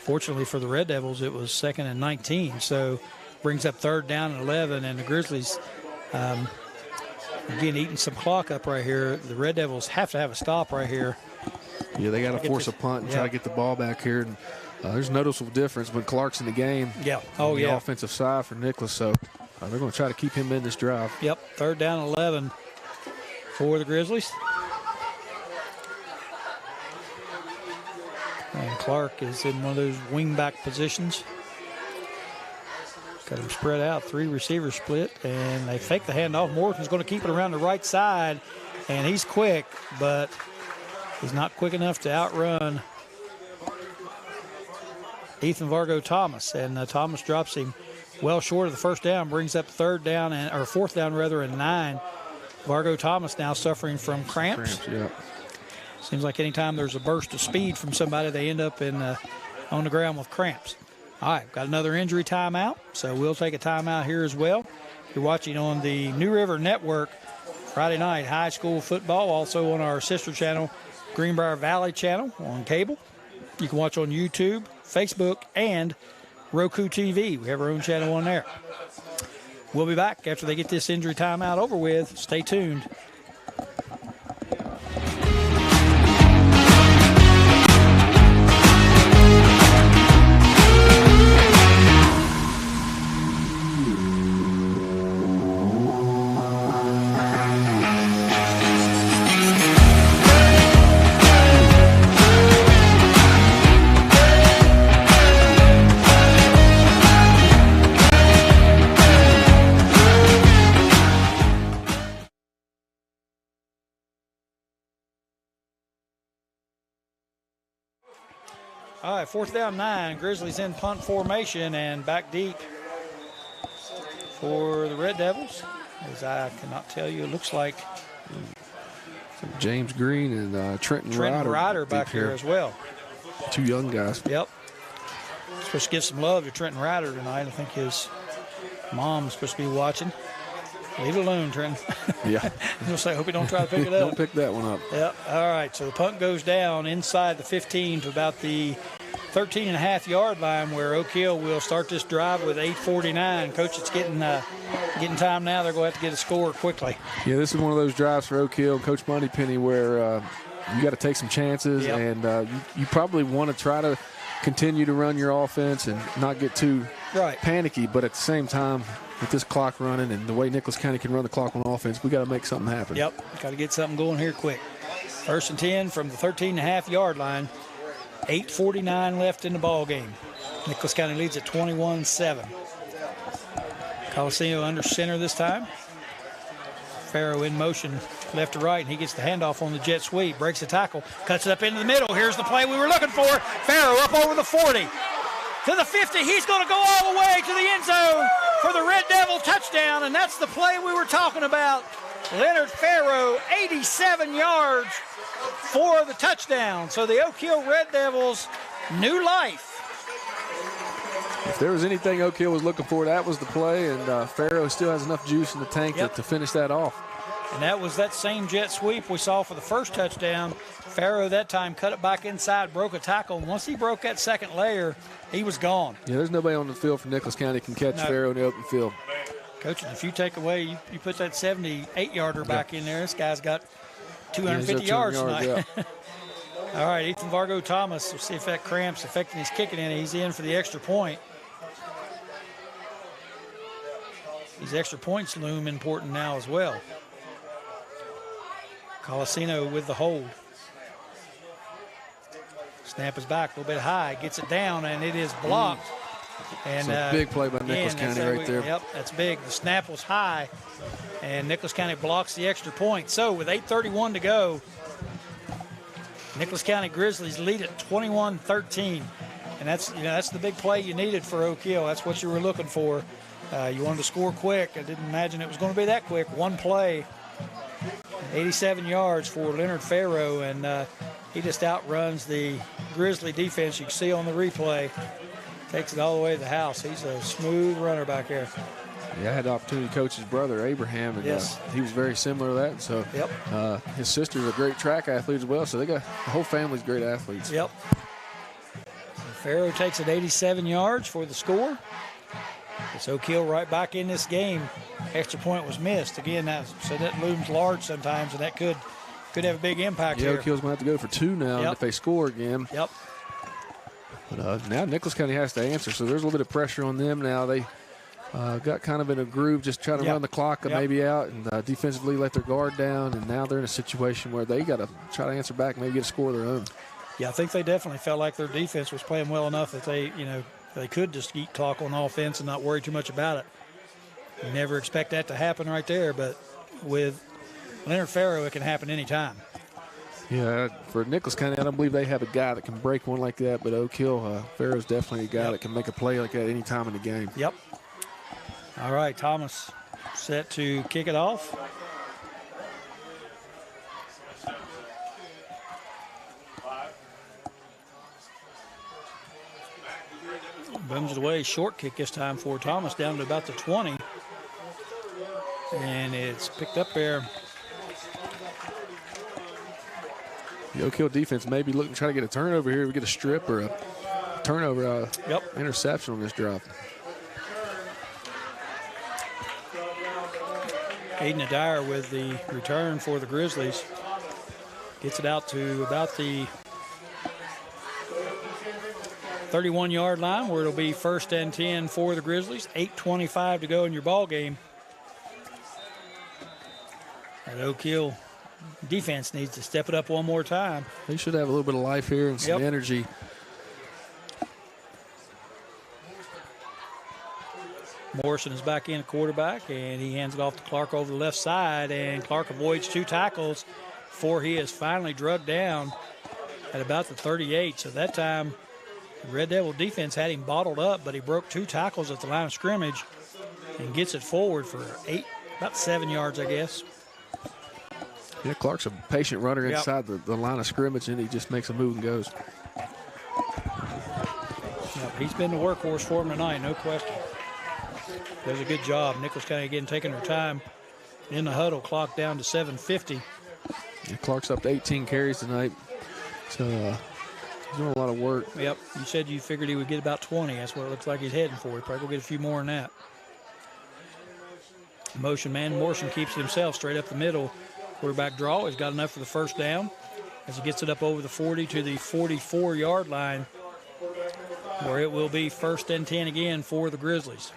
Fortunately for the Red Devils, it was 2nd and 19, so brings up 3rd down and 11, and the Grizzlies, again, eating some clock up right here. The Red Devils have to have a stop right here. Yeah, they got to force a punt and try to get the ball back here. And there's a noticeable difference when Clark's in the game. Yeah. On the offensive side for Nicholas, so they're going to try to keep him in this drive. Yep, 3rd down and 11 for the Grizzlies. And Clark is in one of those wing-back positions. Got him spread out, 3 receivers split, and they fake the handoff. Morrison's going to keep it around the right side, and he's quick, but he's not quick enough to outrun Ethan Vargo Thomas, and Thomas drops him well short of the 1st down, brings up 4th down and 9. Vargo Thomas now suffering from cramps. Yeah. Seems like anytime there's a burst of speed from somebody, they end up on the ground with cramps. All right, got another injury timeout, so we'll take a timeout here as well. You're watching on the New River Network Friday night high school football, also on our sister channel, Greenbrier Valley channel on cable. You can watch on YouTube, Facebook, and Roku TV. We have our own channel on there. We'll be back after they get this injury timeout over with. Stay tuned. All right, 4th down 9. Grizzlies in punt formation and back deep for the Red Devils. As I cannot tell you, it looks like James Green and Trenton Ryder back here as well. 2 young guys. Yep. Supposed to give some love to Trenton Ryder tonight. I think his mom's supposed to be watching. Leave it alone, Trenton. Yeah. I hope you don't try to pick it up. Don't pick that one up. Yep. All right, so the punt goes down inside the 15 to about the 13.5-yard line, where Oak Hill will start this drive with 8:49. Coach, it's getting time now. They're going to have to get a score quickly. Yeah, this is one of those drives for Oak Hill, Coach Moneypenny, where you got to take some chances, and you probably want to try to continue to run your offense and not get too panicky. But at the same time, with this clock running and the way Nicholas County can run the clock on offense, we got to make something happen. Yep, got to get something going here quick. 1st and 10 from the 13.5-yard line. 8:49 left in the ball game. Nicholas County leads at 21-7. Coliseum under center this time. Farrow in motion left to right, and he gets the handoff on the jet sweep. Breaks the tackle, cuts it up into the middle. Here's the play we were looking for. Farrow up over the 40. To the 50. He's going to go all the way to the end zone for the Red Devil touchdown, and that's the play we were talking about. Leonard Farrow, 87 yards for the touchdown. So the Oak Hill Red Devils, new life. If there was anything Oak Hill was looking for, that was the play, and Farrow still has enough juice in the tank to finish that off. And that was that same jet sweep we saw for the first touchdown. Farrow that time cut it back inside, broke a tackle, and once he broke that second layer, he was gone. Yeah, there's nobody on the field for Nicholas County can catch Farrow in the open field. Coach, if you take away, you put that 78-yarder back in there, this guy's got 250 yards tonight. Yeah. All right, Ethan Vargo Thomas, we'll see if that cramp's affecting his kicking in. He's in for the extra point. These extra points loom important now as well. Colasino with the hold. Snap is back a little bit high, gets it down, and it is blocked. And a big play by Nicholas County right there. Yep, that's big. The snap was high, and Nicholas County blocks the extra point. So with 8:31 to go, Nicholas County Grizzlies lead at 21-13. And that's the big play you needed for Oak Hill. That's what you were looking for. You wanted to score quick. I didn't imagine it was going to be that quick. One play, 87 yards for Leonard Farrow, and He just outruns the Grizzly defense. You can see on the replay. Takes it all the way to the house. He's a smooth runner back there. Yeah, I had the opportunity to coach his brother, Abraham, and yes. He was very similar to that. So his sister's a great track athlete as well. So the whole family's great athletes. Yep. Farrow takes it 87 yards for the score. It's Oak Hill right back in this game. Extra point was missed. Again, that looms large sometimes, and that could have a big impact here. Oak Hill's going to have to go for 2 now if they score again. Yep. But now Nicholas County has to answer, so there's a little bit of pressure on them now. They got kind of in a groove, just trying to run the clock maybe out and defensively let their guard down, and now they're in a situation where they got to try to answer back, maybe get a score of their own. Yeah, I think they definitely felt like their defense was playing well enough that they could just eat clock on offense and not worry too much about it. You never expect that to happen right there, but with Leonard Farrow, it can happen anytime. Yeah, for Nicholas County, I don't believe they have a guy that can break one like that, but Oak Hill, Farrow's definitely a guy that can make a play like that any time in the game. Yep. All right, Thomas set to kick it off. Booms it away, short kick this time for Thomas down to about the 20. And it's picked up there. The Oak Hill defense may be looking to try to get a turnover here. We get a strip or a turnover, interception on this drop. Aiden Adair with the return for the Grizzlies. Gets it out to about the 31-yard line, where it'll be 1st and 10 for the Grizzlies. 8:25 to go in your ball game. And Oak Hill defense needs to step it up one more time. They should have a little bit of life here and some energy. Morrison is back in at quarterback, and he hands it off to Clark over the left side, and Clark avoids 2 tackles before he is finally drugged down at about the 38. So that time, the Red Devil defense had him bottled up, but he broke 2 tackles at the line of scrimmage and gets it forward for about 7 yards, I guess. Yeah, Clark's a patient runner inside the line of scrimmage, and he just makes a move and goes. Yep, he's been the workhorse for him tonight, no question. Does a good job. Nicholas County again taking their time in the huddle, clock down to 7:50. Yeah, Clark's up to 18 carries tonight, so he's doing a lot of work. Yep, you said you figured he would get about 20. That's what it looks like he's heading for. He probably will get a few more than that. Motion man Morrison keeps it himself straight up the middle. Quarterback draw. He's got enough for the first down as he gets it up over the 40 to the 44-yard line, where it will be 1st and 10 again for the Grizzlies.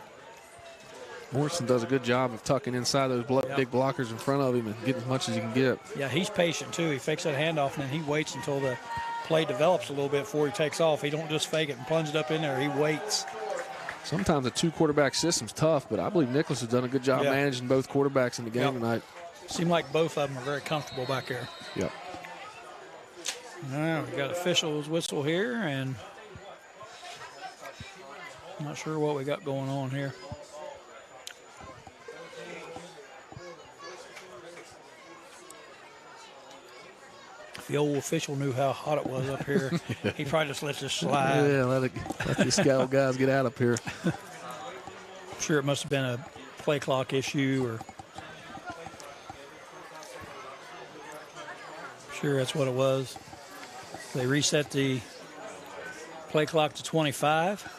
Morrison does a good job of tucking inside those big blockers in front of him and getting as much as he can get. Yeah, he's patient too. He fakes that handoff and then he waits until the play develops a little bit before he takes off. He don't just fake it and plunge it up in there. He waits. Sometimes a 2-quarterback system's tough, but I believe Nicholas has done a good job managing both quarterbacks in the game tonight. Seemed like both of them are very comfortable back there. Yep. Now we got officials whistle here, and I'm not sure what we got going on here. If the old official knew how hot it was up here, he probably just let this slide. Yeah, let these guys get out up here. I'm sure it must have been a play clock issue, or sure that's what it was. They reset the play clock to 25.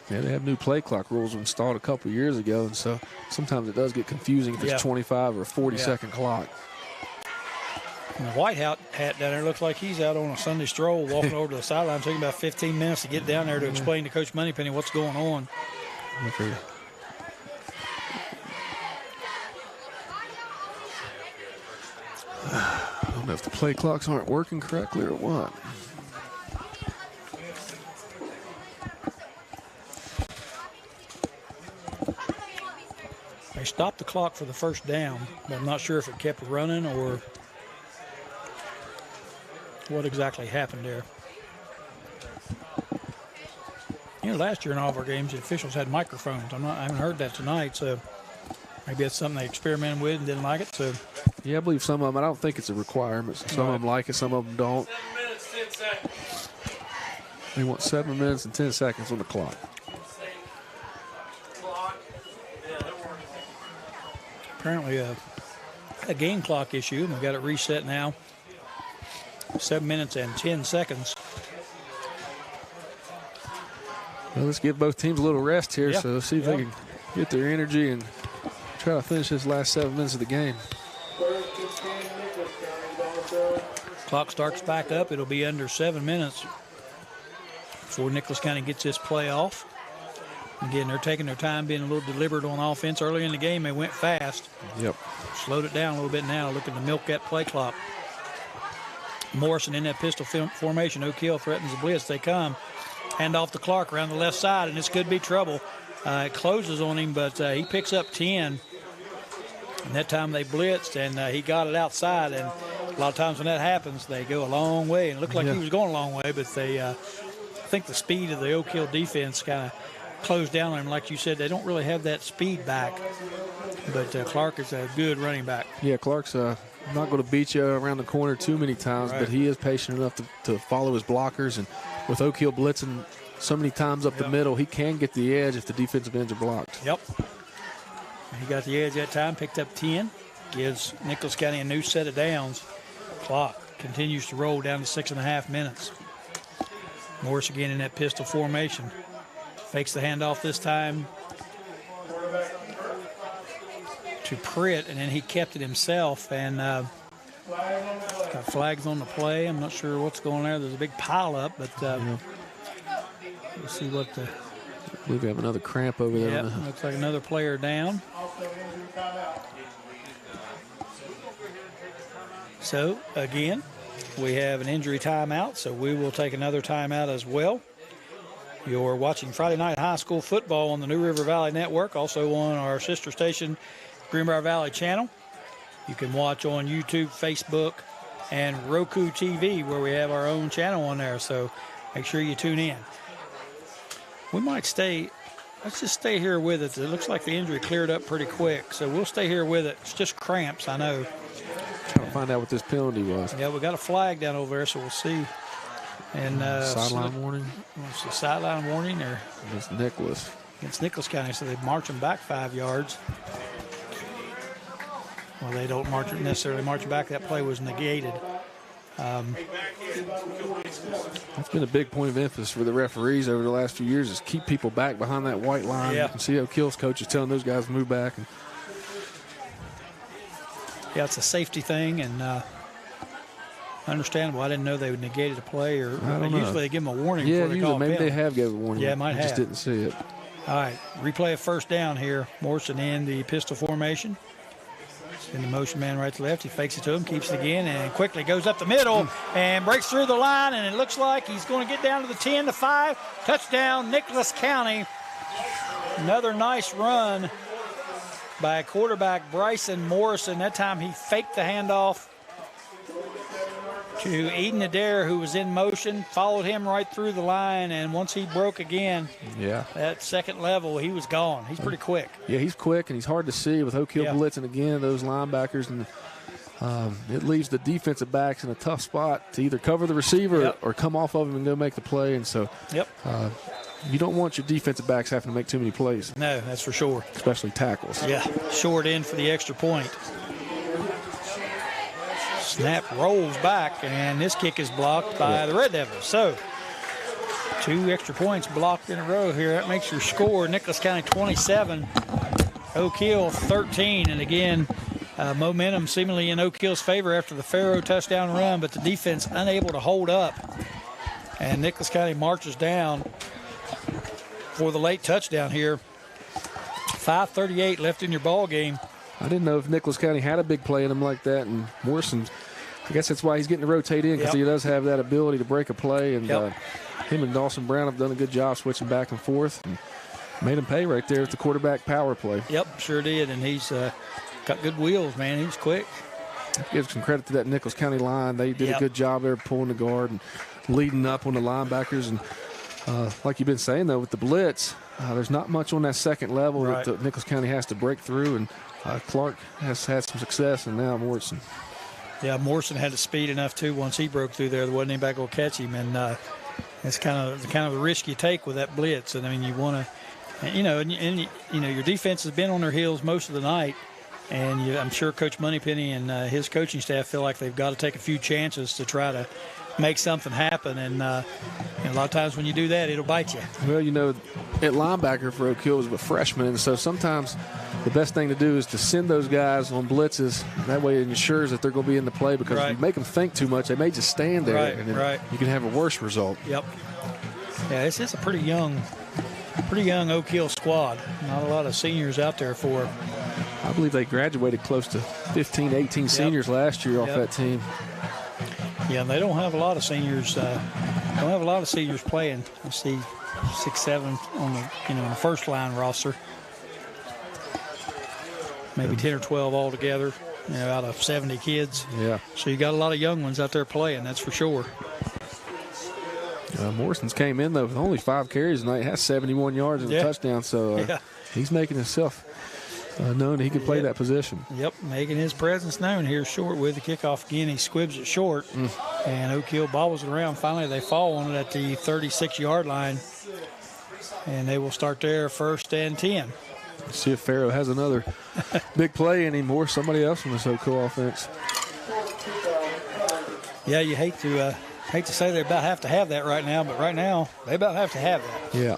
Yeah, they have new play clock rules installed a couple years ago, and so sometimes it does get confusing if it's 25 or a 40-second clock. And the white hat down there looks like he's out on a Sunday stroll, walking over to the sideline, taking about 15 minutes to get down there to explain to Coach Moneypenny what's going on. Okay. I don't know if the play clocks aren't working correctly or what. They stopped the clock for the first down, but I'm not sure if it kept running or what exactly happened there. You know, last year in all of our games, the officials had microphones. I haven't heard that tonight, so maybe that's something they experimented with and didn't like it. So Yeah, I believe some of them. I don't think it's a requirement. Some of them like it, some of them don't. 7 minutes, 10 seconds. They want 7 minutes and 10 seconds on the clock. Apparently a game clock issue, and we've got it reset now. 7 minutes and 10 seconds. Well, let's give both teams a little rest here, Yeah. so let's see if they can get their energy and try to finish this last 7 minutes of the game. Clock starts back up. It'll be under 7 minutes before Nicholas County gets this play off. Again, they're taking their time, being a little deliberate on offense. Early in the game, they went fast. Yep. Slowed it down a little bit now, looking to milk that play clock. Morrison in that pistol formation. Oak Hill threatens the blitz. They come. Hand off to Clark around the left side, and this could be trouble. It closes on him, but he picks up 10. And that time they blitzed, and he got it outside. And a lot of times when that happens, they go a long way. And it looked like he was going a long way, but they, I think the speed of the Oak Hill defense kind of closed down on him. Like you said, they don't really have that speed back. But Clark is a good running back. Yeah, Clark's not going to beat you around the corner too many times, but he is patient enough to follow his blockers. And with Oak Hill blitzing so many times up the middle, he can get the edge if the defensive ends are blocked. Yep. He got the edge that time, picked up 10. Gives Nicholas County a new set of downs. Clock continues to roll down to 6.5 minutes. Morris again in that pistol formation. Fakes the handoff this time to Pritt, and then he kept it himself. And got flags on the play. I'm not sure what's going on there. There's a big pile up, but we'll see what the. I believe we have another cramp over there. Yeah, looks like another player down. So, again, we have an injury timeout, so we will take another timeout as well. You're watching Friday Night High School football on the New River Valley Network, also on our sister station, Greenbrier Valley Channel. You can watch on YouTube, Facebook, and Roku TV, where we have our own channel on there, so make sure you tune in. We might stay, let's just stay here with it. It looks like the injury cleared up pretty quick, so we'll stay here with it. It's just cramps, I know. Trying to find out what this penalty was. Yeah, we got a flag down over there, so we'll see. And sideline warning. It's a sideline warning, or against Nicholas. Against Nicholas County, so they march them back 5 yards. Well, they don't necessarily march back. That play was negated. That's been a big point of emphasis for the referees over the last few years, is keep people back behind that white line. Yeah. You can see Oak Hill's coach is telling those guys to move back. Yeah, it's a safety thing, and understandable. I didn't know they would negated a play, or usually they give them a warning before they call a maybe penalty. they have given a warning. Yeah, might have. Just didn't see it. All right, replay of first down here. Morrison in the pistol formation. In the motion man right to left. He fakes it to him, keeps it again, and quickly goes up the middle and breaks through the line, and it looks like he's going to get down to the 10 to 5. Touchdown, Nicholas County. Another nice run by quarterback Bryson Morrison. That time he faked the handoff to Eden Adair, who was in motion, followed him right through the line, and once he broke again, that second level, he was gone. He's pretty quick. Yeah, he's quick, and he's hard to see with Oak Hill blitzing again, those linebackers, and it leaves the defensive backs in a tough spot to either cover the receiver or come off of him and go make the play, and so you don't want your defensive backs having to make too many plays. No, that's for sure. Especially tackles. Yeah, short end for the extra point. Snap rolls back, and this kick is blocked by the Red Devils. So, 2 extra points blocked in a row here. That makes your score Nicholas County 27, Oak Hill 13. And again, momentum seemingly in Oak Hill's favor after the Faro touchdown run, but the defense unable to hold up. And Nicholas County marches down for the late touchdown here. 5:38 left in your ball game. I didn't know if Nicholas County had a big play in him like that, and Morrison, I guess that's why he's getting to rotate in, because he does have that ability to break a play, and him and Dawson Brown have done a good job switching back and forth, and made him pay right there at the quarterback power play. Yep, sure did, and he's got good wheels, man. He's quick. Give some credit to that Nicholas County line. They did a good job there pulling the guard and leading up on the linebackers, and Like you've been saying, though, with the blitz, there's not much on that second level Right. that Nicholas County has to break through, and Clark has had some success, and now Morrison. Yeah, Morrison had the speed enough too. Once he broke through there, there wasn't anybody going to catch him, and it's kind of the risk you take with that blitz. And I mean, you want to, your defense has been on their heels most of the night, and I'm sure Coach Moneypenny and his coaching staff feel like they've got to take a few chances to try to make something happen. And a lot of times when you do that, it'll bite you. Well, at linebacker for Oak Hill was a freshman, and so sometimes the best thing to do is to send those guys on blitzes. That way it ensures that they're going to be in the play, because if you make them think too much, they may just stand there, and then you can have a worse result. Yep. Yeah, it's a pretty young Oak Hill squad. Not a lot of seniors out there for. I believe they graduated close to 15, 18 seniors last year off that team. Yeah, they don't have a lot of seniors. Playing. I see 6, 7 on the first line roster. Maybe 10 or 12 altogether, out of 70 kids. Yeah. So you got a lot of young ones out there playing, that's for sure. Morrison's came in, though, with only 5 carries tonight, has 71 yards and a touchdown, so he's making himself known that he can play that position. Yep, making his presence known here short with the kickoff again. He squibs it short, and Oak Hill bobbles it around. Finally, they fall on it at the 36-yard line, and they will start there 1st and 10. See if Farrow has another big play anymore. Somebody else on this Oak Hill offense. Yeah, you hate to say they about have to have that right now, but right now they about have to have that. Yeah.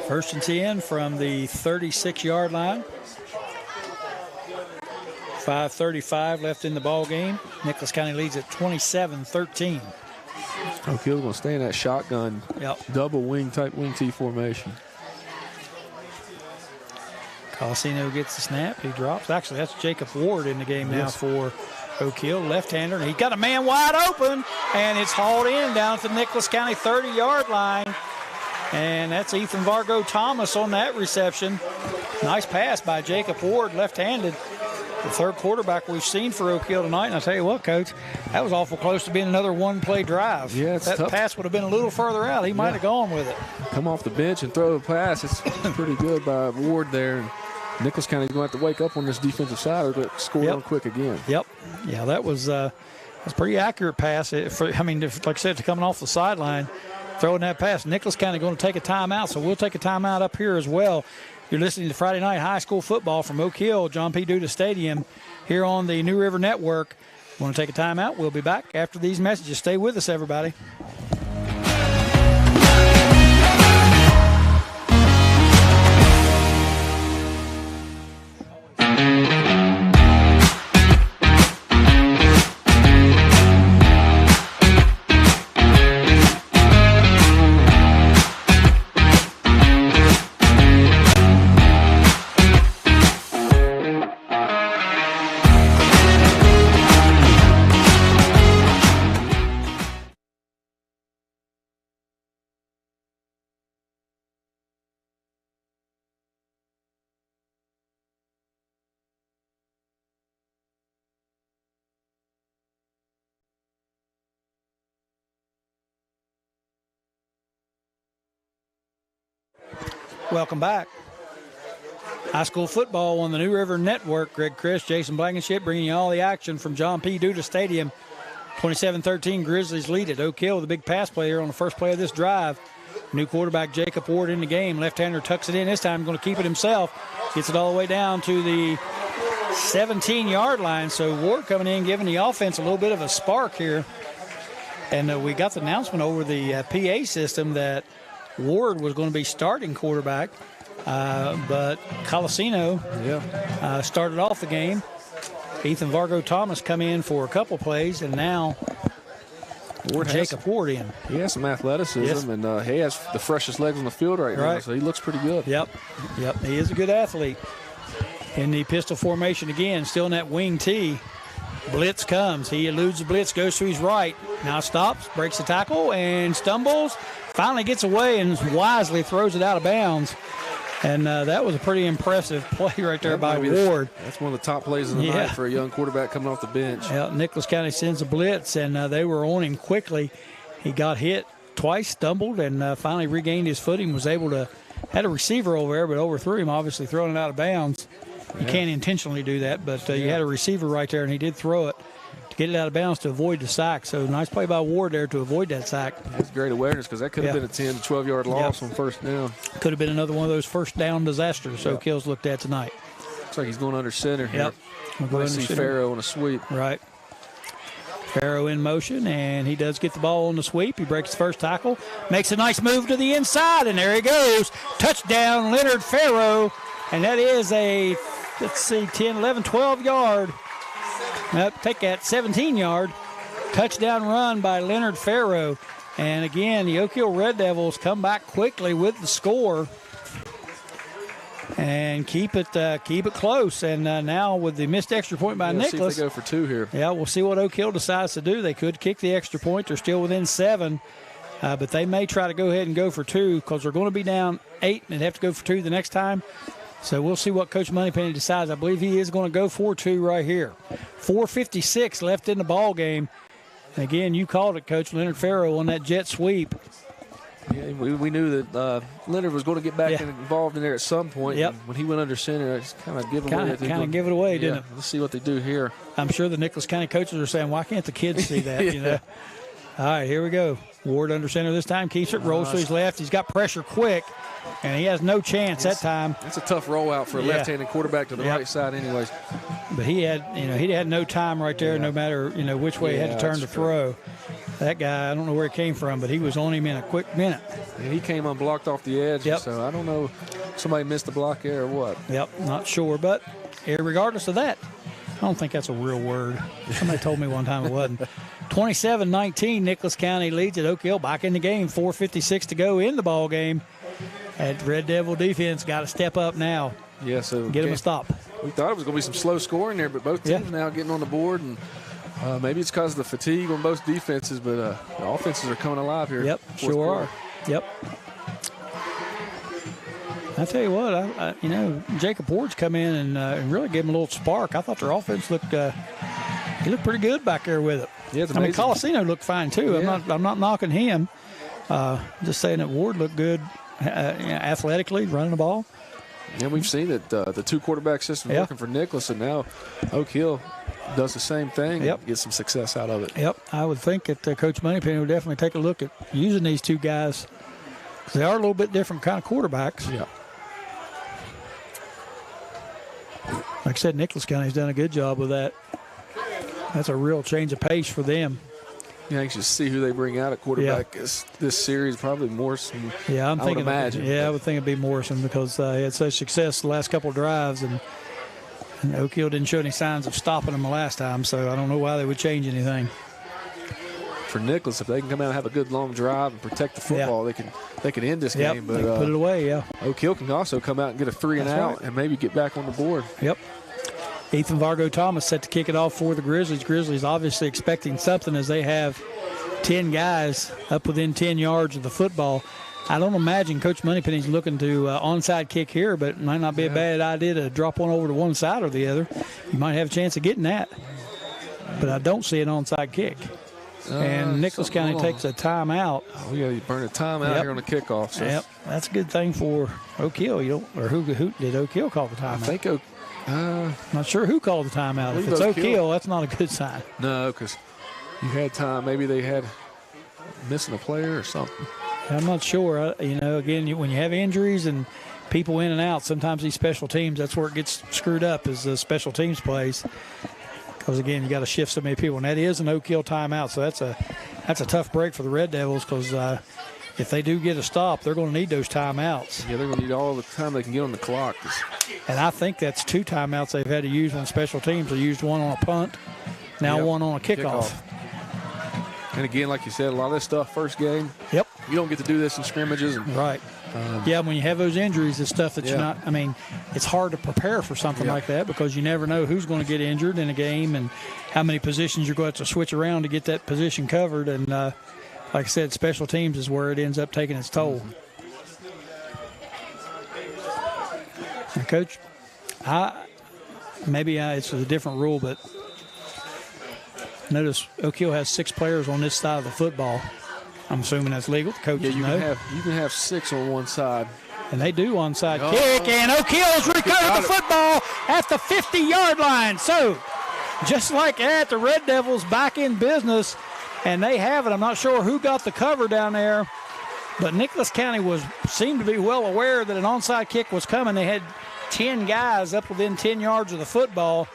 1st and 10 from the 36-yard line. 5:35 left in the ball game. Nicholas County leads at 27-13. Oak Hill's going to stay in that shotgun, double wing type wing T formation. Colasino gets the snap. He drops. Actually, that's Jacob Ward in the game now for Oak Hill, left-hander. And he got a man wide open, and it's hauled in down to the Nicholas County 30-yard line. And that's Ethan Vargo Thomas on that reception. Nice pass by Jacob Ward, left-handed. The third quarterback we've seen for Oak Hill tonight. And I'll tell you what, Coach, that was awful close to being another one-play drive. Yeah, it's that tough. Pass would have been a little further out. He might have gone with it. Come off the bench and throw a pass. It's pretty good by Ward there. And Nicholas County's going to have to wake up on this defensive side or score real quick again. Yep. Yeah, that was a pretty accurate pass. Like I said, to coming off the sideline, throwing that pass. Nicholas County going to take a timeout, so we'll take a timeout up here as well. You're listening to Friday Night High School Football from Oak Hill, John P. Duda Stadium, here on the New River Network. Want to take a timeout? We'll be back after these messages. Stay with us, everybody. Welcome back. High school football on the New River Network. Greg Chris, Jason Blankenship bringing you all the action from John P. Duda Stadium. 27-13 Grizzlies lead it. Oak Hill with a big pass play here on the first play of this drive. New quarterback Jacob Ward in the game. Left-hander tucks it in this time, going to keep it himself. Gets it all the way down to the 17-yard line. So Ward coming in, giving the offense a little bit of a spark here. And we got the announcement over the PA system that Ward was going to be starting quarterback, but Colasino started off the game. Ethan Vargo Thomas come in for a couple plays, and now Jacob Ward in. He has some athleticism, and he has the freshest legs on the field right now, so he looks pretty good. Yep, he is a good athlete. In the pistol formation again, still in that wing T. Blitz comes. He eludes the blitz, goes to his right. Now stops, breaks the tackle, and stumbles. Finally gets away and wisely throws it out of bounds. And that was a pretty impressive play right there by Ward. That's one of the top plays of the night for a young quarterback coming off the bench. Yeah, Nicholas County sends a blitz, and they were on him quickly. He got hit twice, stumbled, and finally regained his footing, was able to, had a receiver over there, but overthrew him, obviously throwing it out of bounds. You can't intentionally do that, but you had a receiver right there, and he did throw it to get it out of bounds to avoid the sack. So nice play by Ward there to avoid that sack. That's great awareness because that could have been a 10 to 12-yard loss on first down. Could have been another one of those first down disasters Oak Hill's looked at tonight. Looks like he's going under center here. We'll see Farrow on a sweep. Right. Farrow in motion, and he does get the ball on the sweep. He breaks the first tackle, makes a nice move to the inside, and there he goes. Touchdown, Leonard Farrow. And that is a, 10, 11, 12-yard. Take that, 17-yard. Touchdown run by Leonard Farrow. And again, the Oak Hill Red Devils come back quickly with the score and keep it close. And now with the missed extra point by Nicholas. See if they go for 2 here. Yeah, we'll see what Oak Hill decides to do. They could kick the extra point. They're still within 7. But they may try to go ahead and go for 2 because they're going to be down 8 and they'd have to go for 2 the next time. So we'll see what Coach Moneypenny decides. I believe he is going to go for 2 right here. 4:56 left in the ball game. And again, you called it, Coach. Leonard Farrow on that jet sweep. Yeah, we knew that Leonard was going to get back involved in there at some point. Yep. When he went under center, it's kind of give it away, didn't it? Let's see what they do here. I'm sure the Nicholas County coaches are saying, why can't the kids see that? You know. All right, here we go. Ward under center this time, keeps it, rolls to his left. He's got pressure quick, and he has no chance that time. That's a tough rollout for a left-handed quarterback to the right side anyways. But he had no time right there, no matter, which way he had to turn to throw. That guy, I don't know where he came from, but he was on him in a quick minute. And he came unblocked off the edge, so I don't know somebody missed the block there or what. Yep, not sure, but regardless of that, I don't think that's a real word. Somebody told me one time it wasn't. 27-19, Nicholas County leads at Oak Hill, back in the game, 4:56 to go in the ball game. And Red Devil defense got to step up now. Yeah, so get him a stop. We thought it was going to be some slow scoring there, but both teams now getting on the board, and maybe it's because of the fatigue on both defenses, but the offenses are coming alive here. Yep, sure are. Yep. I tell you what, Jacob Ward's come in and really gave him a little spark. I thought their offense looked he looked pretty good back there with it. Yeah, I mean, Colasino looked fine too. Yeah. I'm not knocking him. Just saying that Ward looked good athletically, running the ball. And we've seen that the 2 quarterback system working for Nicholas, and now Oak Hill does the same thing and gets some success out of it. Yep, I would think that Coach Moneypenny would definitely take a look at using these 2 guys because they are a little bit different kind of quarterbacks. Yeah. Like I said, Nicholas County's done a good job with that. That's a real change of pace for them. Yeah, anxious to see who they bring out at quarterback this series. Probably Morrison. Yeah, I would imagine. I would think it'd be Morrison because he had such success the last couple of drives, and Oak Hill didn't show any signs of stopping them the last time. So I don't know why they would change anything. For Nicholas, if they can come out and have a good long drive and protect the football, they can end this game. But they can put it away. Oak Hill can also come out and get a 3 and out and maybe get back on the board. Yep. Ethan Vargo Thomas set to kick it off for the Grizzlies. Grizzlies obviously expecting something as they have 10 guys up within 10 yards of the football. I don't imagine Coach Moneypenny's looking to onside kick here, but it might not be a bad idea to drop one over to one side or the other. You might have a chance of getting that, but I don't see an onside kick. And Nicholas County takes a timeout. We got to burn a timeout here on the kickoff. So. Yep, that's a good thing for Oak Hill. Who did Oak Hill call the timeout? I think not sure who called the timeout. If it's Oak Hill, that's not a good sign. No, because you had time. Maybe they had missing a player or something. I'm not sure. Again, when you have injuries and people in and out, sometimes these special teams, that's where it gets screwed up is the special teams plays. Because, again, you got to shift so many people. And that is an Oak Hill timeout, so that's a tough break for the Red Devils because if they do get a stop, they're going to need those timeouts. Yeah, they're going to need all the time they can get on the clock. And I think that's 2 timeouts they've had to use on special teams. They used one on a punt, now one on a kickoff. And, again, like you said, a lot of this stuff, first game. Yep. You don't get to do this in scrimmages. Right. When you have those injuries, it's stuff that you're not – it's hard to prepare for something like that because you never know who's going to get injured in a game and how many positions you're going to have to switch around to get that position covered. And, like I said, special teams is where it ends up taking its toll. Now, Coach, it's a different rule, but notice Oak Hill has 6 players on this side of the football. I'm assuming that's legal. The coaches you know. you can have 6 on one side. And they do onside kick, and Oak Hill's recovered the football at the 50-yard line. So, just like that, the Red Devils back in business, and they have it. I'm not sure who got the cover down there, but Nicholas County seemed to be well aware that an onside kick was coming. They had 10 guys up within 10 yards of the football,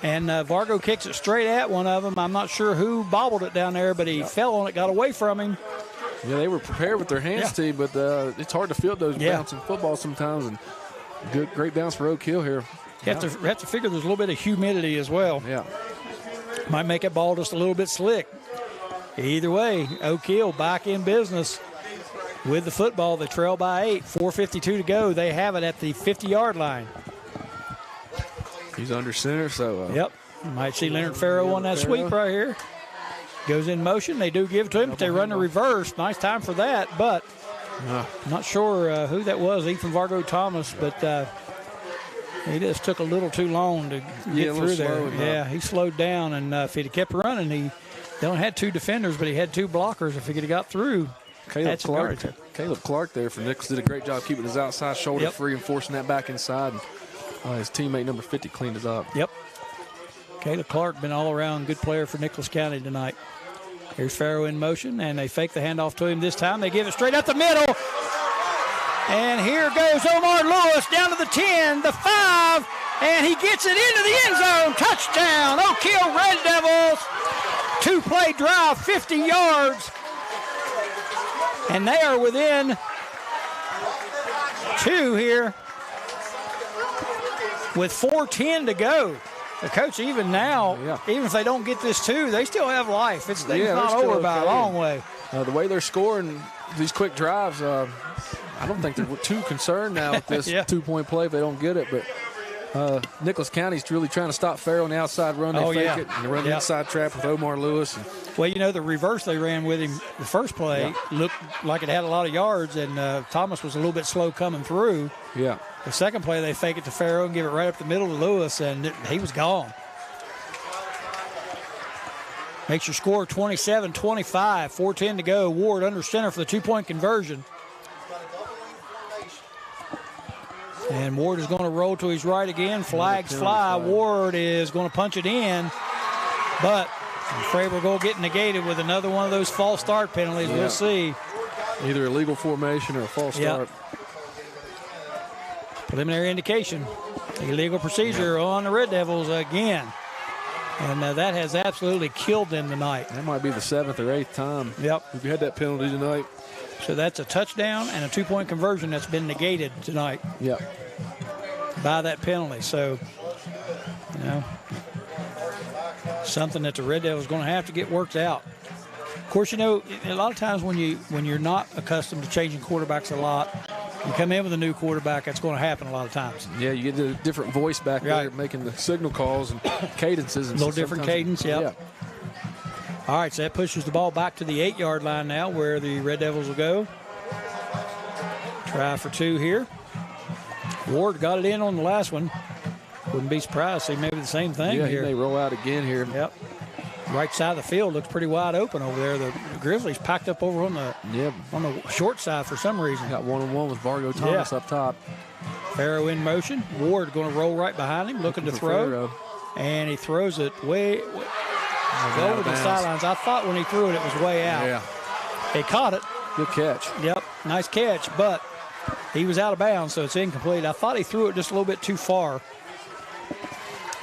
and Vargo kicks it straight at one of them. I'm not sure who bobbled it down there, but he fell on it, got away from him. Yeah, they were prepared with their hands, T, but it's hard to field those bouncing footballs sometimes. And great bounce for Oak Hill here. You have to figure there's a little bit of humidity as well. Yeah. Might make that ball just a little bit slick. Either way, Oak Hill back in business with the football. They trail by 8, 4:52 to go. They have it at the 50-yard line. He's under center, so. Yep. You might see Leonard Farrow on that sweep right here. Goes in motion. They do give it to him, but they run the reverse. Nice time for that, but not sure who that was, Ethan Vargo Thomas, but he just took a little too long to get through there. Yeah, he slowed down, and if he'd have kept running, they only had 2 defenders, but he had 2 blockers. If he could have got through, Caleb Clark there for Nichols did a great job keeping his outside shoulder free and forcing that back inside. His teammate number 50 cleaned it up. Yep. Caleb Clark been all around good player for Nicholas County tonight. Here's Farrow in motion, and they fake the handoff to him this time. They give it straight up the middle. And here goes Omar Lewis down to the 10, the 5, and he gets it into the end zone. Touchdown, Oak Hill Red Devils. 2-play drive, 50 yards. And they are within 2 here with 4:10 to go. The coach, even now, even if they don't get this 2, they still have life. It's not over by a long way. The way they're scoring these quick drives, I don't think they're too concerned now with this 2-point play if they don't get it. But Nicholas County's really trying to stop Farrell on the outside run. They fake it, and they run the inside trap with Omar Lewis. Well, the reverse they ran with him the first play looked like it had a lot of yards, and Thomas was a little bit slow coming through. Yeah. The second play, they fake it to Farrow and give it right up the middle to Lewis, and he was gone. Makes your score 27-25, 4:10 to go. Ward under center for the 2-point conversion. And Ward is going to roll to his right again. Flags fly. Ward is going to punch it in, but I'm afraid we're going to get negated with another one of those false start penalties. We'll see. Either a legal formation or a false start. Preliminary indication. Illegal procedure on the Red Devils again. And that has absolutely killed them tonight. That might be the 7th or 8th time. Yep. If you had that penalty tonight. So that's a touchdown and a 2-point conversion that's been negated tonight. Yep. By that penalty. So, something that the Red Devils are going to have to get worked out. Of course, a lot of times when you're not accustomed to changing quarterbacks a lot, you come in with a new quarterback, that's going to happen a lot of times. Yeah, you get a different voice back there making the signal calls and cadences. And a little different cadence, yeah. All right, so that pushes the ball back to the 8-yard line now where the Red Devils will go. Try for 2 here. Ward got it in on the last one. Wouldn't be surprised to see maybe the same thing here. Yeah, he may roll out again here. Yep. Right side of the field looks pretty wide open over there. The Grizzlies packed up over on the short side for some reason. Got one-on-one with Vargo Thomas up top. Farrow in motion. Ward going to roll right behind him, looking to throw. Farrow. And he throws it way over the sidelines. I thought when he threw it, it was way out. Yeah. He caught it. Good catch. Yep, nice catch, but he was out of bounds, so it's incomplete. I thought he threw it just a little bit too far.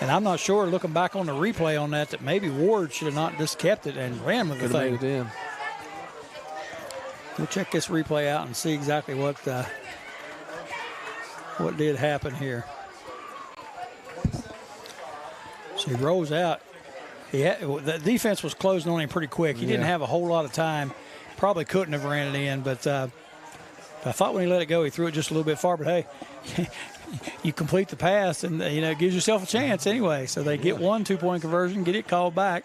And I'm not sure, looking back on the replay on that maybe Ward should have not just kept it and ran with the thing. Made it in. We'll check this replay out and see exactly what did happen here. So he rolls out. The defense was closing on him pretty quick. He didn't have a whole lot of time. Probably couldn't have ran it in, but I thought when he let it go, he threw it just a little bit far. But hey, you complete the pass, and it gives yourself a chance anyway. So they get 1 2-point conversion, get it called back.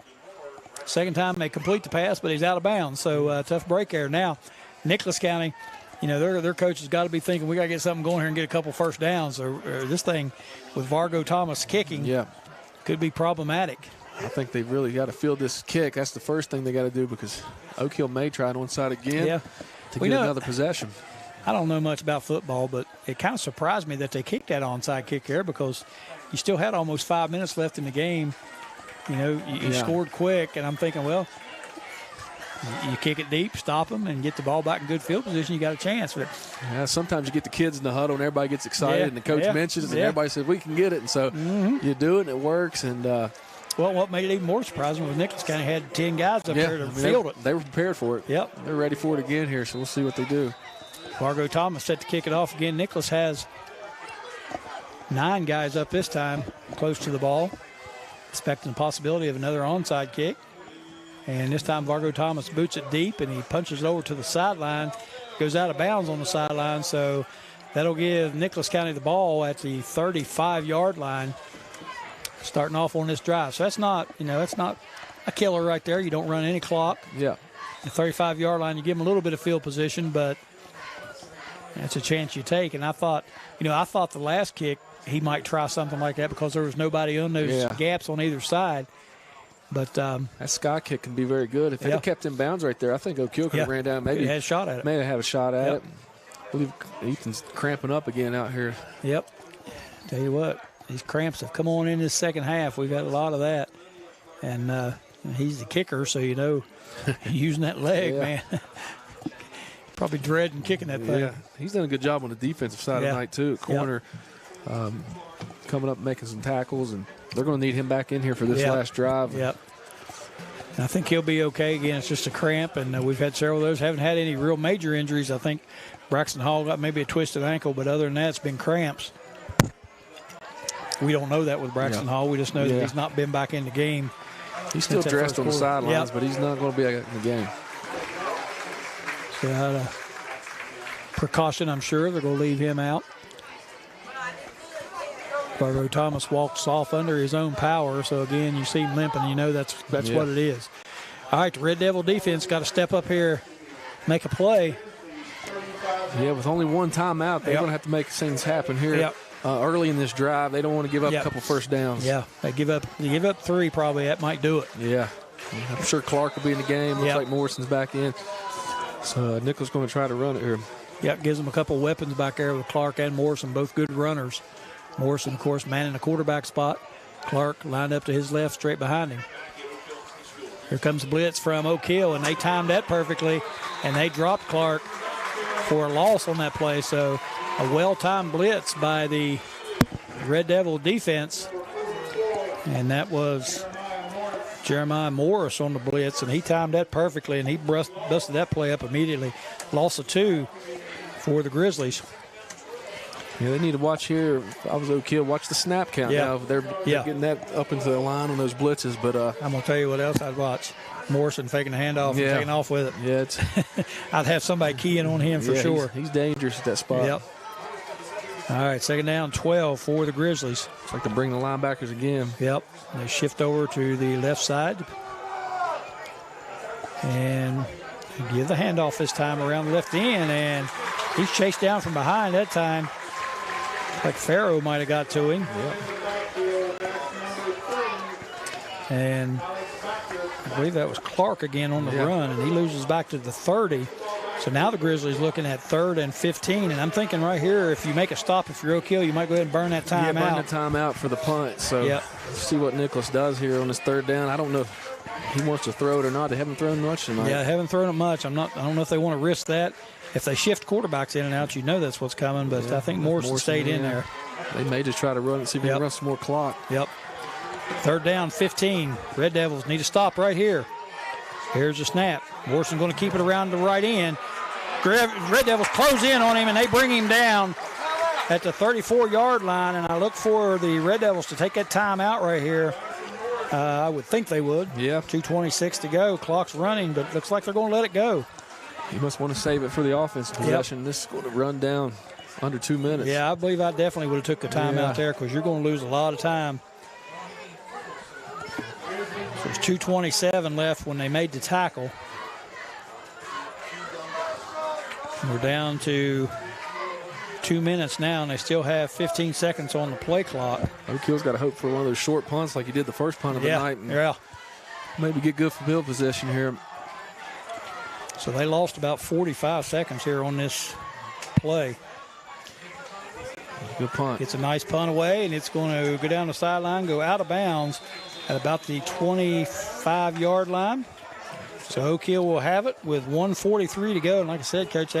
Second time they complete the pass, but he's out of bounds. So tough break there. Now, Nicholas County, their coach has got to be thinking we got to get something going here and get a couple first downs. Or this thing with Vargo Thomas kicking could be problematic. I think they've really got to field this kick. That's the first thing they got to do because Oak Hill may try it onside again to get another possession. I don't know much about football, but it kind of surprised me that they kicked that onside kick there because you still had almost 5 minutes left in the game. You know, you scored quick, and I'm thinking, well, you kick it deep, stop them, and get the ball back in good field position, you got a chance. But sometimes you get the kids in the huddle, and everybody gets excited, and the coach mentions it, and everybody says, we can get it. And so you do it, and it works. And well, what made it even more surprising was Nichols kind of had 10 guys up there to field it. They were prepared for it. Yep. They're ready for it again here, so we'll see what they do. Margot Thomas set to kick it off again. Nicholas has 9 guys up this time close to the ball, expecting the possibility of another onside kick. And this time Vargo Thomas boots it deep, and he punches it over to the sideline, goes out of bounds on the sideline. So that'll give Nicholas County the ball at the 35-yard line, starting off on this drive. So that's not a killer right there. You don't run any clock. Yeah. The 35-yard line, you give them a little bit of field position, but that's a chance you take. And I thought the last kick he might try something like that because there was nobody on those gaps on either side. But that sky kick can be very good. If it had kept in bounds right there, I think Oak Hill could have ran down. Maybe had a shot at it. Maybe have a shot at it. I believe Ethan's cramping up again out here. Yep. Tell you what, these cramps have come on in this second half. We've had a lot of that. And he's the kicker, so using that leg, man. Probably dreading kicking that thing. Yeah, he's done a good job on the defensive side of the night, too. Corner coming up, making some tackles, and they're going to need him back in here for this last drive. Yep. And I think he'll be okay. Again, it's just a cramp, and we've had several of those. Haven't had any real major injuries. I think Braxton Hall got maybe a twisted ankle, but other than that, it's been cramps. We don't know that with Braxton Hall. We just know that he's not been back in the game. He's still dressed on the sidelines, but he's not going to be in the game. So out of precaution, I'm sure they're going to leave him out. Barrow Thomas walks off under his own power, so again, you see him limping, you know that's what it is. All right, the Red Devil defense got to step up here, make a play. Yeah, with only one timeout, they're going to have to make things happen here early in this drive. They don't want to give up a couple first downs. Yeah, they give up 3 probably. That might do it. Yeah, I'm sure Clark will be in the game. Looks like Morrison's back in. So Nichols going to try to run it here. Yep, gives them a couple weapons back there with Clark and Morrison, both good runners. Morrison, of course, manning the quarterback spot. Clark lined up to his left, straight behind him. Here comes the blitz from Oak Hill, and they timed that perfectly, and they dropped Clark for a loss on that play. So a well-timed blitz by the Red Devil defense, and that was Jeremiah Morris on the blitz, and he timed that perfectly, and he busted that play up immediately. Loss of 2 for the Grizzlies. Yeah, they need to watch here. If I was Oak Hill, watch the snap count now. They're getting that up into the line on those blitzes. But I'm going to tell you what else I'd watch. Morrison faking the handoff and taking off with it. Yeah, I'd have somebody keying on him for sure. He's dangerous at that spot. Yep. All right, second down, 12 for the Grizzlies. It's like to bring the linebackers again. Yep. They shift over to the left side. And give the handoff this time around the left end. And he's chased down from behind that time. Like Farrow might have got to him. Yep. And I believe that was Clark again on the run, and he loses back to the 30. So now the Grizzlies looking at 3rd and 15. And I'm thinking right here, if you make a stop, if you're Oak Hill, you might go ahead and burn that time out. Burn the time out for the punt. So see what Nicholas does here on this 3rd down. I don't know if he wants to throw it or not. They haven't thrown much tonight. Yeah, haven't thrown it much. I don't know if they want to risk that. If they shift quarterbacks in and out, you know that's what's coming. But I think Morrison stayed in there. They may just try to run it, see if they can run some more clock. Yep. 3rd down, 15. Red Devils need to stop right here. Here's the snap. Morrison going to keep it around the right end. Red Devils close in on him, and they bring him down at the 34-yard line. And I look for the Red Devils to take that time out right here. I would think they would. Yeah. 2:26 to go. Clock's running, but looks like they're going to let it go. You must want to save it for the offensive possession. Yep. This is going to run down under 2 minutes. Yeah, I believe I definitely would have took the time out there because you're going to lose a lot of time. So there's 2:27 left when they made the tackle. We're down to 2 minutes now, and they still have 15 seconds on the play clock. Oak Hill's got to hope for one of those short punts like he did the first punt of the night. And maybe get good field position here. So they lost about 45 seconds here on this play. Good punt. It's a nice punt away, and it's going to go down the sideline, go out of bounds at about the 25-yard line. So Oak Hill will have it with 1:43 to go. And like I said, Coach,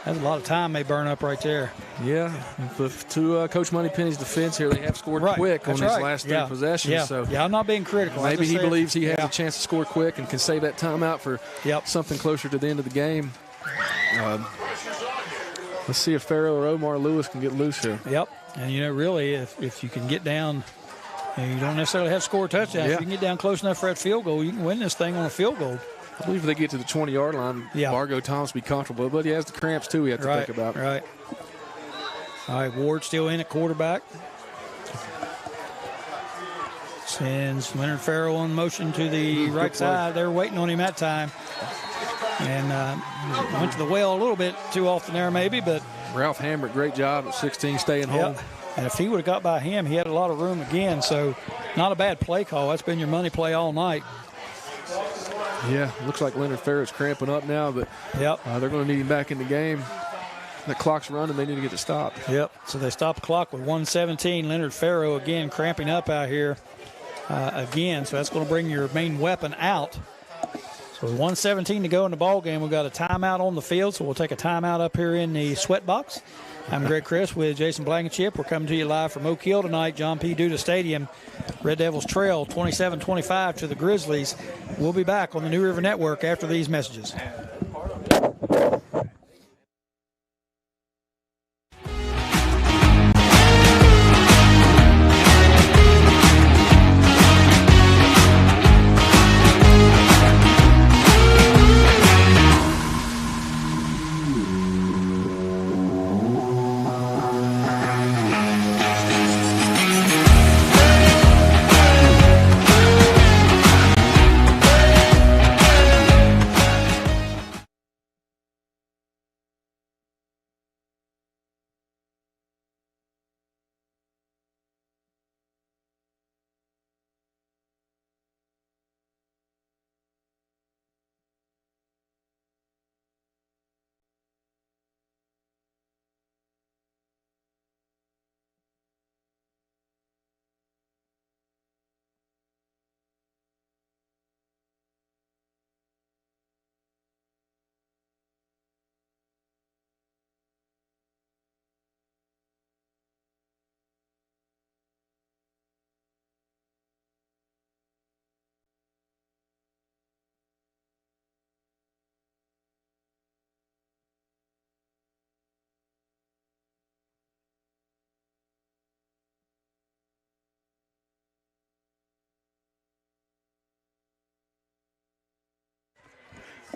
that's a lot of time they burn up right there. Yeah, but to Coach Moneypenny's defense here, they have scored quick on these last three possessions. Yeah. So I'm not being critical. Maybe he believes he has a chance to score quick and can save that timeout for something closer to the end of the game. Let's see if Farrell or Omar Lewis can get loose here. Yep, and really, if you can get down, you don't necessarily have to score a touchdown. If you can get down close enough for that field goal, you can win this thing on a field goal. I believe if they get to the 20-yard line, Margo Thomas will be comfortable, but he has the cramps too we have to think about. Right. All right, Ward still in at quarterback. Sends Leonard Farrell on motion to the right side. They're waiting on him that time. And went to the well a little bit too often there maybe, but Ralph Hambrick, great job at 16 staying home. And if he would have got by him, he had a lot of room again. So not a bad play call. That's been your money play all night. Yeah, looks like Leonard Farrell's cramping up now, but they're going to need him back in the game. The clock's running. They need to get it stopped. Yep. So they stop the clock with 1:17. Leonard Farrell again cramping up out here again. So that's going to bring your main weapon out. So with 1:17 to go in the ball game, we've got a timeout on the field, so we'll take a timeout up here in the sweat box. I'm Greg Chris with Jason Blankenship. We're coming to you live from Oak Hill tonight, John P. Duda Stadium. Red Devils trail 27-25 to the Grizzlies. We'll be back on the New River Network after these messages.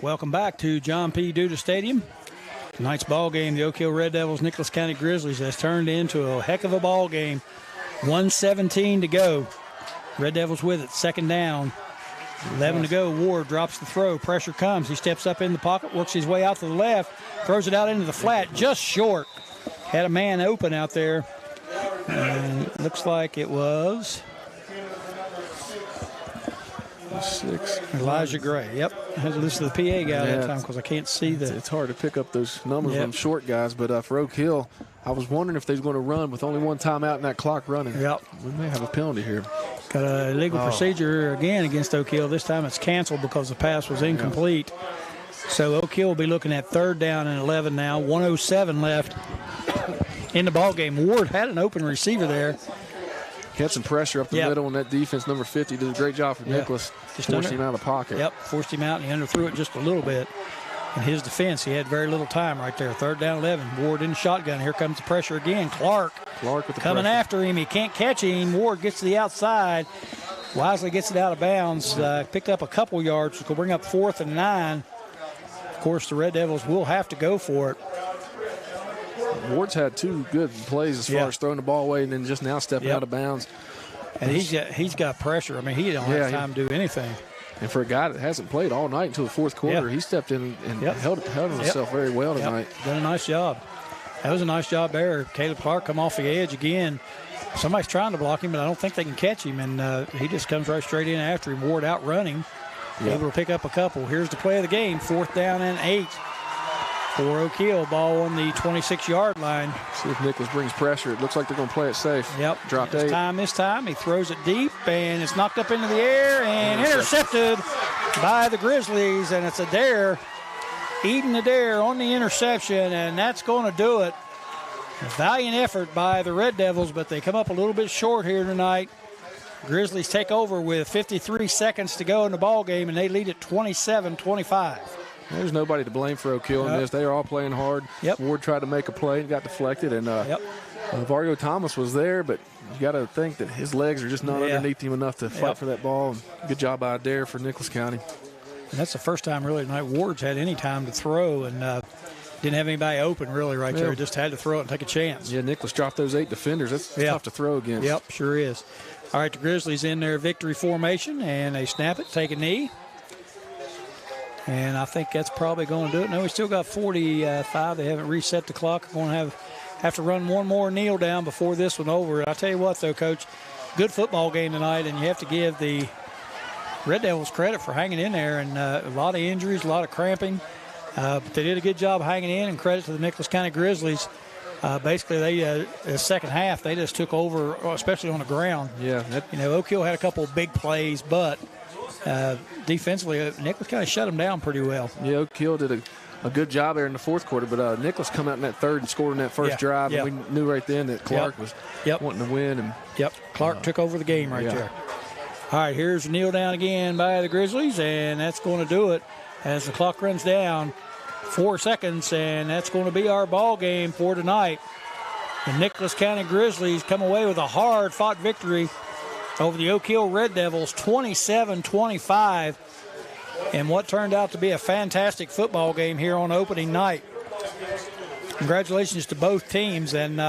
Welcome back to John P. Duda Stadium. Tonight's ball game, the Oak Hill Red Devils, Nicholas County Grizzlies, has turned into a heck of a ball game. 1:17 to go. Red Devils with it, second down. 11 to go. Ward drops the throw. Pressure comes. He steps up in the pocket, works his way out to the left, throws it out into the flat, just short. Had a man open out there. And it looks like it was 6. Elijah Gray. Yep. I had to listen to the PA guy that time because I can't see the. It's hard to pick up those numbers from short guys, but for Oak Hill, I was wondering if they was going to run with only one timeout and that clock running. Yep. We may have a penalty here. Got a illegal procedure again against Oak Hill. This time it's canceled because the pass was incomplete. So Oak Hill will be looking at third down and 11 now. 1:07 left in the ball game. Ward had an open receiver there. Had some pressure up the middle, and that defense, number 50, did a great job for Nicholas. Just forced him out of the pocket. Yep, forced him out, and he underthrew it just a little bit. In his defense, he had very little time right there. Third down, 11. Ward in the shotgun. Here comes the pressure again. Clark with the coming pressure. after him. He can't catch him. Ward gets to the outside. Wisely gets it out of bounds. Picked up a couple yards, which will bring up 4th and 9. Of course, the Red Devils will have to go for it. Ward's had two good plays as far as throwing the ball away and then just now stepping out of bounds. And he's got pressure. I mean, he don't have time to do anything. And for a guy that hasn't played all night until the fourth quarter, he stepped in and held himself very well tonight. Done a nice job. That was a nice job there. Caleb Clark come off the edge again. Somebody's trying to block him, but I don't think they can catch him, and he just comes right straight in after him. Ward out running, able to pick up a couple. Here's the play of the game, 4th down and 8 for Oak Hill. Ball on the 26-yard line. See if Nicholas brings pressure. It looks like they're going to play it safe. Yep. Dropped 8. This time. He throws it deep, and it's knocked up into the air and intercepted by the Grizzlies, and it's Adair. Eden Adair on the interception, and that's going to do it. A valiant effort by the Red Devils, but they come up a little bit short here tonight. Grizzlies take over with 53 seconds to go in the ball game, and they lead at 27-25. There's nobody to blame for Oak Hill in this. They are all playing hard. Ward tried to make a play and got deflected, and Vargo Thomas was there, but you got to think that his legs are just not underneath him enough to fight for that ball. Good job by Adair for Nicholas County. And that's the first time really tonight Ward's had any time to throw, and didn't have anybody open really right there. Just had to throw it and take a chance. Yeah, Nicholas dropped those 8 defenders. That's tough to throw against. Yep, sure is. All right, the Grizzlies in their victory formation, and they snap it, take a knee. And I think that's probably going to do it. No, we still got 45. They haven't reset the clock. We're going to have to run one more kneel down before this one over. I tell you what, though, Coach, good football game tonight, and you have to give the Red Devils credit for hanging in there. And a lot of injuries, a lot of cramping. But they did a good job hanging in, and credit to the Nicholas County Grizzlies. Basically, they the second half, they just took over, especially on the ground. Yeah. Oak Hill had a couple of big plays, but defensively, Nicholas County shut them down pretty well. Yeah, Oak Hill did a good job there in the fourth quarter, but Nicholas come out in that third and scored in that first drive, and we knew right then that Clark was wanting to win. And Clark took over the game right there. All right, here's a kneel down again by the Grizzlies, and that's going to do it as the clock runs down. 4 seconds, and that's going to be our ball game for tonight. The Nicholas County Grizzlies come away with a hard-fought victory over the Oak Hill Red Devils, 27-25, and what turned out to be a fantastic football game here on opening night. Congratulations to both teams, and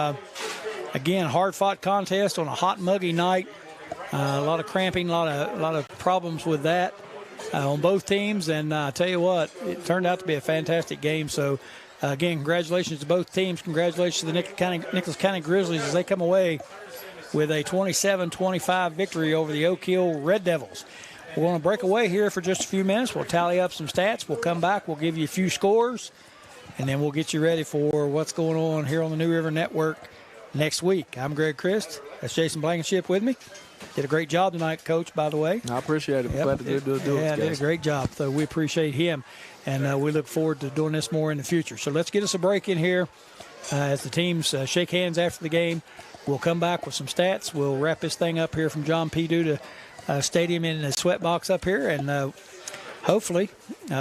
again, hard-fought contest on a hot, muggy night. A lot of cramping, a lot of problems with that. On both teams, and I tell you what, it turned out to be a fantastic game. So, again, congratulations to both teams. Congratulations to the Nicholas County Grizzlies as they come away with a 27-25 victory over the Oak Hill Red Devils. We're going to break away here for just a few minutes. We'll tally up some stats. We'll come back. We'll give you a few scores, and then we'll get you ready for what's going on here on the New River Network next week. I'm Greg Christ. That's Jason Blankenship with me. Did a great job tonight, Coach, by the way. I appreciate it. Glad to do it. Yeah, did a great job. So we appreciate him, and we look forward to doing this more in the future. So let's get us a break in here as the teams shake hands after the game. We'll come back with some stats. We'll wrap this thing up here from John P. Duda Stadium in the Sweatbox up here, and hopefully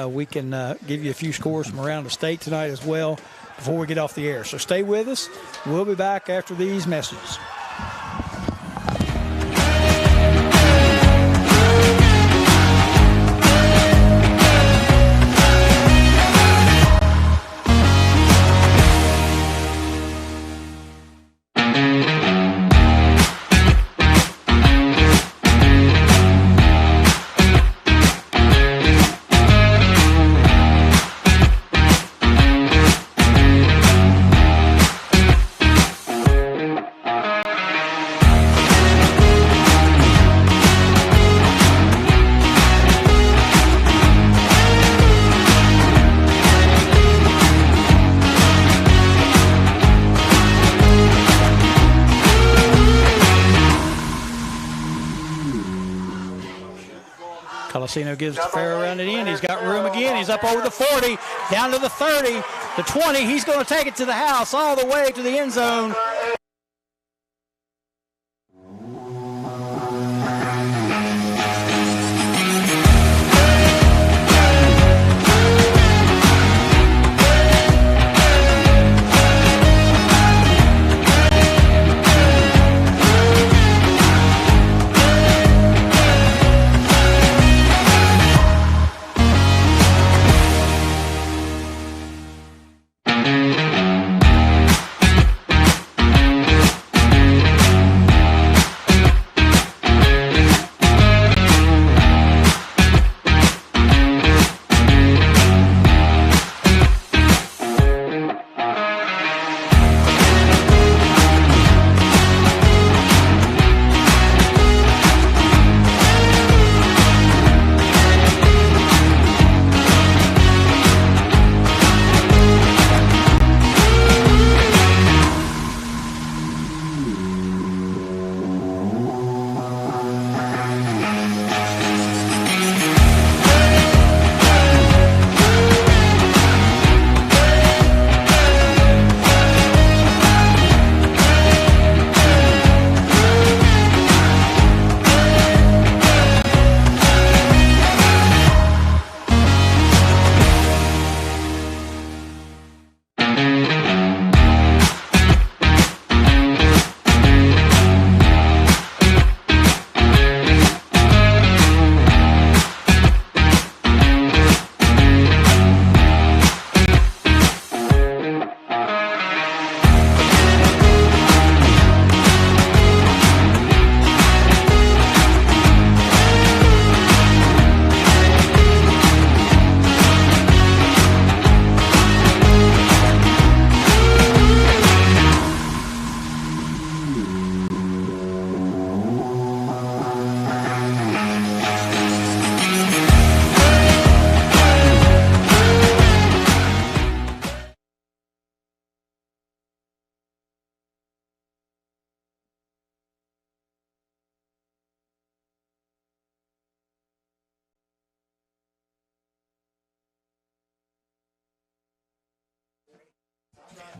we can give you a few scores from around the state tonight as well before we get off the air. So stay with us. We'll be back after these messages. Colasino gives the fair around it in. He's got room again. He's up over the 40, down to the 30, the 20. He's going to take it to the house all the way to the end zone.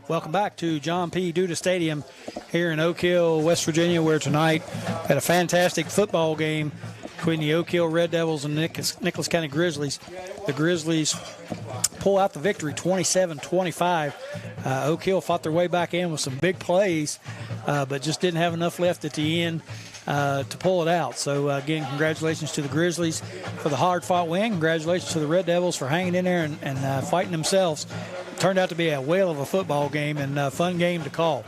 Welcome back to John P. Duda Stadium here in Oak Hill, West Virginia, where tonight had a fantastic football game between the Oak Hill Red Devils and Nicholas County Grizzlies. The Grizzlies pull out the victory 27-25. Oak Hill fought their way back in with some big plays, but just didn't have enough left at the end to pull it out. So, again, congratulations to the Grizzlies for the hard-fought win. Congratulations to the Red Devils for hanging in there and fighting themselves. Turned out to be a whale of a football game and a fun game to call.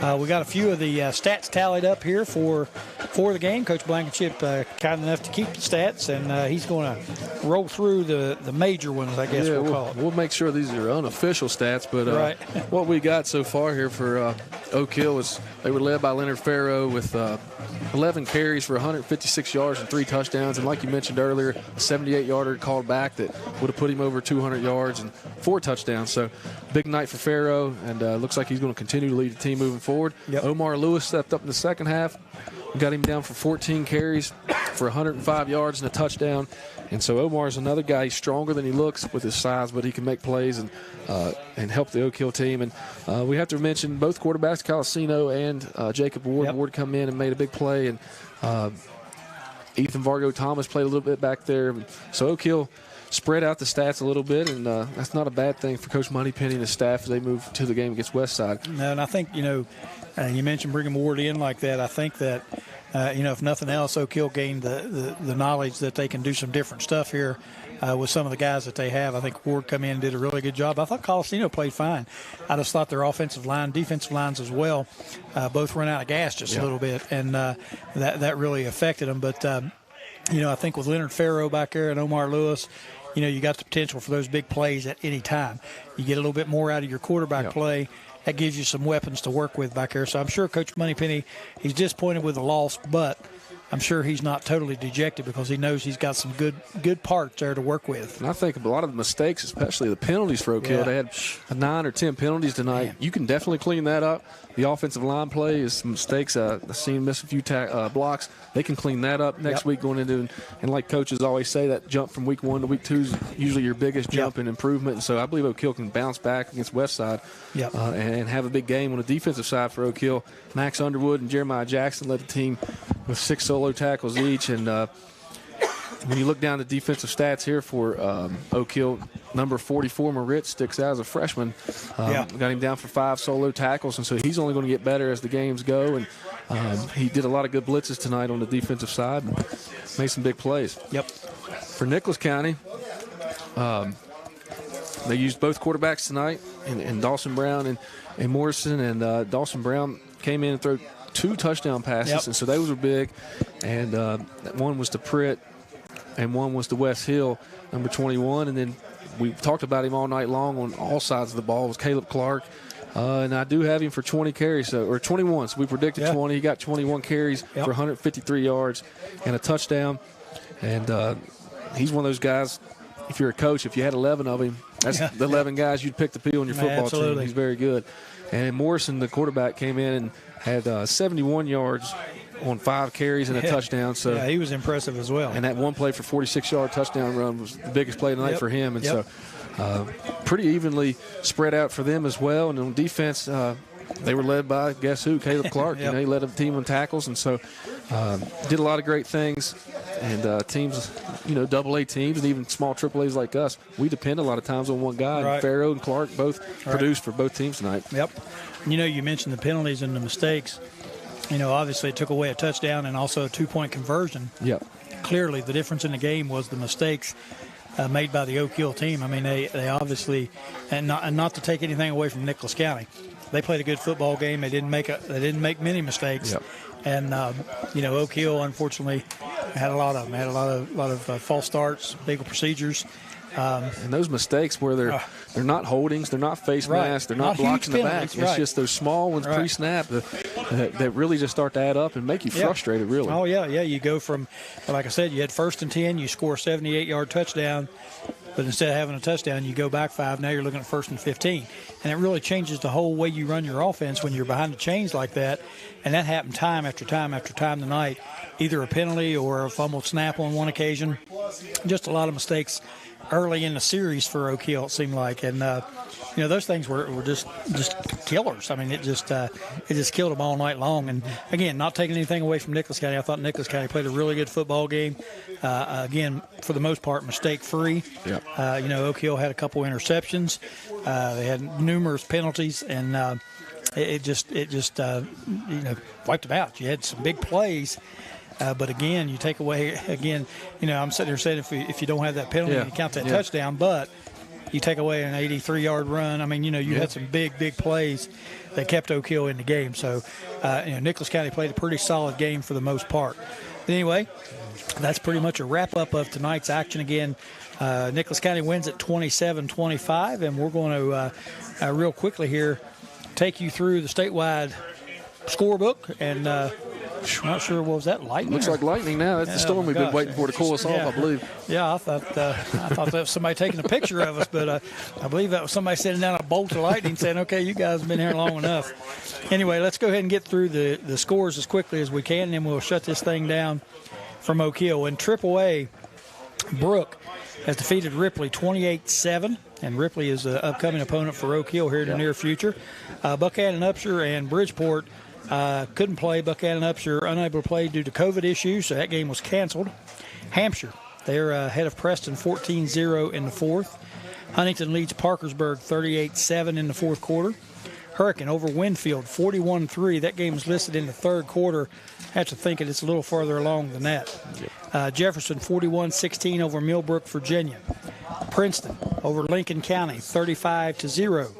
We got a few of the stats tallied up here for the game. Coach Blankenship kind enough to keep the stats, and he's going to roll through the major ones, I guess we'll call it. We'll make sure these are unofficial stats, but right. What we got so far here for Oak Hill is they were led by Leonard Farrow with 11 carries for 156 yards and 3 touchdowns. And like you mentioned earlier, a 78-yarder called back that would have put him over 200 yards and 4 touchdowns. So big night for Farrow, and looks like he's going to continue to lead the team moving forward. Yep. Omar Lewis stepped up in the second half. We got him down for 14 carries for 105 yards and a touchdown. And so Omar is another guy. He's stronger than he looks with his size, but he can make plays and help the Oak Hill team. And we have to mention both quarterbacks, Calasino and Jacob Ward. Yep. Ward come in and made a big play, and Ethan Vargo Thomas played a little bit back there. So Oak Hill spread out the stats a little bit, and that's not a bad thing for Coach Moneypenny and his staff as they move to the game against Westside. No, and I think, you mentioned bringing Ward in like that. I think that, if nothing else, Oak Hill gained the knowledge that they can do some different stuff here with some of the guys that they have. I think Ward come in and did a really good job. I thought Calasino played fine. I just thought their offensive line, defensive lines as well, both ran out of gas just a little bit, and that really affected them. But, I think with Leonard Farrow back there and Omar Lewis, you got the potential for those big plays at any time. You get a little bit more out of your quarterback play. That gives you some weapons to work with back there. So I'm sure Coach Moneypenny, he's disappointed with the loss, but I'm sure he's not totally dejected because he knows he's got some good parts there to work with. And I think a lot of the mistakes, especially the penalties for Oak Hill, they had 9 or 10 penalties tonight. Man. You can definitely clean that up. The offensive line play is some mistakes. I've seen miss a few blocks. They can clean that up next week going into, and like coaches always say, that jump from week 1 to week 2 is usually your biggest jump in improvement. And so I believe Oak Hill can bounce back against Westside and have a big game on the defensive side for Oak Hill. Max Underwood and Jeremiah Jackson led the team with 6 solo tackles each. And when you look down the defensive stats here for Oak Hill, number 44, Moritz, sticks out as a freshman. Got him down for 5 solo tackles, and so he's only going to get better as the games go. And he did a lot of good blitzes tonight on the defensive side and made some big plays. Yep. For Nicholas County, they used both quarterbacks tonight, and Dawson Brown and Morrison. And Dawson Brown came in and threw 2 touchdown passes, and so those were big. And one was to Pritt, and one was to West Hill, number 21. And then we talked about him all night long on all sides of the ball was Caleb Clark. And I do have him for 20 carries, or 21. So we predicted 20. He got 21 carries for 153 yards and a touchdown. And he's one of those guys, if you're a coach, if you had 11 of him, that's the 11 guys you'd pick to be on your football team. He's very good. And Morrison, the quarterback, came in and had 71 yards on 5 carries and a touchdown. So he was impressive as well. And that one play for 46-yard touchdown run was the biggest play tonight for him. And so pretty evenly spread out for them as well. And on defense, they were led by, guess who, Caleb Clark. He led the team on tackles. And so did a lot of great things. And teams, AA teams and even small AAAs like us, we depend a lot of times on one guy. And Farrow and Clark both produced for both teams tonight. Yep. You mentioned the penalties and the mistakes. Obviously it took away a touchdown and also a 2-point conversion. Yep. Clearly the difference in the game was the mistakes made by the Oak Hill team. I mean, they obviously, and not to take anything away from Nicholas County, they played a good football game. They didn't make many mistakes. Yep. And Oak Hill unfortunately had a lot of them. Had a lot of false starts, legal procedures. And those mistakes where they're not holdings, they're not face masks, they're not blocking the back. It's just those small ones pre-snap that really just start to add up and make you frustrated, really. Oh, yeah. You go from, like I said, you had 1st and 10, you score a 78-yard touchdown, but instead of having a touchdown, you go back 5. Now you're looking at 1st and 15. And it really changes the whole way you run your offense when you're behind the chains like that. And that happened time after time after time tonight, either a penalty or a fumbled snap on one occasion. Just a lot of mistakes early in the series for Oak Hill, it seemed like. And, those things were just killers. I mean, it just killed them all night long. And, again, not taking anything away from Nicholas County. I thought Nicholas County played a really good football game. Again, for the most part, mistake-free. Yep. Oak Hill had a couple interceptions. They had numerous penalties, and it just wiped them out. You had some big plays. But again, you take away, I'm sitting here saying if you don't have that penalty, you count that touchdown, but you take away an 83-yard run. I mean, you had some big plays that kept Oak Hill in the game. So, Nicholas County played a pretty solid game for the most part. But anyway, that's pretty much a wrap-up of tonight's action. Again, Nicholas County wins at 27-25, and we're going to real quickly here take you through the statewide scorebook, and I'm not sure, what was that, lightning? Looks like lightning now. That's the storm we've been waiting for to cool us off, I believe. Yeah, I thought that was somebody taking a picture of us, but I believe that was somebody sending down a bolt of lightning saying, okay, you guys have been here long enough. Anyway, let's go ahead and get through the scores as quickly as we can, and then we'll shut this thing down from Oak Hill. In AAA, Brooke has defeated Ripley 28-7, and Ripley is an upcoming opponent for Oak Hill here in the near future. Buchanan, Upshur, and Bridgeport couldn't play. Buchanan Upshur unable to play due to COVID issues, so that game was canceled. Hampshire, they're ahead of Preston 14-0 in the fourth. Huntington leads Parkersburg 38-7 in the fourth quarter. Hurricane over Winfield 41-3. That game was listed in the third quarter. I have to think it's a little farther along than that. Jefferson 41-16 over Millbrook, Virginia. Princeton over Lincoln County 35-0.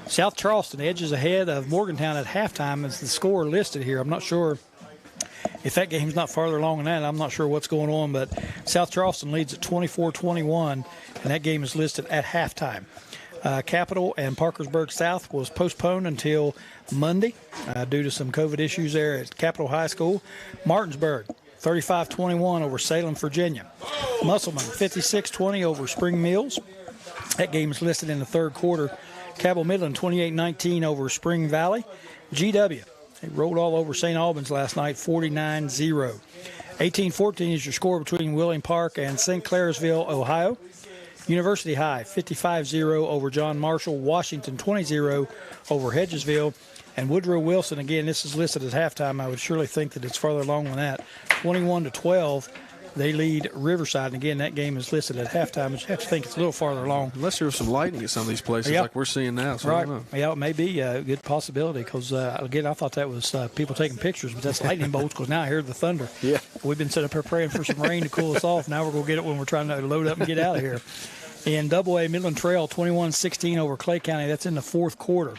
South Charleston edges ahead of Morgantown at halftime as the score listed here. I'm not sure if that game's not farther along than that. I'm not sure what's going on, but South Charleston leads at 24-21, and that game is listed at halftime. Capital and Parkersburg South was postponed until Monday due to some COVID issues there at Capital High School. Martinsburg 35-21 over Salem, Virginia. Musselman 56-20 over Spring Mills. That game is listed in the third quarter. Cabell Midland 28-19 over Spring Valley. GW, they rolled all over St. Albans last night, 49-0. 18-14 is your score between Willing Park and St. Clairsville, Ohio. University High 55-0 over John Marshall. Washington 20-0 over Hedgesville. And Woodrow Wilson, again, this is listed as halftime. I would surely think that it's farther along than that. 21-12. They lead Riverside, and again, that game is listed at halftime. But you have to think it's a little farther along. Unless there was some lightning at some of these places like we're seeing now. So right. I don't know. Yeah, it may be a good possibility because, again, I thought that was people taking pictures, but that's lightning bolts because now I hear the thunder. Yeah. We've been sitting up here praying for some rain to cool us off. Now we're going to get it when we're trying to load up and get out of here. In AA, Midland Trail 21-16 over Clay County. That's in the fourth quarter.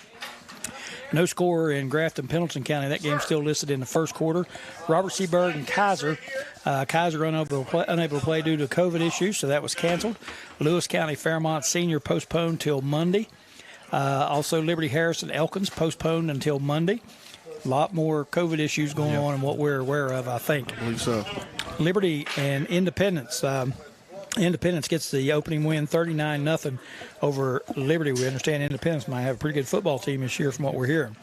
No score in Grafton, Pendleton County. That game's still listed in the first quarter. Robert C. Berg and Kaiser. Kaiser unable to play due to COVID issues, so that was canceled. Lewis County Fairmont Senior postponed till Monday. Also, Liberty Harrison Elkins postponed until Monday. A lot more COVID issues going on than what we're aware of, I think. I believe so. Liberty and Independence. Independence gets the opening win, 39-0 over Liberty. We understand Independence might have a pretty good football team this year from what we're hearing.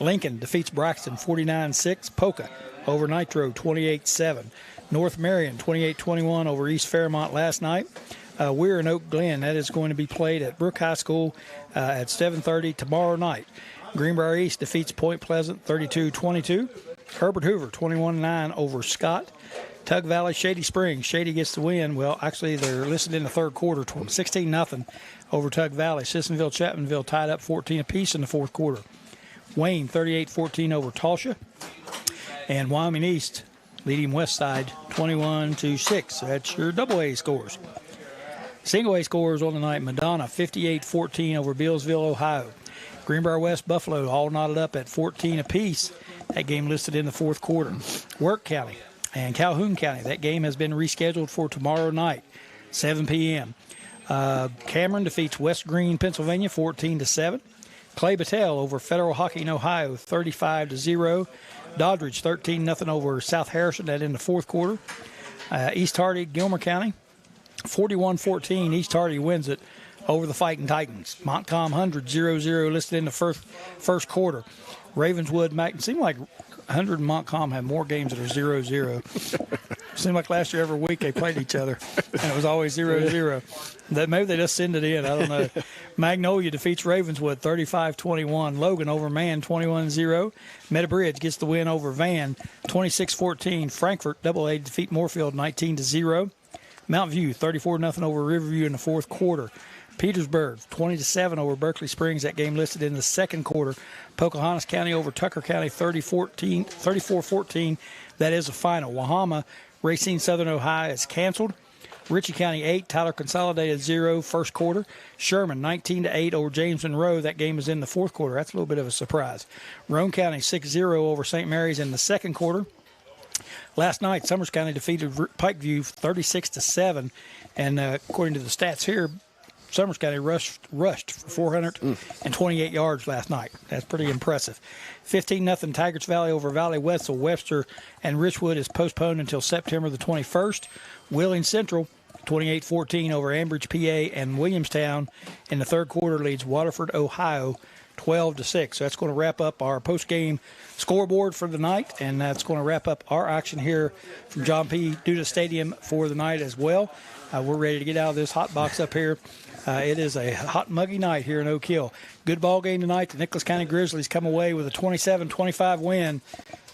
Lincoln defeats Braxton 49-6. Polka over Nitro 28-7. North Marion 28-21 over East Fairmont last night. We're in Oak Glen. That is going to be played at Brook High School at 7:30 tomorrow night. Greenbrier East defeats Point Pleasant 32-22. Herbert Hoover 21-9 over Scott. Tug Valley, Shady Springs. Shady gets the win. Well, actually, they're listed in the third quarter, 16-0 over Tug Valley. Sissonville, Chapmanville tied up 14 apiece in the fourth quarter. Wayne, 38-14 over Tulsa. And Wyoming East leading Westside 21-6. That's your AA scores. Single A scores on the night. Madonna, 58-14 over Bealsville, Ohio. Greenbrier West, Buffalo, all knotted up at 14 apiece. That game listed in the fourth quarter. Work County and Calhoun County. That game has been rescheduled for tomorrow night, 7 p.m. Cameron defeats West Green, Pennsylvania, 14-7. Clay Battelle over Federal Hockey in Ohio, 35-0. Doddridge, 13-0 over South Harrison. That in the fourth quarter. East Hardy, Gilmer County, 41-14. East Hardy wins it over the Fighting Titans. Montcalm 100, 0-0 listed in the first quarter. Ravenswood, it seemed like 100 and Montcalm have more games that are 0-0. Seemed like last year every week they played each other, and it was always 0-0. Maybe they just send it in. I don't know. Magnolia defeats Ravenswood 35-21. Logan over Man 21-0. Meadowbridge gets the win over Van 26-14. Frankfort AA defeat Moorfield 19-0. Mount View 34-0 over Riverview in the fourth quarter. Petersburg 20-7 over Berkeley Springs. That game listed in the second quarter. Pocahontas County over Tucker County 34-14. That is the final. Wahama Racine Southern Ohio is canceled. Ritchie County 8, Tyler Consolidated 0, first quarter. Sherman 19-8 over James Monroe. That game is in the fourth quarter. That's a little bit of a surprise. Roane County 6-0 over St. Mary's in the second quarter. Last night, Summers County defeated Pikeview 36-7, and according to the stats here, Summers County rushed for 428 yards last night. That's pretty impressive. 15-0 Tigers Valley over Valley Wetzel. Webster and Richwood is postponed until September the 21st. Wheeling Central 28-14 over Ambridge, PA, and Williamstown in the third quarter leads Waterford, Ohio 12-6. So that's going to wrap up our post-game scoreboard for the night, and that's going to wrap up our action here from John P. Duda Stadium for the night as well. We're ready to get out of this hot box up here. It is a hot, muggy night here in Oak Hill. Good ball game tonight. The Nicholas County Grizzlies come away with a 27-25 win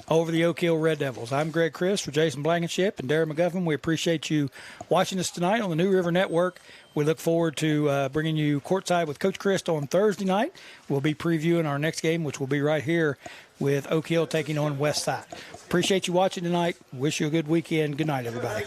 over the Oak Hill Red Devils. I'm Greg Chris for Jason Blankenship and Darren McGuffin. We appreciate you watching us tonight on the New River Network. We look forward to bringing you courtside with Coach Christ on Thursday night. We'll be previewing our next game, which will be right here with Oak Hill taking on West Side. Appreciate you watching tonight. Wish you a good weekend. Good night, everybody.